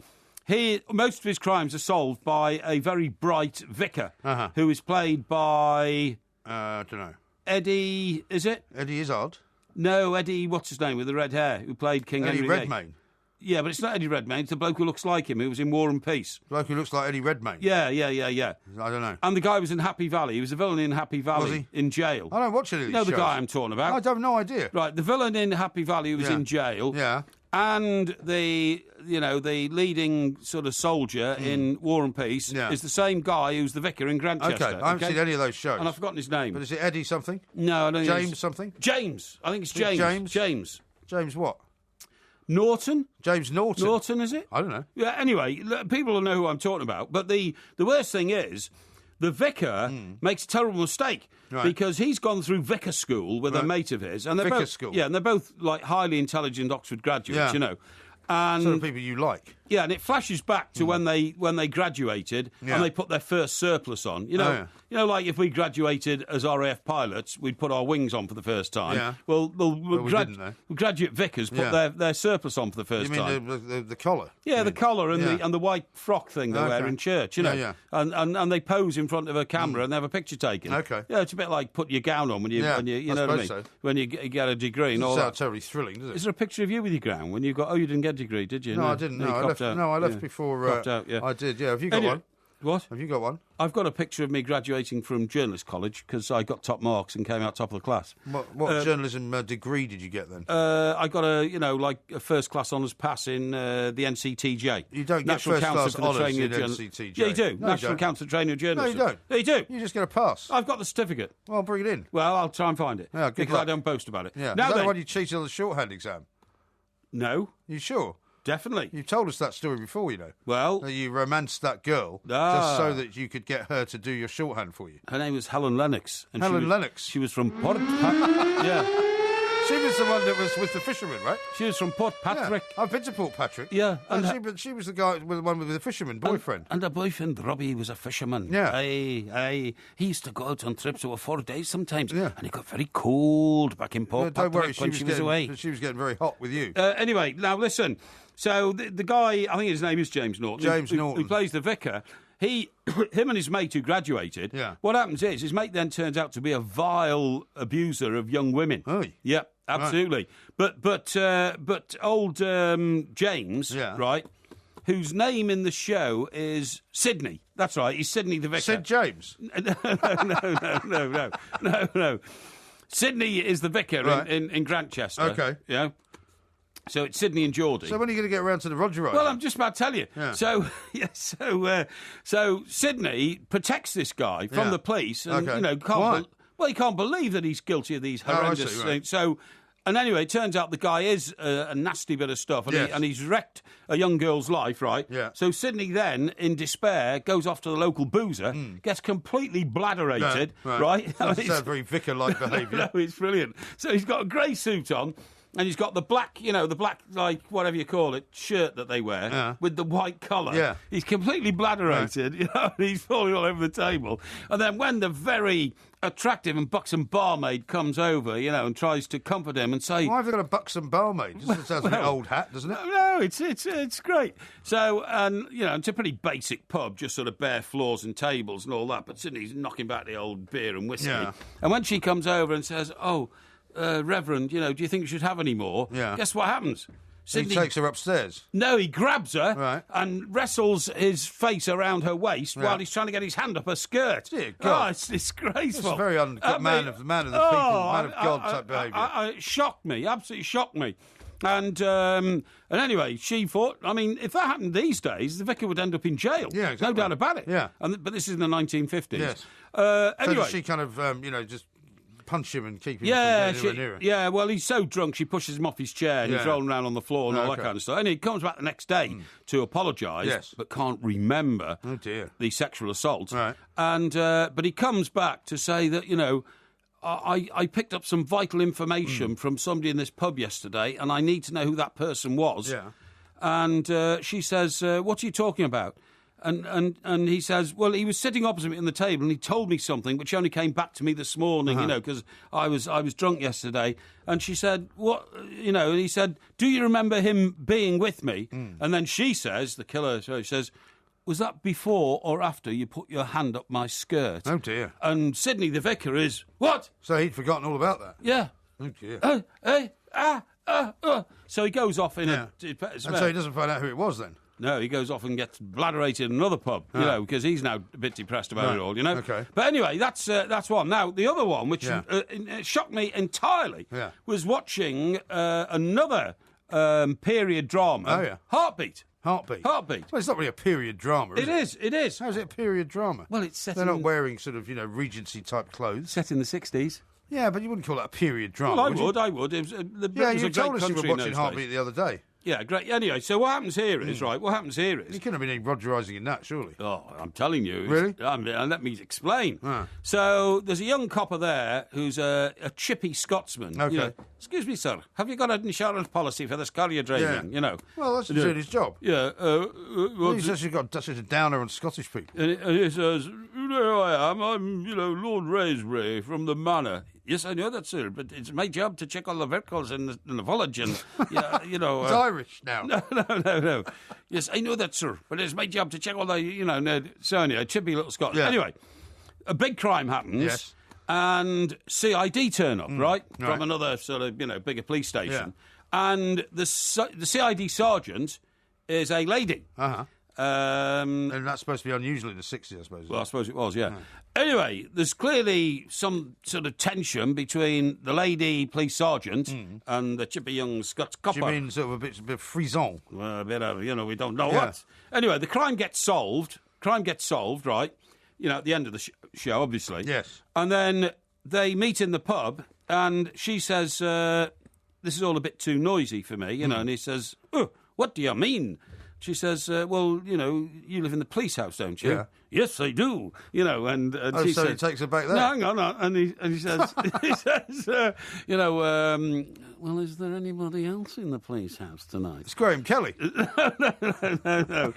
most of his crimes are solved by a very bright vicar who is played by I don't know. Eddie, is it? Eddie Izzard. No, Eddie, what's his name, with the red hair, who played King Eddie Henry VIII. Redmayne. Yeah, but it's not Eddie Redmayne, it's the bloke who looks like him, who was in War and Peace. Bloke who looks like Eddie Redmayne. Yeah. I don't know. And the guy was in Happy Valley. He was a villain in Happy Valley. Was he? In jail. I don't watch any of these You know the shows. guy I'm talking about? I have no idea. Right, the villain in Happy Valley was Yeah. in jail. Yeah. And the leading sort of soldier in War and Peace Yeah. is the same guy who's the vicar in Grantchester. Okay, I haven't seen any of those shows. And I've forgotten his name. But is it Eddie something? No, I don't think James it's... something? James. I think it's Is it James. James? James what? Norton? James Norton. Norton, is it? I don't know. Yeah, anyway, people will know who I'm talking about. But the worst thing is, the vicar makes a terrible mistake Right. because he's gone through vicar school with a Right. mate of his. And they're Vicar both, school? Yeah, and they're both like highly intelligent Oxford graduates, Yeah. you know. And sort of people you like. Yeah, and it flashes back to when they graduated and they put their first surplus on. You know, like if we graduated as RAF pilots, we'd put our wings on for the first time. Yeah. Well, graduate vicars put their surplus on for the first time. You mean the collar? Yeah, the collar and the white frock thing they wear in church, you know. Yeah. And they pose in front of a camera and they have a picture taken. Okay. Yeah, it's a bit like putting your gown on when you you know what I mean? So. When you get a degree and all that. that. Sounds terribly thrilling, does it? Is there a picture of you with your gown when you got? Oh, you didn't get a degree, did you? No, I didn't. I left before. I did. Yeah. Have you got one? What? Have you got one? I've got a picture of me graduating from journalist college because I got top marks and came out top of the class. What journalism degree did you get then? I got a first class honours pass in the NCTJ. You don't National get first Council class for the honours Training in of NCTJ. Yeah, you do. No, National you don't. Council for Training of Journalism. No, you don't. Yeah, you do. You just get a pass. I've got the certificate. Well, bring it in. Well, I'll try and find it. Yeah, good because luck. I don't boast about it. Yeah. Now Is that then, the one you cheated on the shorthand exam? No. You sure? Definitely. You told us that story before, you know. Well, that you romanced that girl just so that you could get her to do your shorthand for you. Her name was Helen Lennox. And Lennox? She was from Port... yeah. She was the one that was with the fisherman, right? She was from Port Patrick. Yeah. I've been to Port Patrick. Yeah. And she was the guy with the one with the fisherman boyfriend. And her boyfriend, Robbie, was a fisherman. Yeah. Aye. He used to go out on trips over 4 days sometimes. Yeah. And it got very cold back in Port Don't Patrick worry, when she was away. She was getting very hot with you. Anyway, now listen. So the guy, I think his name is James Norton. Who plays the vicar. Him and his mate who graduated. Yeah. What happens is his mate then turns out to be a vile abuser of young women. Oh. Yep, absolutely. Right. But old James, right, whose name in the show is Sydney. That's right. He's Sydney the vicar. Sid James. No. Sydney is the vicar in Grantchester. Okay. Yeah. So it's Sydney and Geordie. So when are you going to get around to the Roger Ride? Well, I'm just about to tell you. Yeah. So Sydney protects this guy from the police, and he can't believe that he's guilty of these horrendous things. So. And anyway, it turns out the guy is a nasty bit of stuff, and he's wrecked a young girl's life, right? Yeah. So Sydney then, in despair, goes off to the local boozer, gets completely bladderated, right? That's very vicar-like behaviour. No, it's brilliant. So he's got a grey suit on, and he's got the black, like, whatever you call it, shirt that they wear, with the white collar. Yeah. He's completely bladderated, and he's falling all over the table. And then when the very attractive and buxom barmaid comes over, and tries to comfort him and say... Why have they got a buxom barmaid? It sounds like an old hat, doesn't it? No, it's great. So, and, it's a pretty basic pub, just sort of bare floors and tables and all that, but Sydney's knocking back the old beer and whiskey. Yeah. And when she comes over and says, Reverend, do you think you should have any more? Yeah. Guess what happens? Sydney he takes her upstairs. No, he grabs her and wrestles his face around her waist while he's trying to get his hand up her skirt. Dear God. Oh, it's disgraceful. It's a very man of the people, man of God type behaviour. It shocked me, absolutely shocked me. And anyway, she thought, if that happened these days, the vicar would end up in jail. Yeah, exactly. No doubt about it. Yeah. But this is in the 1950s. Yes. Anyway. So does she kind of, just punch him and keep him from getting nearer. Yeah, well, he's so drunk, she pushes him off his chair and he's rolling around on the floor and all that kind of stuff. And he comes back the next day to apologise, but can't remember the sexual assault. Right. And but he comes back to say that, I picked up some vital information from somebody in this pub yesterday and I need to know who that person was. Yeah. And she says, what are you talking about? And he says, well, he was sitting opposite me on the table and he told me something which only came back to me this morning, because I was drunk yesterday. And she said, what, and he said, do you remember him being with me? And then she says, the killer, she says, was that before or after you put your hand up my skirt? Oh, dear. And Sydney, the vicar, is, what? So he'd forgotten all about that? Yeah. Oh, dear. So he goes off in a... And so he doesn't find out who it was then? No, he goes off and gets bladderated in another pub, because he's now a bit depressed about it all, Okay. But anyway, that's one. Now, the other one, which shocked me entirely, was watching another period drama. Oh, yeah. Heartbeat. Heartbeat. Well, it's not really a period drama, is it? It is. How's it a period drama? Well, it's set They're not wearing sort of, Regency-type clothes. Set in the 60s. Yeah, but you wouldn't call that a period drama, Well, I would. It was, you told us you were watching Heartbeat the other day. Yeah, great. Anyway, so what happens here is, right, You couldn't have been any Rogerising in that, surely. Oh, I'm telling you. Really? Let me explain. Ah. So there's a young copper there who's a chippy Scotsman. Okay. You know, excuse me, sir, have you got an insurance policy for this car you're driving? Yeah. You know. Well, that's doing his job. Yeah. He's actually got such a downer on Scottish people. And he says, you know who I am? I'm, Lord Raisbury from the Manor. Yes, I know that, sir, but it's my job to check all the vehicles in the village and, It's Irish now. No. Yes, I know that, sir, but it's my job to check all the, so anyway, chippy little Scotch. Yeah. Anyway, a big crime happens. Yes. And CID turn up, right? From another sort of, bigger police station. Yeah. And the CID sergeant is a lady. Uh-huh. And that's supposed to be unusual in the 60s, I suppose. Well, I suppose it was, yeah. Anyway, there's clearly some sort of tension between the lady police sergeant and the chippy young Scots copper. Do you mean sort of a bit frisson? Well, a bit of, we don't know what. Anyway, the crime gets solved. Right? At the end of the show, obviously. Yes. And then they meet in the pub, and she says, this is all a bit too noisy for me, and he says, oh, what do you mean? She says, well, you live in the police house, don't you? Yeah. Yes, I do. And she so says, he takes her back there? No, hang on. And he says, well, is there anybody else in the police house tonight? It's Graham Kelly. No.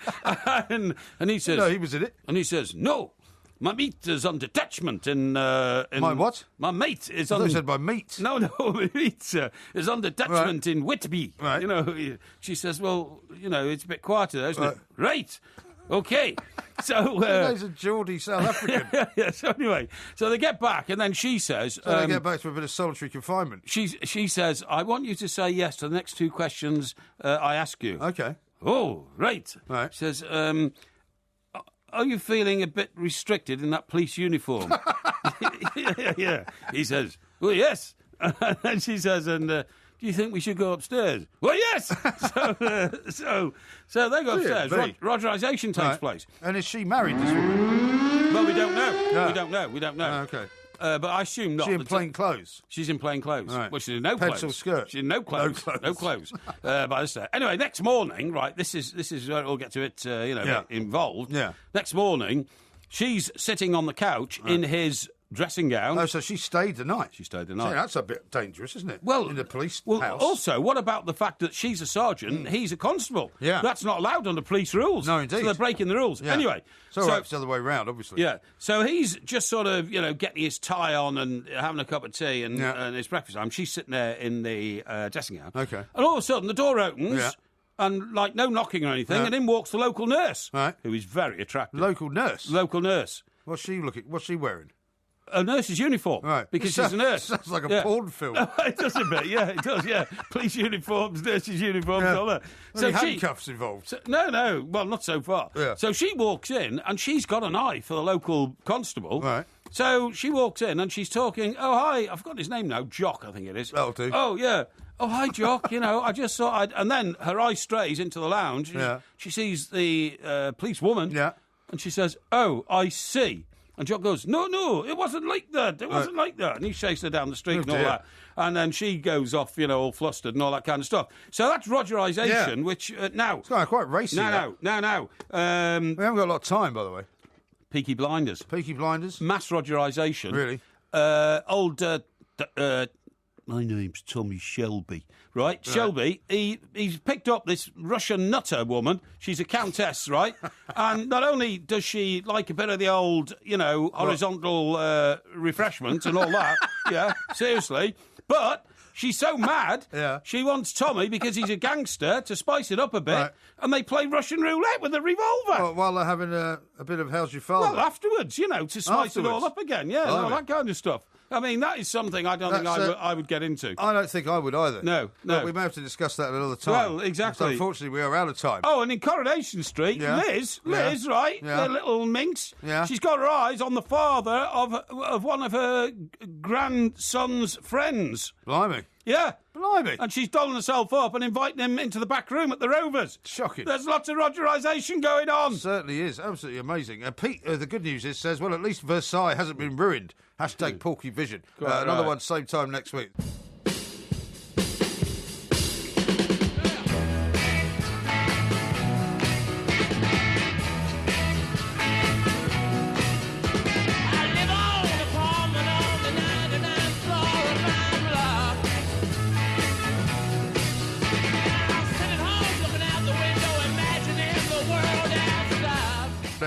And he says... No, he was in it. And he says, no. My mate is on detachment in My what? My mate is I on... thought you said my meat. No, my mate is on detachment in Whitby. Right. She says, well, it's a bit quieter there, isn't it? Right. Okay. So... He's a Geordie South African. yeah, so anyway, so they get back, and then she says... So they get back to a bit of solitary confinement. She says, I want you to say yes to the next two questions I ask you. Okay. Oh, right. Right. She says... are you feeling a bit restricted in that police uniform? yeah. He says, well, yes. And she says, and do you think we should go upstairs? Well, yes. So they go upstairs. Rogerisation takes place. And is she married, this woman? Well, we don't know. No. We don't know. Oh, okay. But I assume not. She in plain clothes? She's in plain clothes. Right. Well, she's in no clothes. Pencil skirt? She's in no clothes. No clothes. By this day. Anyway, next morning, right, this is where it all get to it, involved. Yeah. Next morning, she's sitting on the couch in his dressing gown. Oh, so she stayed the night? She stayed the night. See, that's a bit dangerous, isn't it? Well, in the police well, house. Also, what about the fact that she's a sergeant, he's a constable? Yeah. That's not allowed under police rules. No, indeed. So they're breaking the rules. Yeah. Anyway. It's all right, it's the other way round, obviously. Yeah. So he's just sort of, getting his tie on and having a cup of tea and his breakfast time. She's sitting there in the dressing gown. Okay. And all of a sudden, the door opens. Yeah. And, no knocking or anything, and in walks the local nurse. Right. Who is very attractive. Local nurse? Local nurse. What's she wearing? A nurse's uniform. Right. Because she's a nurse. Sounds like a porn film. It does a bit, yeah, it does, yeah. Police uniforms, nurses' uniforms, all that. So handcuffs involved? No, well, not so far. Yeah. So she walks in, and she's got an eye for the local constable. Right. So she walks in, and she's talking, oh, hi, I've got his name now, Jock, I think it is. That'll do. Oh, yeah. Oh, hi, Jock, I just thought I'd... And then her eye strays into the lounge. Yeah. She sees the police woman. Yeah. And she says, oh, I see. And Jock goes, no, it wasn't like that. It wasn't like that. And he chases her down the street and all that. And then she goes off, all flustered and all that kind of stuff. So that's Rogerisation, which now... It's quite racy. No. We haven't got a lot of time, by the way. Peaky Blinders. Mass Rogerisation. Really? My name's Tommy Shelby. Right? Shelby, he's picked up this Russian nutter woman. She's a countess, right? And not only does she like a bit of the old, horizontal refreshment and all that, yeah, seriously, but she's so mad, she wants Tommy, because he's a gangster, to spice it up a bit, and they play Russian roulette with a revolver. Well, while they're having a bit of How's Your Father? Well, afterwards, to spice it all up again, all that kind of stuff. I mean, that is something I don't think I would get into. I don't think I would either. No. But we may have to discuss that another time. Well, exactly. So unfortunately, we are out of time. Oh, and in Coronation Street, Liz, right? Yeah. The little minx. Yeah. She's got her eyes on the father of one of her grandson's friends. Blimey. Yeah. Blimey. And she's dolling herself up and inviting him into the back room at the Rovers. Shocking. There's lots of Rogerisation going on. Certainly is. Absolutely amazing. Pete, the good news is, says, well, at least Versailles hasn't been ruined. Hashtag Porky Vision. Another one, same time next week.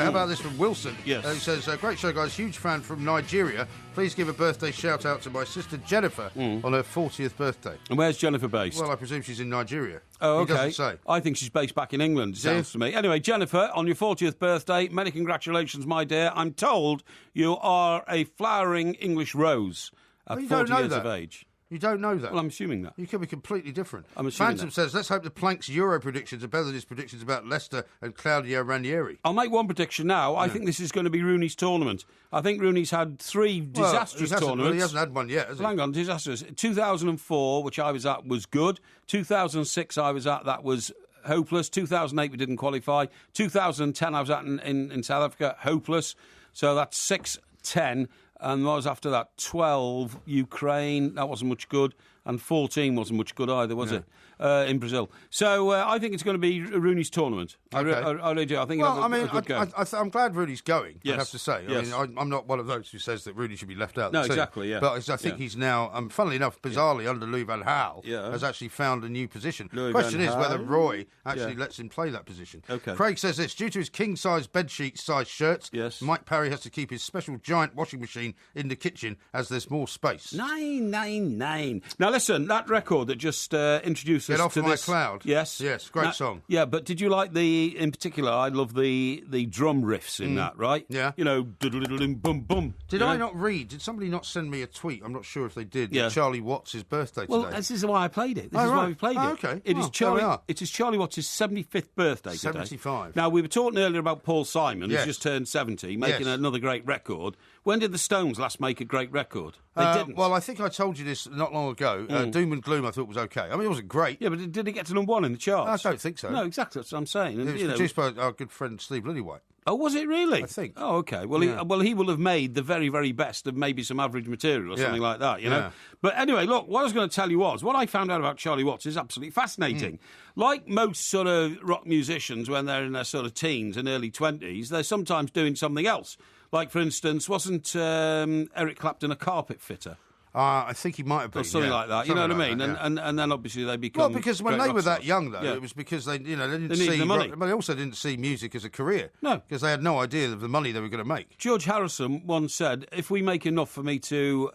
How about this from Wilson? Yes. He says, great show, guys. Huge fan from Nigeria. Please give a birthday shout-out to my sister Jennifer on her 40th birthday. And where's Jennifer based? Well, I presume she's in Nigeria. Oh, okay. He doesn't say. I think she's based back in England, it sounds to me. Anyway, Jennifer, on your 40th birthday, many congratulations, my dear. I'm told you are a flowering English rose at 40 years of age. You don't know that? Well, I'm assuming that. You could be completely different. I'm assuming Phantom that. says, let's hope the Plank's Euro predictions are better than his predictions about Leicester and Claudio Ranieri. I'll make one prediction now. I think this is going to be Rooney's tournament. I think Rooney's had 3 disastrous tournaments. Well, he hasn't had one yet, has he? Hang on, disastrous. 2004, which I was at, was good. 2006 I was at, that was hopeless. 2008 we didn't qualify. 2010 I was at in South Africa, hopeless. So that's 6, 10... And what was after that? 12, Ukraine, that wasn't much good. And 14 wasn't much good either, was it? In Brazil. So I think it's going to be Rooney's tournament. Okay. I really do. I think well, it'll have a good go. I'm glad Rooney's going, yes. I have to say. Yes. I mean, I'm not one of those who says that Rooney should be left out. No, exactly, yeah. But I think he's now, funnily enough, bizarrely, under Louis van Gaal, has actually found a new position. The question is whether Roy actually lets him play that position. Okay. Craig says this, due to his king-size bedsheet-size shirts, Mike Parry has to keep his special giant washing machine in the kitchen as there's more space. 999. Now listen, that record that just introduced us Get Off to My this... Cloud. Yes. Yes, great song. Yeah, but did you like in particular, I love the drum riffs in that, right? Yeah. You know, boom. Did I not read? Did somebody not send me a tweet? I'm not sure if they did. Yeah. Charlie Watts' birthday today. Well, this is why I played it. This is why we played it. Okay. It is Charlie Watts' 75th birthday today. 75. Now, we were talking earlier about Paul Simon, who's just turned 70, making another great record. When did the Stones last make a great record? They didn't. Well, I think I told you this not long ago. Doom and Gloom I thought was okay. I mean, it wasn't great. Yeah, but did it get to number 1 in the charts? I don't think so. No, exactly. That's what I'm saying. It was produced by our good friend Steve Lillywhite. Oh, was it really? I think. Oh, okay. Well, he will have made the very, very best of maybe some average material or something like that, you know? But anyway, look, what I was going to tell you was, what I found out about Charlie Watts is absolutely fascinating. Like most sort of rock musicians, when they're in their sort of teens and early 20s, they're sometimes doing something else. Like, for instance, wasn't Eric Clapton a carpet fitter? I think he might have been. Or something like that, you know what I mean? That, and then obviously they become... Well, because when they were that young, though, Yeah. it was because they didn't They see... needed the money. But they also didn't see music as a career. No. Because they had no idea of the money they were going to make. George Harrison once said, if we make enough for me to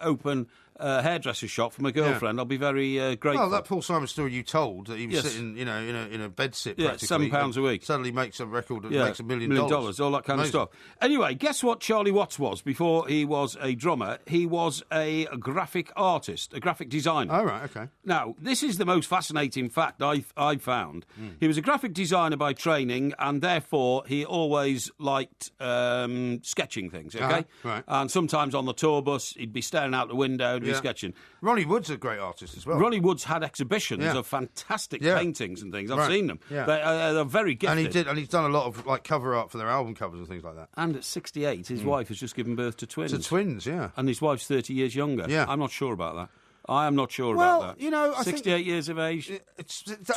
open a hairdresser shop for my girlfriend, I'll be very grateful. Well, that Paul Simon story you told, that he was sitting, in a bed sit practically. £7 a week. Suddenly makes a record that makes $1 million. All that kind of stuff. Anyway, guess what Charlie Watts was before he was a drummer? He was a graphic artist, a graphic designer. Oh, right, okay. Now, this is the most fascinating fact I found. He was a graphic designer by training, and therefore he always liked sketching things, okay? Right. And sometimes on the tour bus, he'd be staring out the window and be sketching. Ronnie Wood's a great artist as well. Ronnie Wood's had exhibitions of fantastic paintings and things. I've seen them. Yeah. They're very gifted. And he's done a lot of cover art for their album covers and things like that. And at 68, his wife has just given birth to twins. To twins, yeah. And his wife's 30 years younger. Yeah. I'm not sure about that. I am not sure about that. You know, I 68 think years of age.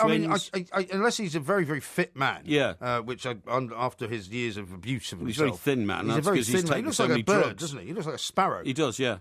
I mean, unless he's a very, very fit man. Yeah. Which after his years of abuse of himself, he's a very thin man. He's a very thin man. He looks like a bird, drugs. doesn't he? He looks like a sparrow. He does, yeah.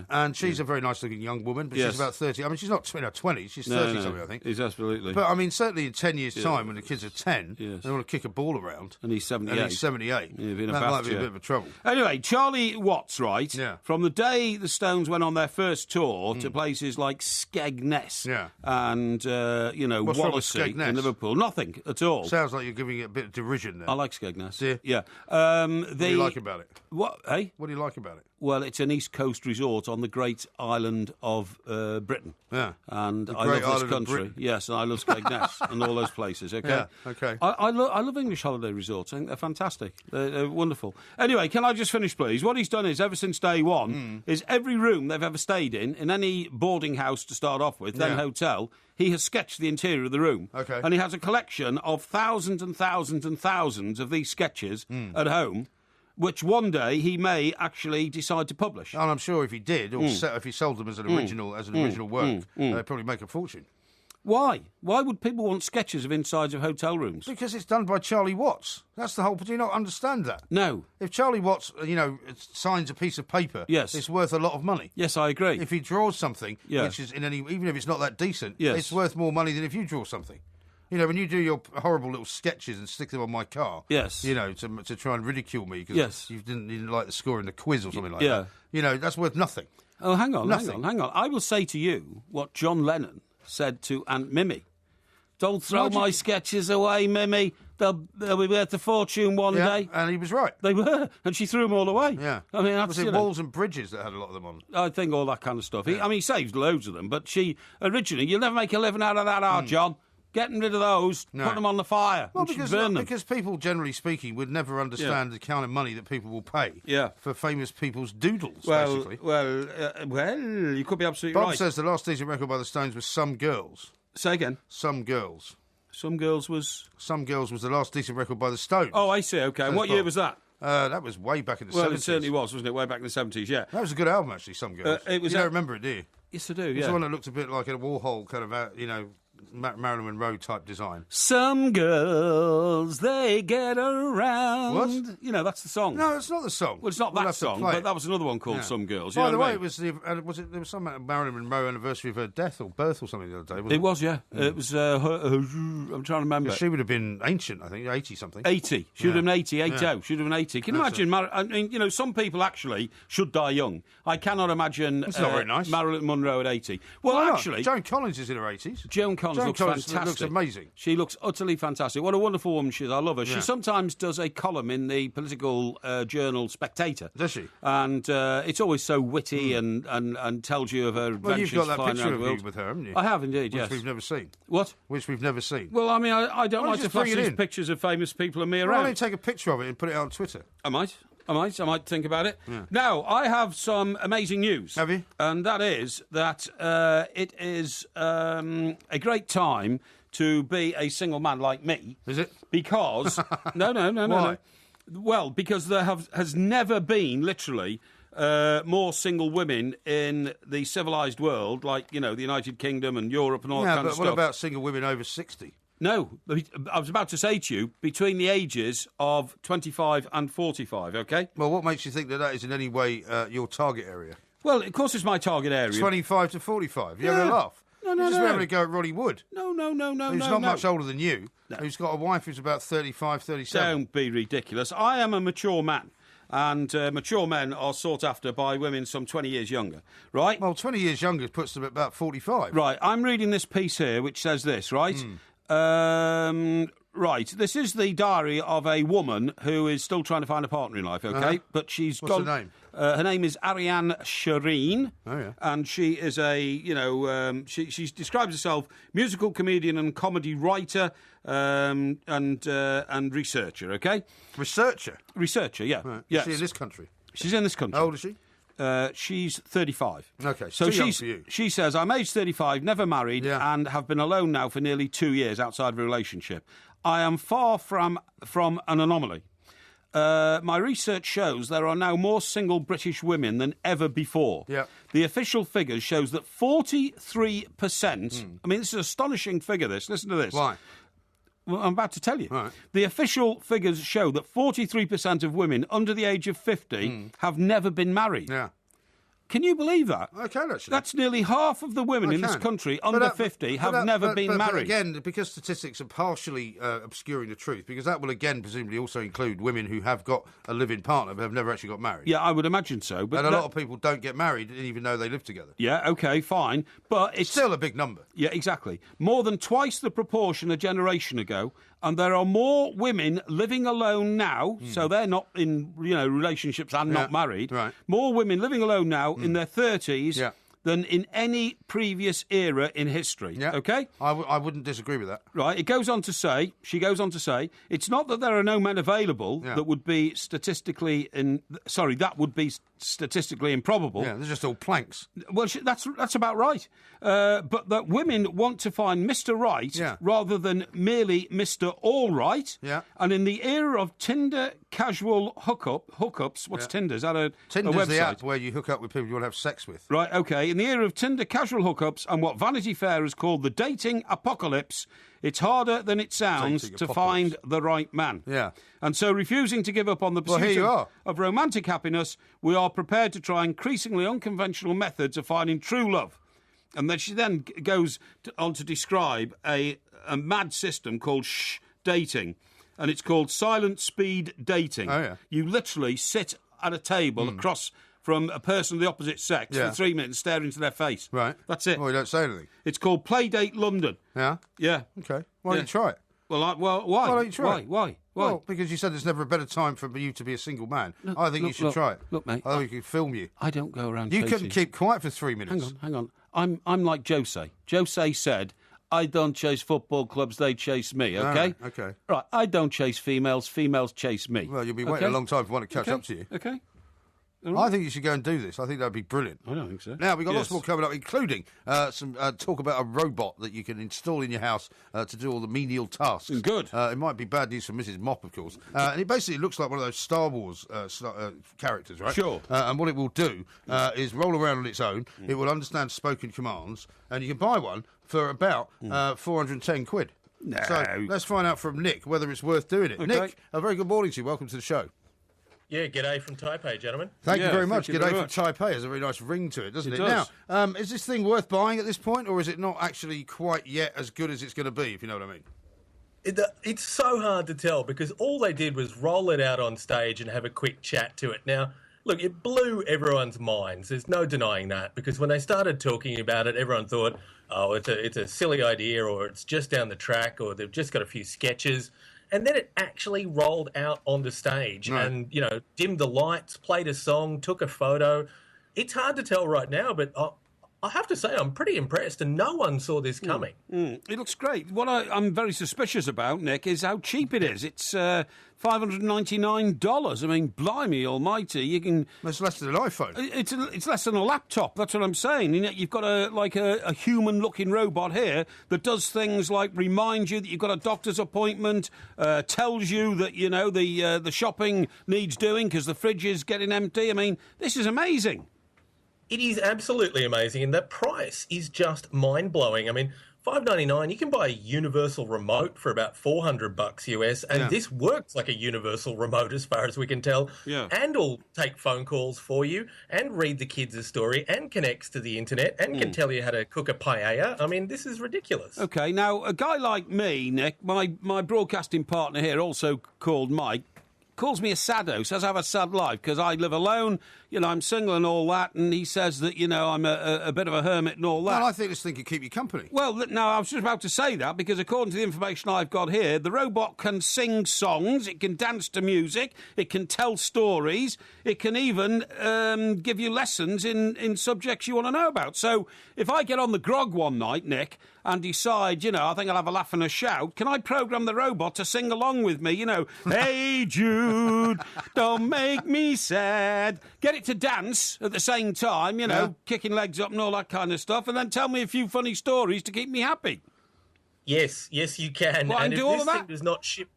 And she's a very nice-looking young woman, but she's about 30. I mean, she's not in her 20s. She's 30 something, I think. He's absolutely. But I mean, certainly in 10 years' time, when the kids are 10, they want to kick a ball around. And he's 78. That might be a bit of a trouble. Anyway, Charlie Watts, right? Yeah. From the day the Stones went on their first tour to places like Skegness and, What's wrong with Wallasey Skegness? in Liverpool. Nothing at all. Sounds like you're giving it a bit of derision there. I like Skegness. Do you? Yeah. What do you like about it? What? Hey? What do you like about it? Well, it's an East Coast resort on the great island of Britain. Yeah. And I great love island this of country. Britain. Yes, and I love Skegness and all those places, okay? Yeah, okay. I love English holiday resorts. I think they're fantastic. They're wonderful. Anyway, can I just finish, please? What he's done is, ever since day one, is every room they've ever stayed in any boarding house to start off with, then hotel, he has sketched the interior of the room. Okay. And he has a collection of thousands and thousands and thousands of these sketches at home, which one day he may actually decide to publish. And I'm sure if he did, or if he sold them as an original work, they'd probably make a fortune. Why? Why would people want sketches of insides of hotel rooms? Because it's done by Charlie Watts. That's the whole... Do you not understand that? No. If Charlie Watts, signs a piece of paper, it's worth a lot of money. Yes, I agree. If he draws something, which is even if it's not that decent, it's worth more money than if you draw something. You know, when you do your horrible little sketches and stick them on my car. Yes. You know, to try and ridicule me because yes. you didn't like the score in the quiz or something like that. You know, that's worth nothing. Oh, hang on. Nothing. Hang on. I will say to you what John Lennon said to Aunt Mimi. Don't throw my sketches away, Mimi. They'll be worth a fortune one day. And he was right. They were, and she threw them all away. Yeah. I mean, that's, was it Walls and Bridges that had a lot of them on? I think all that kind of stuff. Yeah. He saved loads of them, but she originally, you'll never make a living out of that, John. Getting rid of those, put them on the fire, and burn them. Because people, generally speaking, would never understand the kind of money that people will pay for famous people's doodles, basically. Well, you could be absolutely right. Bob says the last decent record by the Stones was Some Girls. Say again. Some Girls. Some Girls was the last decent record by the Stones. Oh, I see, OK. And what year was that? That was way back in the 70s. Well, it certainly was, wasn't it? Way back in the 70s, yeah. That was a good album, actually, Some Girls. You don't remember it, do you? Yes, I do, It's the one that looked a bit like a Warhol kind of, Marilyn Monroe type design. Some girls, they get around. What? You know, that's the song. No, it's not the song. Well, it's not that song, but that was another one called Some Girls. By the way, it was there was some Marilyn Monroe anniversary of her death or birth or something the other day, wasn't it? It was, yeah. It was, I'm trying to remember. She would have been ancient, I think, 80-something. 80. She would have been 80, 80. She would have been 80. Can you imagine? I mean, some people actually should die young. I cannot imagine It's not very nice. Marilyn Monroe at 80. Well, actually... Joan Collins is in her 80s. Joan Collins looks fantastic. Looks amazing. She looks utterly fantastic. What a wonderful woman she is. I love her. Yeah. She sometimes does a column in the political journal Spectator. Does she? And it's always so witty and tells you of her adventures. Well, you've got that flying picture around the of you with her, haven't you? I have indeed, yes. Which we've never seen. What? Which we've never seen. Well, I mean, I don't like to flash these pictures of famous people and me around. Why don't you take a picture of it and put it on Twitter? I might think about it. Yeah. Now, I have some amazing news. Have you? And that is that it is a great time to be a single man like me. Is it? Because... No. Why? No. Well, because there has never been, literally, more single women in the civilised world, like, the United Kingdom and Europe and all that kind of stuff. Yeah, but what about single women over 60? No, I was about to say to you, between the ages of 25 and 45, OK? Well, what makes you think that is in any way your target area? Well, of course it's my target area. 25 to 45. You having a laugh? No. You're just having a go at Roddy Wood. No. Who's not much older than you, who's got a wife who's about 35, 37. Don't be ridiculous. I am a mature man. And mature men are sought after by women some 20 years younger, right? Well, 20 years younger puts them at about 45. Right, I'm reading this piece here which says this, right? Right, this is the diary of a woman who is still trying to find a partner in life, OK? But she's What's her name? Her name is Ariane Shireen. Oh, yeah. And she is she describes herself musical comedian and comedy writer and researcher, OK? Researcher, yeah. Right. Yes. Is she in this country? She's in this country. How old is she? She's 35. OK, so too young for you. She says, I'm aged 35, never married, and have been alone now for nearly 2 years outside of a relationship. I am far from an anomaly. My research shows there are now more single British women than ever before. Yeah. The official figures shows that 43%... I mean, this is an astonishing figure, this. Listen to this. Why? Well, I'm about to tell you. Right. The official figures show that 43% of women under the age of 50 have never been married. Yeah. Can you believe that? I can, actually. That's nearly half of the women in this country under 50 have never been married. But again, because statistics are partially obscuring the truth, because that will again presumably also include women who have got a living partner but have never actually got married. Yeah, I would imagine so. But and a lot of people don't get married even though they live together. Yeah, OK, fine. But it's still a big number. Yeah, exactly. More than twice the proportion a generation ago. And there are more women living alone now, so they're not in relationships and not married. Right. More women living alone now in their 30s than in any previous era in history. Yeah. OK? I wouldn't disagree with that. Right. She goes on to say, it's not that there are no men available that would be statistically improbable. Yeah, they're just all planks. Well, that's about right. But that women want to find Mr. Right rather than merely Mr. All Right. Yeah. And in the era of Tinder casual hookups, what's Tinder? Is that a Tinder's website? the app where you hook up with people you want to have sex with. Right, OK. In the era of Tinder casual hookups and what Vanity Fair has called the dating apocalypse, it's harder than it sounds to find the right man. Yeah. And so, refusing to give up on the pursuit of romantic happiness, we are prepared to try increasingly unconventional methods of finding true love. And then she then goes on to describe a mad system called dating, and it's called silent speed dating. Oh, yeah. You literally sit at a table across from a person of the opposite sex for 3 minutes, staring into their face. Right. That's it. Well, you don't say anything. It's called Playdate London. Yeah? Yeah. Okay. Why don't you try it? Well, why? Why don't you try it? Why? Well, because you said there's never a better time for you to be a single man. I think you should try it. Look, mate. I think we could film you. I don't go around You chasing. couldn't keep quiet for 3 minutes. Hang on. I'm like Jose. Jose said, I don't chase football clubs, they chase me, okay? Okay. Right, I don't chase females, females chase me. Well, you'll be waiting a long time for one to catch up to you. Okay. I think you should go and do this. I think that'd be brilliant. I don't think so. Now, we've got lots more coming up, including some talk about a robot that you can install in your house to do all the menial tasks. Good. It might be bad news for Mrs. Mop, of course. And it basically looks like one of those Star Wars characters, right? Sure. And what it will do is roll around on its own. It will understand spoken commands, and you can buy one for about 410 quid. No. So let's find out from Nick whether it's worth doing it. Okay. Nick, a very good morning to you. Welcome to the show. Yeah, g'day from Taipei, gentlemen. Thank you very thank much. you G'day very from much. Taipei. Has a very nice ring to it, doesn't it? It does. Now, is this thing worth buying at this point, or is it not actually quite yet as good as it's going to be, if you know what I mean? It's so hard to tell because all they did was roll it out on stage and have a quick chat to it. Now, look, it blew everyone's minds. There's no denying that because when they started talking about it, everyone thought, oh, it's a silly idea or it's just down the track or they've just got a few sketches. And then it actually rolled out on the stage and, dimmed the lights, played a song, took a photo. It's hard to tell right now, but I have to say I'm pretty impressed and no one saw this coming. It looks great. What I'm very suspicious about, Nick, is how cheap it is. It's $599. I mean, blimey almighty, you can... It's less than an iPhone. It's less than a laptop, that's what I'm saying. You've got a human-looking robot here that does things like remind you that you've got a doctor's appointment, tells you that, the shopping needs doing because the fridge is getting empty. I mean, this is amazing. It is absolutely amazing, and the price is just mind-blowing. I mean, $599, you can buy a universal remote for about $400 US, and this works like a universal remote as far as we can tell, and will take phone calls for you, and read the kids a story, and connects to the internet, and can tell you how to cook a paella. I mean, this is ridiculous. Okay, now, a guy like me, Nick, my broadcasting partner here, also called Mike, calls me a saddo, says I have a sad life because I live alone, I'm single and all that, and he says that, I'm a bit of a hermit and all that. Well, I think this thing could keep you company. Well, no, I was just about to say that because according to the information I've got here, the robot can sing songs, it can dance to music, it can tell stories, it can even give you lessons in subjects you want to know about. So if I get on the grog one night, Nick, and decide, I think I'll have a laugh and a shout, can I program the robot to sing along with me, Hey Jude, don't make me sad. Get it to dance at the same time, kicking legs up and all that kind of stuff, and then tell me a few funny stories to keep me happy. Yes, you can. Well, and do if all this of that? thing does not ship,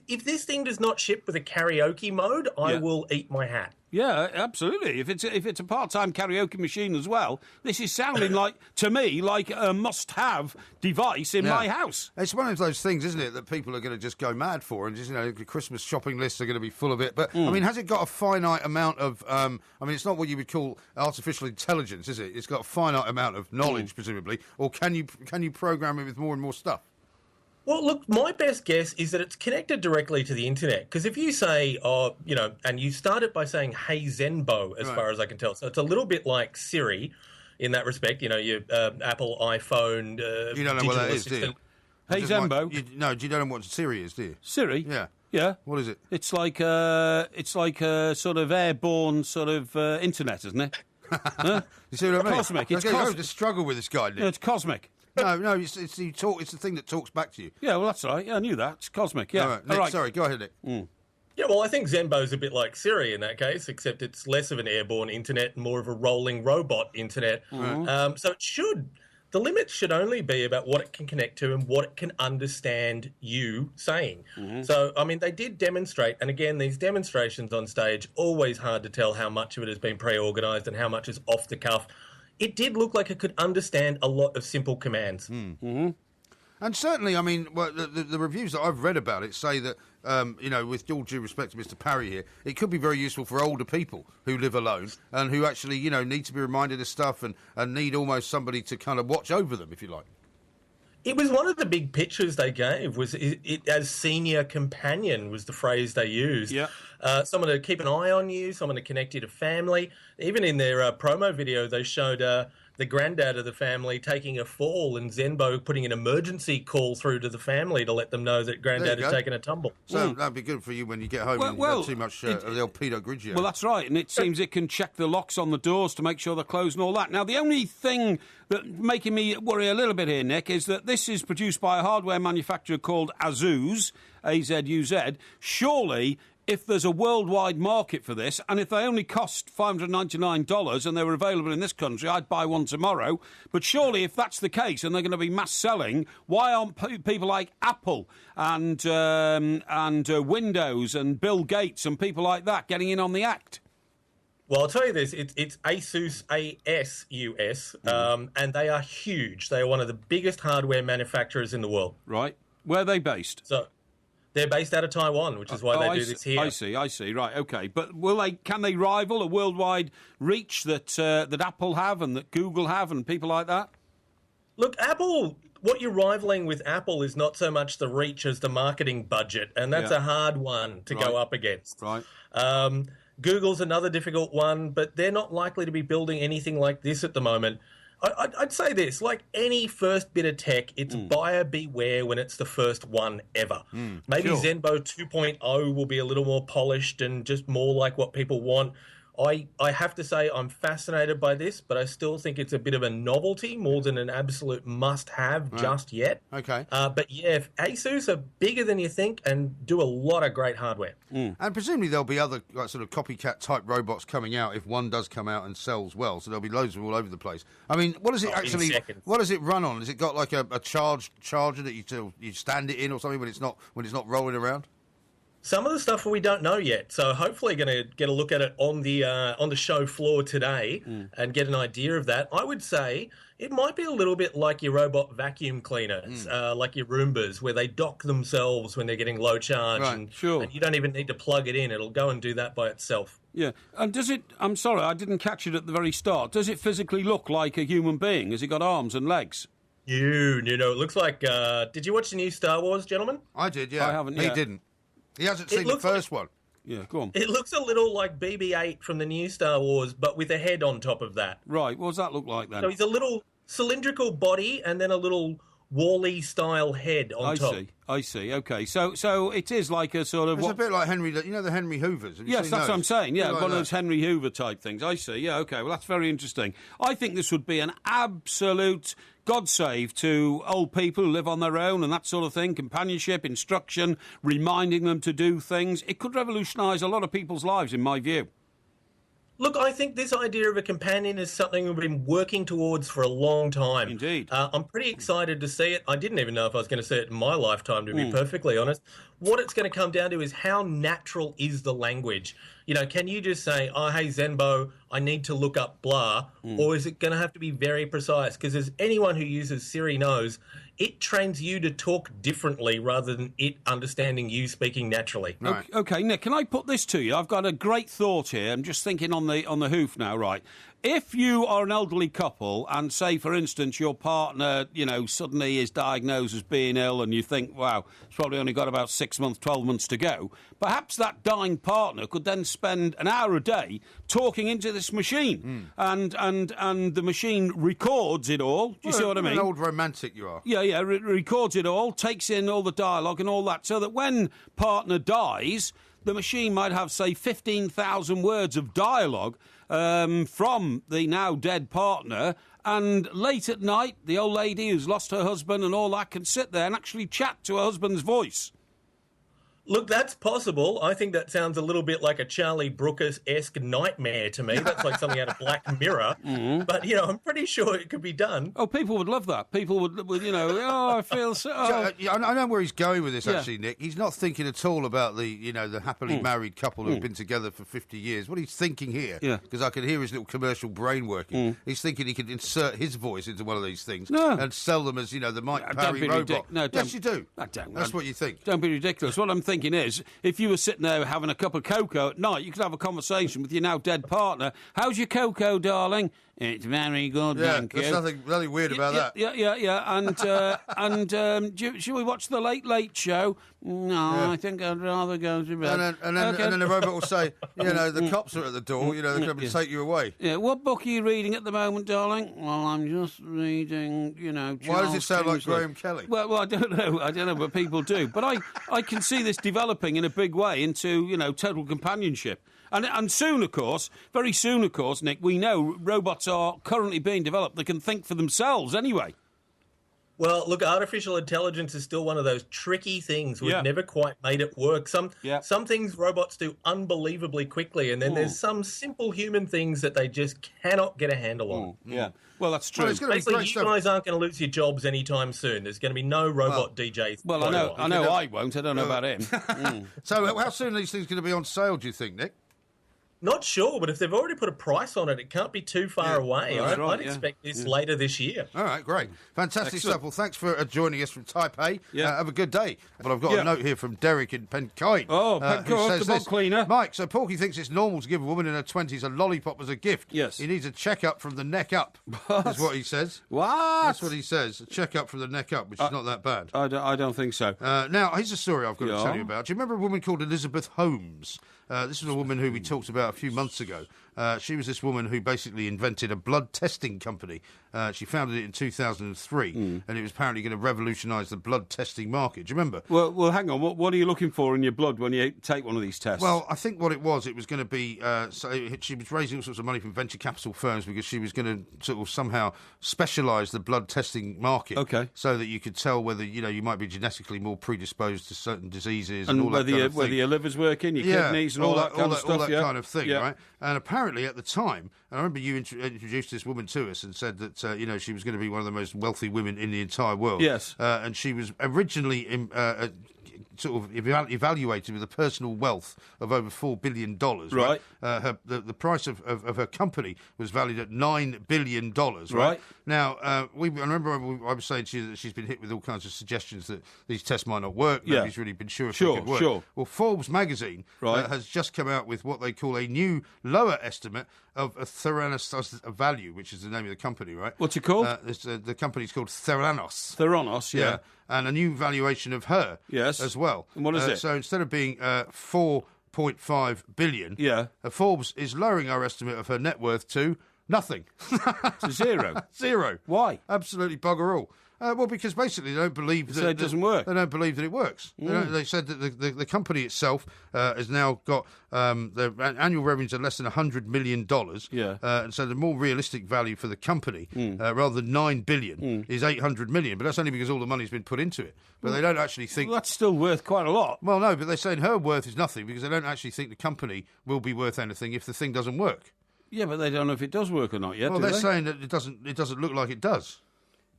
if this thing does not ship with a karaoke mode, I will eat my hat. Yeah, absolutely. If it's a part-time karaoke machine as well, this is sounding to me like a must-have device in my house. It's one of those things, isn't it, that people are going to just go mad for, and just the Christmas shopping lists are going to be full of it. But I mean, has it got a finite amount of? It's not what you would call artificial intelligence, is it? It's got a finite amount of knowledge, presumably, or can you program it with more and more stuff? Well, look, my best guess is that it's connected directly to the internet. Because if you say, and you start it by saying, hey, Zenbo, as far as I can tell. So it's a little bit like Siri in that respect. Your Apple iPhone you don't know what that is, do you? Hey, Zenbo. You don't know what Siri is, do you? Siri? Yeah. Yeah. What is it? It's like a sort of airborne sort of internet, isn't it? Huh? You see what I mean? Cosmic. It's cosmic. To struggle with this guy, Nick. Yeah, it's cosmic. No, it's the thing that talks back to you. Yeah, well, that's right. Yeah, I knew that. It's cosmic, yeah. All right, Nick, all right. Sorry, go ahead, Nick. Yeah, well, I think Zenbo's a bit like Siri in that case, except it's less of an airborne internet and more of a rolling robot internet. So the limits should only be about what it can connect to and what it can understand you saying. So, I mean, they did demonstrate, and again, these demonstrations on stage, always hard to tell how much of it has been pre-organised and how much is off the cuff. It did look like it could understand a lot of simple commands. And certainly, I mean, well, the reviews that I've read about it say that, with all due respect to Mr. Parry here, it could be very useful for older people who live alone and who actually, need to be reminded of stuff and need almost somebody to kind of watch over them, if you like. It was one of the big pictures they gave, was it as senior companion was the phrase they used. Yeah. Someone to keep an eye on you, someone to connect you to family. Even in their promo video, they showed the granddad of the family taking a fall and Zenbo putting an emergency call through to the family to let them know that granddad had taken a tumble. So that'd be good for you when you get home and you have too much of the old Pinot Grigio. Well, that's right, and it seems it can check the locks on the doors to make sure they're closed and all that. Now, the only thing that making me worry a little bit here, Nick, is that this is produced by a hardware manufacturer called Azuz, A-Z-U-Z. Surely, if there's a worldwide market for this, and if they only cost $599 and they were available in this country, I'd buy one tomorrow. But surely, if that's the case and they're going to be mass selling, why aren't people like Apple and Windows and Bill Gates and people like that getting in on the act? Well, I'll tell you this, it's Asus, A-S-U-S, and they are huge. They are one of the biggest hardware manufacturers in the world. Right. Where are they based? So they're based out of Taiwan, which is why they do this here. I see. Right, okay. But can they rival a worldwide reach that Apple have and that Google have and people like that? Look, Apple, what you're rivaling with Apple is not so much the reach as the marketing budget, and that's a hard one to go up against. Right. Google's another difficult one, but they're not likely to be building anything like this at the moment. I'd say this, like any first bit of tech, it's buyer beware when it's the first one ever. Maybe Zenbo 2.0 will be a little more polished and just more like what people want. I have to say I'm fascinated by this, but I still think it's a bit of a novelty more than an absolute must-have just yet. Okay. But yeah, Asus are bigger than you think and do a lot of great hardware. And presumably there'll be other sort of copycat-type robots coming out if one does come out and sells well, so there'll be loads of them all over the place. I mean, what does it what does it run on? Has it got like a charger that you stand it in or something when it's not rolling around? Some of the stuff we don't know yet, so hopefully going to get a look at it on the show floor today and get an idea of that. I would say it might be a little bit like your robot vacuum cleaners, like your Roombas, where they dock themselves when they're getting low charge, and you don't even need to plug it in. It'll go and do that by itself. Yeah, and does it, I'm sorry, I didn't catch it at the very start, does it physically look like a human being? Has it got arms and legs? It looks like, did you watch the new Star Wars, gentlemen? I did, yeah. I haven't yet. He didn't. He hasn't seen the first one. Yeah, go on. It looks a little like BB-8 from the new Star Wars, but with a head on top of that. Right, what does that look like then? So he's a little cylindrical body and then a little Wall-E style head on top. I see. Okay, so it is like a sort of... It's a bit like Henry, the Henry Hoovers. Yes, that's what I'm saying. Yeah, one of those Henry Hoover type things. I see. Yeah, okay. Well, that's very interesting. I think this would be an absolute God save to old people who live on their own and that sort of thing. Companionship, instruction, reminding them to do things. It could revolutionise a lot of people's lives, in my view. Look, I think this idea of a companion is something we've been working towards for a long time. Indeed. I'm pretty excited to see it. I didn't even know if I was going to see it in my lifetime, to be perfectly honest. What it's going to come down to is how natural is the language. Can you just say, oh, hey, Zenbo, I need to look up blah, or is it going to have to be very precise? Because as anyone who uses Siri knows, it trains you to talk differently rather than it understanding you speaking naturally. Right. Okay, Nick, can I put this to you? I've got a great thought here. I'm just thinking on the hoof now, right? If you are an elderly couple and, say, for instance, your partner, suddenly is diagnosed as being ill and you think, wow, it's probably only got about 6 months, 12 months to go, perhaps that dying partner could then spend an hour a day talking into this machine and the machine records it all. Do you see what I mean? An old romantic you are. Yeah, records it all, takes in all the dialogue and all that, so that when partner dies, the machine might have, say, 15,000 words of dialogue from the now dead partner, and late at night, the old lady who's lost her husband and all that can sit there and actually chat to her husband's voice. Look, that's possible. I think that sounds a little bit like a Charlie Brooker-esque nightmare to me. That's like something out of Black Mirror. Mm-hmm. But, I'm pretty sure it could be done. Oh, people would love that. People would I feel so... Oh. I know where he's going with this, actually, Nick. He's not thinking at all about the happily married couple who've been together for 50 years. What he's thinking here, because I can hear his little commercial brain working, he's thinking he could insert his voice into one of these things and sell them as, the Mike Parry robot. Yes, you do. That's what you think. Don't be ridiculous. What I'm thinking is, if you were sitting there having a cup of cocoa at night, you could have a conversation with your now dead partner. How's your cocoa, darling? It's very good, thank you. There's nothing weird about that. And should we watch the Late Late Show? No, I think I'd rather go to bed. And then the robot will say, the cops are at the door, they're going to take you away. Yeah, what book are you reading at the moment, darling? Well, I'm just reading, Charles Why does it sound like Kingsley. Graham Kelly? Well, I don't know, but people do. But I can see this developing in a big way into, total companionship. And soon, of course, very soon, of course, Nick, we know robots are currently being developed that can think for themselves anyway. Well, look, artificial intelligence is still one of those tricky things. We've never quite made it work. Some things robots do unbelievably quickly, and then there's some simple human things that they just cannot get a handle on. Yeah, well, that's true. Well, basically, you guys aren't going to lose your jobs anytime soon. There's going to be no robot DJs. Well, I know I won't. I don't know about him. So how soon are these things going to be on sale, do you think, Nick? Not sure, but if they've already put a price on it, it can't be too far away. I'd expect this later this year. All right, great. Fantastic stuff. Well, thanks for joining us from Taipei. Have a good day. But I've got a note here from Derek in Pencoed. Oh, Pencoed, the bog cleaner. Mike, so Porky thinks it's normal to give a woman in her 20s a lollipop as a gift. Yes. He needs a check-up from the neck up, is what he says. What? That's what he says, a check-up from the neck up, which is not that bad. I don't think so. Now, here's a story I've got to tell you about. Do you remember a woman called Elizabeth Holmes? This was a woman who we talked about a few months ago. She was this woman who basically invented a blood testing company. She founded it in 2003, and it was apparently going to revolutionise the blood testing market. Do you remember? Well, hang on. What are you looking for in your blood when you take one of these tests? Well, I think what it was going to be... so she was raising all sorts of money from venture capital firms because she was going to sort of somehow specialise the blood testing market. Okay. So that you could tell whether, you might be genetically more predisposed to certain diseases and all whether that kind of thing. Whether your liver's working, your kidneys and all that kind of stuff. All that kind of thing, right? And apparently at the time, and I remember you introduced this woman to us and said that, she was going to be one of the most wealthy women in the entire world. Yes. And she was originally sort of evaluated with a personal wealth of over $4 billion. Right. The price of her company was valued at $9 billion. Right. Now, I remember I was saying to you that she's been hit with all kinds of suggestions that these tests might not work. Nobody's really been sure if they could work. Sure. Well, Forbes magazine has just come out with what they call a new lower estimate of a Theranos value, which is the name of the company, right? What's it called? The company's called Theranos. Theranos, yeah. And a new valuation of her as well. And what is it? So instead of being 4.5 billion, Forbes is lowering our estimate of her net worth to nothing. To zero? Zero. Why? Absolutely bugger all. Well, because basically they don't believe that it doesn't work. They don't believe that it works. They said that the company itself has now got their annual revenues are less than $100 million. And so the more realistic value for the company, rather than $9 billion, is $800 million. But that's only because all the money's been put into it. But they don't actually think... Well, that's still worth quite a lot. Well, no, but they're saying her worth is nothing because they don't actually think the company will be worth anything if the thing doesn't work. Yeah, but they don't know if it does work or not yet, Well, they're saying that it doesn't look like it does.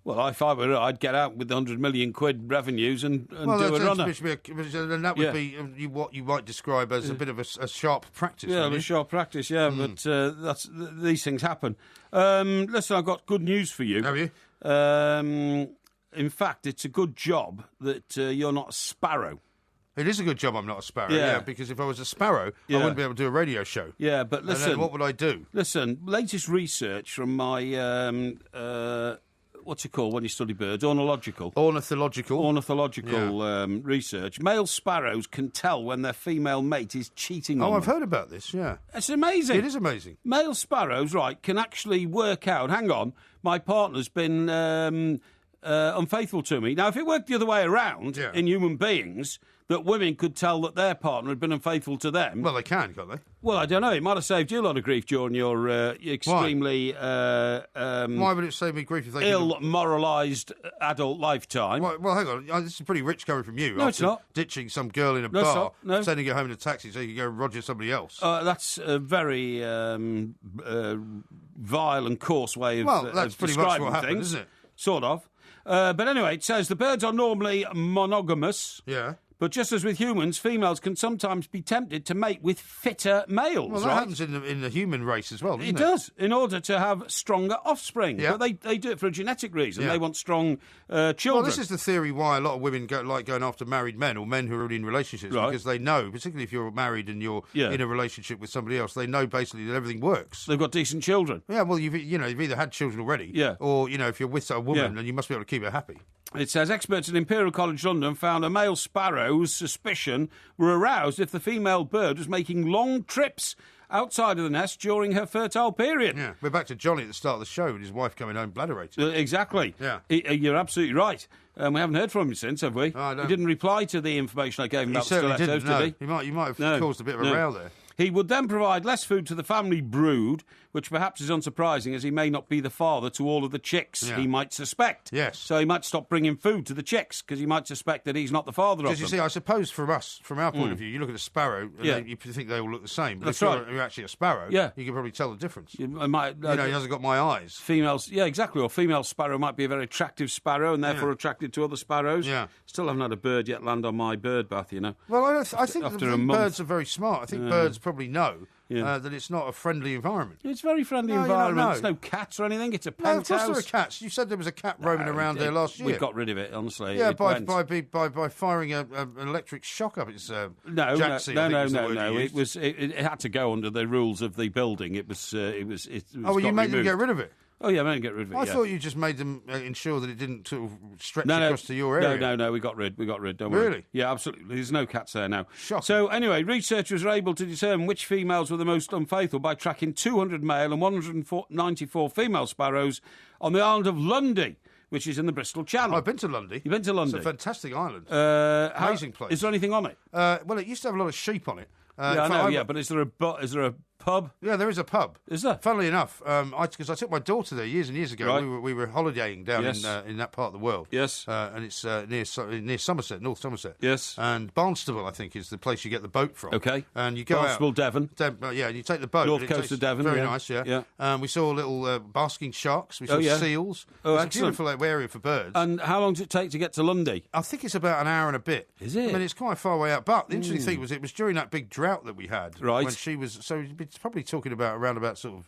Well, if I were her, I'd get out with the 100 million quid revenues and do a runner. And that would be what you might describe as a bit of a sharp practice. Yeah, a sharp practice, but these things happen. Listen, I've got good news for you. Have you? In fact, it's a good job that you're not a sparrow. It is a good job I'm not a sparrow, because if I was a sparrow, I wouldn't be able to do a radio show. Yeah, but listen... And then what would I do? Listen, latest research from my... what's it called when you study birds? Ornithological research. Male sparrows can tell when their female mate is cheating on them. I've heard about this, yeah. It's amazing. It is amazing. Male sparrows, can actually work out, hang on, my partner's been unfaithful to me. Now, if it worked the other way around in human beings, that women could tell that their partner had been unfaithful to them. Well, they can't they? Well, I don't know. It might have saved you a lot of grief during your extremely... Why would it save me grief if they... ill-moralised adult lifetime? Well, hang on. This is pretty rich coming from you. No, it's not. Ditching some girl in a bar, sending her home in a taxi so you can go and roger somebody else. That's a very vile and coarse way of that's pretty much what happened, isn't it? Sort of. But anyway, it says the birds are normally monogamous. Yeah. But just as with humans, females can sometimes be tempted to mate with fitter males. Well, that happens in the human race as well, doesn't it? It does, in order to have stronger offspring. Yeah. But they do it for a genetic reason. Yeah. They want strong children. Well, this is the theory why a lot of women like going after married men or men who are already in relationships, because they know, particularly if you're married and you're in a relationship with somebody else, they know basically that everything works. They've got decent children. Yeah, well, you've either had children already, or if you're with a woman, then you must be able to keep her happy. It says experts at Imperial College London found a male sparrow's suspicion were aroused if the female bird was making long trips outside of the nest during her fertile period. Yeah, we're back to Johnny at the start of the show with his wife coming home bladderated. Exactly. Yeah. You're absolutely right. We haven't heard from him since, have we? No, I don't. He didn't reply to the information I gave him about the stilettos, did he? You might have caused a bit of a row there. He would then provide less food to the family brood, which perhaps is unsurprising as he may not be the father to all of the chicks he might suspect. Yes. So he might stop bringing food to the chicks because he might suspect that he's not the father of them. Because you see, I suppose from our point of view, you look at a sparrow and you think they all look the same. But if you're actually a sparrow, you can probably tell the difference. He hasn't got my eyes. Females, exactly. Or female sparrow might be a very attractive sparrow and therefore attracted to other sparrows. Yeah. Still haven't had a bird yet land on my bird bath, Well, I think birds are very smart. I think birds probably know that it's not a friendly environment. It's a very friendly environment. There's no cats or anything. It's a penthouse. No, of course there are cats. You said there was a cat roaming around there last year. We got rid of it, honestly. Yeah, by firing an electric shock up its jacksie. No. It had to go under the rules of the building. It was you made them get rid of it? Oh, yeah, I made them get rid of it. I thought you just made them ensure that it didn't sort of stretch across to your area. No, we got rid, don't worry. Really? Yeah, absolutely. There's no cats there now. Shocking. So, anyway, researchers were able to determine which females were the most unfaithful by tracking 200 male and 194 female sparrows on the island of Lundy, which is in the Bristol Channel. I've been to Lundy. You've been to Lundy? It's a fantastic island. Amazing place. Is there anything on it? Well, it used to have a lot of sheep on it. But is there a pub? Yeah, there is a pub. Is there? Funnily enough, because I took my daughter there years and years ago. Right. We were holidaying down in that part of the world. Yes. And it's near Somerset, North Somerset. Yes. And Barnstable, I think, is the place you get the boat from. Okay. And you go Barnstable, out. Devon. And you take the boat. North coast of Devon. Very nice, yeah. We saw little basking sharks. We saw seals. Oh, it's a beautiful area for birds. And how long does it take to get to Lundy? I think it's about an hour and a bit. Is it? I mean, it's quite far away out. But the interesting thing was it was during that big drought that we had. Right. When she was... So it's probably talking about around about sort of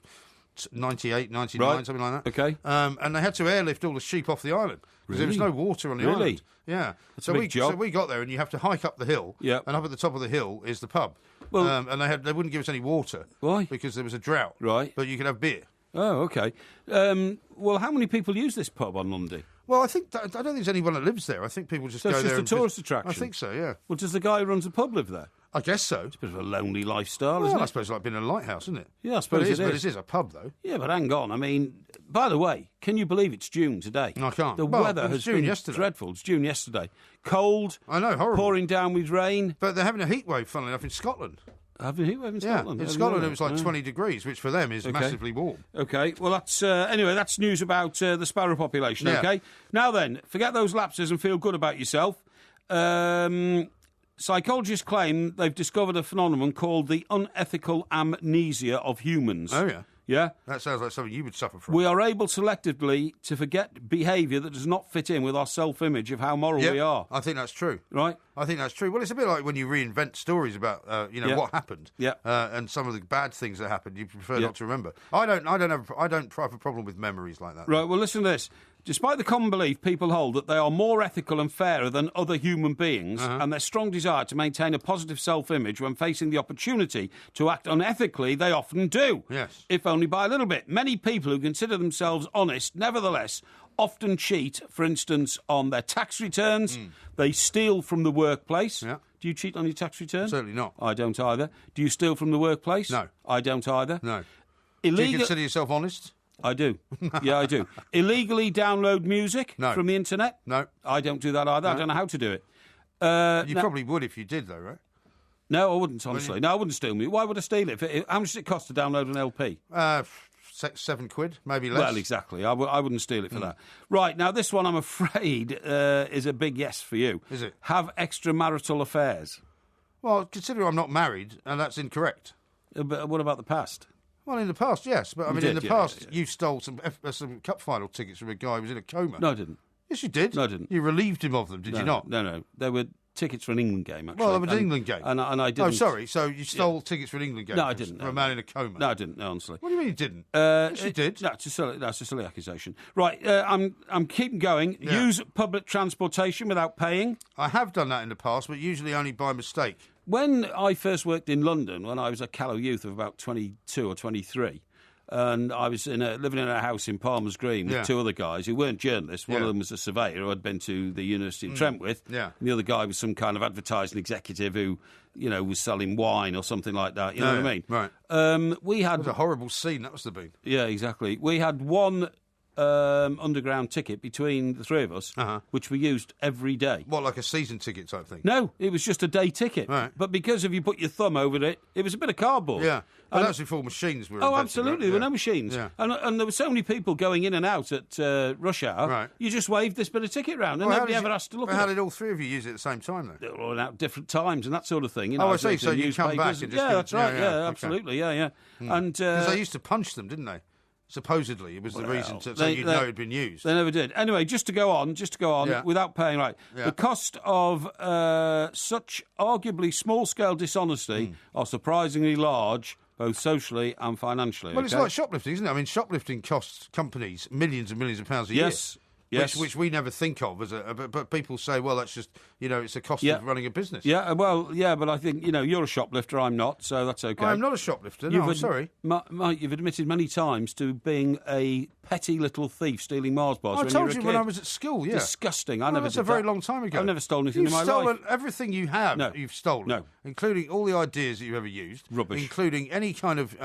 98, 99, something like that. Okay. And they had to airlift all the sheep off the island because there was no water on the island. Yeah. That's a big job. So we got there and you have to hike up the hill. Yeah. And up at the top of the hill is the pub. Well, and they wouldn't give us any water. Why? Because there was a drought. Right. But you could have beer. Oh, okay. Well, how many people use this pub on Lundy? Well, I don't think there's anyone that lives there. I think people just go there. So it's just a tourist attraction? I think so, yeah. Well, does the guy who runs the pub live there? I guess so. It's a bit of a lonely lifestyle, isn't it? I suppose like being in a lighthouse, isn't it? Yeah, I suppose it is. But it is a pub, though. Yeah, but hang on. I mean, by the way, can you believe it's June today? No, I can't. The weather has been dreadful. It's June yesterday. Cold. I know, horrible. Pouring down with rain. But they're having a heat wave, funnily enough, in Scotland. Having a heat wave in Scotland? In Scotland it was like 20 degrees, which for them is massively warm. Okay, well, that's anyway, that's news about the sparrow population, okay? Now then, forget those lapses and feel good about yourself. Psychologists claim they've discovered a phenomenon called the unethical amnesia of humans. Oh, yeah. Yeah? That sounds like something you would suffer from. We are able selectively to forget behaviour that does not fit in with our self-image of how moral we are. I think that's true. Right? I think that's true. Well, it's a bit like when you reinvent stories about, what happened. Yeah. And some of the bad things that happened, you prefer not to remember. I don't have a problem with memories like that. Right, well, listen to this. Despite the common belief people hold that they are more ethical and fairer than other human beings and their strong desire to maintain a positive self-image when facing the opportunity to act unethically, they often do. Yes. If only by a little bit. Many people who consider themselves honest, nevertheless, often cheat, for instance, on their tax returns. They steal from the workplace. Yeah. Do you cheat on your tax return? Certainly not. I don't either. Do you steal from the workplace? No. I don't either. No. Do you consider yourself honest? I do. Yeah, I do. Illegally download music from the internet? No. I don't do that either. No. I don't know how to do it. You probably would if you did, though, right? No, I wouldn't, honestly. No, I wouldn't steal music. Why would I steal it? How much does it cost to download an LP? £7, maybe less. Well, exactly. I wouldn't steal it for that. Right, now this one, I'm afraid, is a big yes for you. Is it? Have extramarital affairs. Well, considering I'm not married, and that's incorrect. But what about the past? Well, in the past, yes. But, I mean, in the past, yeah. You stole some cup final tickets from a guy who was in a coma. No, I didn't. Yes, you did. No, I didn't. You relieved him of them, did you not? No. They were tickets for an England game, actually. Well, it was an England game. And I didn't. Oh, sorry. So you stole tickets for an England game? No, I didn't. For a man in a coma? No, I didn't, honestly. What do you mean you didn't? Yes, you did. That's a silly accusation. Right, I'm keeping going. Yeah. Use public transportation without paying. I have done that in the past, but usually only by mistake. When I first worked in London, when I was a callow youth of about 22 or 23, and I was living in a house in Palmer's Green with two other guys who weren't journalists. One of them was a surveyor who I'd been to the University of Trent with. Yeah. And the other guy was some kind of advertising executive who, was selling wine or something like that. You know what I mean? Right. We had... It was a horrible scene, that must have been. Yeah, exactly. We had one underground ticket between the three of us, which we used every day. What, like a season ticket type thing? No, it was just a day ticket. Right. But because if you put your thumb over it, it was a bit of cardboard. Yeah. And that was before machines were invented, absolutely. Right? There were no machines. Yeah. And there were so many people going in and out at rush hour. Right. You just waved this bit of ticket round and nobody ever asked to look at it. How did all three of you use it at the same time, then? They were all out at different times and that sort of thing. I see. So you come back and just... Yeah, that's right. Yeah, okay. absolutely. Yeah. And because they used to punch them, didn't they? Supposedly, it was the reason so you'd know it had been used. They never did. Anyway, just to go on, without paying, right. Yeah. The cost of such arguably small-scale dishonesty are surprisingly large, both socially and financially. Well, it's like shoplifting, isn't it? I mean, shoplifting costs companies millions and millions of pounds a year. Yes. Which we never think of as but people say, well, that's just, it's a cost of running a business. Yeah, but I think, you're a shoplifter, I'm not, so that's okay. I'm not a shoplifter, no, I'm sorry. Mike, you've admitted many times to being a petty little thief stealing Mars bars when you were a kid. I told you when I was at school, yeah. Disgusting, I never did that. That's a very long time ago. I've never stolen anything in my life. You've stolen everything you have, you've stolen. No. Including all the ideas that you've ever used. Rubbish. Including any kind of,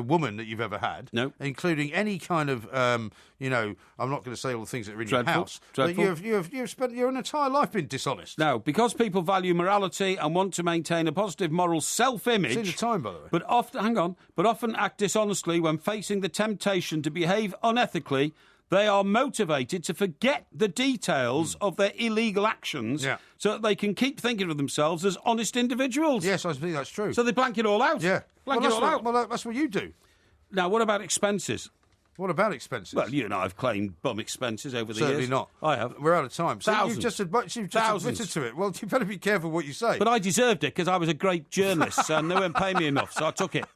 woman that you've ever had. No. Including any kind of, I'm not going to say all the things that are in your house. Dreadful. But you've spent your entire life being dishonest. No, because people value morality and want to maintain a positive moral self-image. It's in the time, by the way. But often act dishonestly when facing the temptation to behave unethically. They are motivated to forget the details of their illegal actions so that they can keep thinking of themselves as honest individuals. Yes, I think that's true. So they blank it all out. Yeah. Blank it all out. Well, that's what you do. Now, what about expenses? What about expenses? Well, you and I have claimed bum expenses over the years. Certainly not. I have. We're out of time. So Thousands. You've just admitted to it. Well, you better be careful what you say. But I deserved it because I was a great journalist and they weren't paying me enough, so I took it.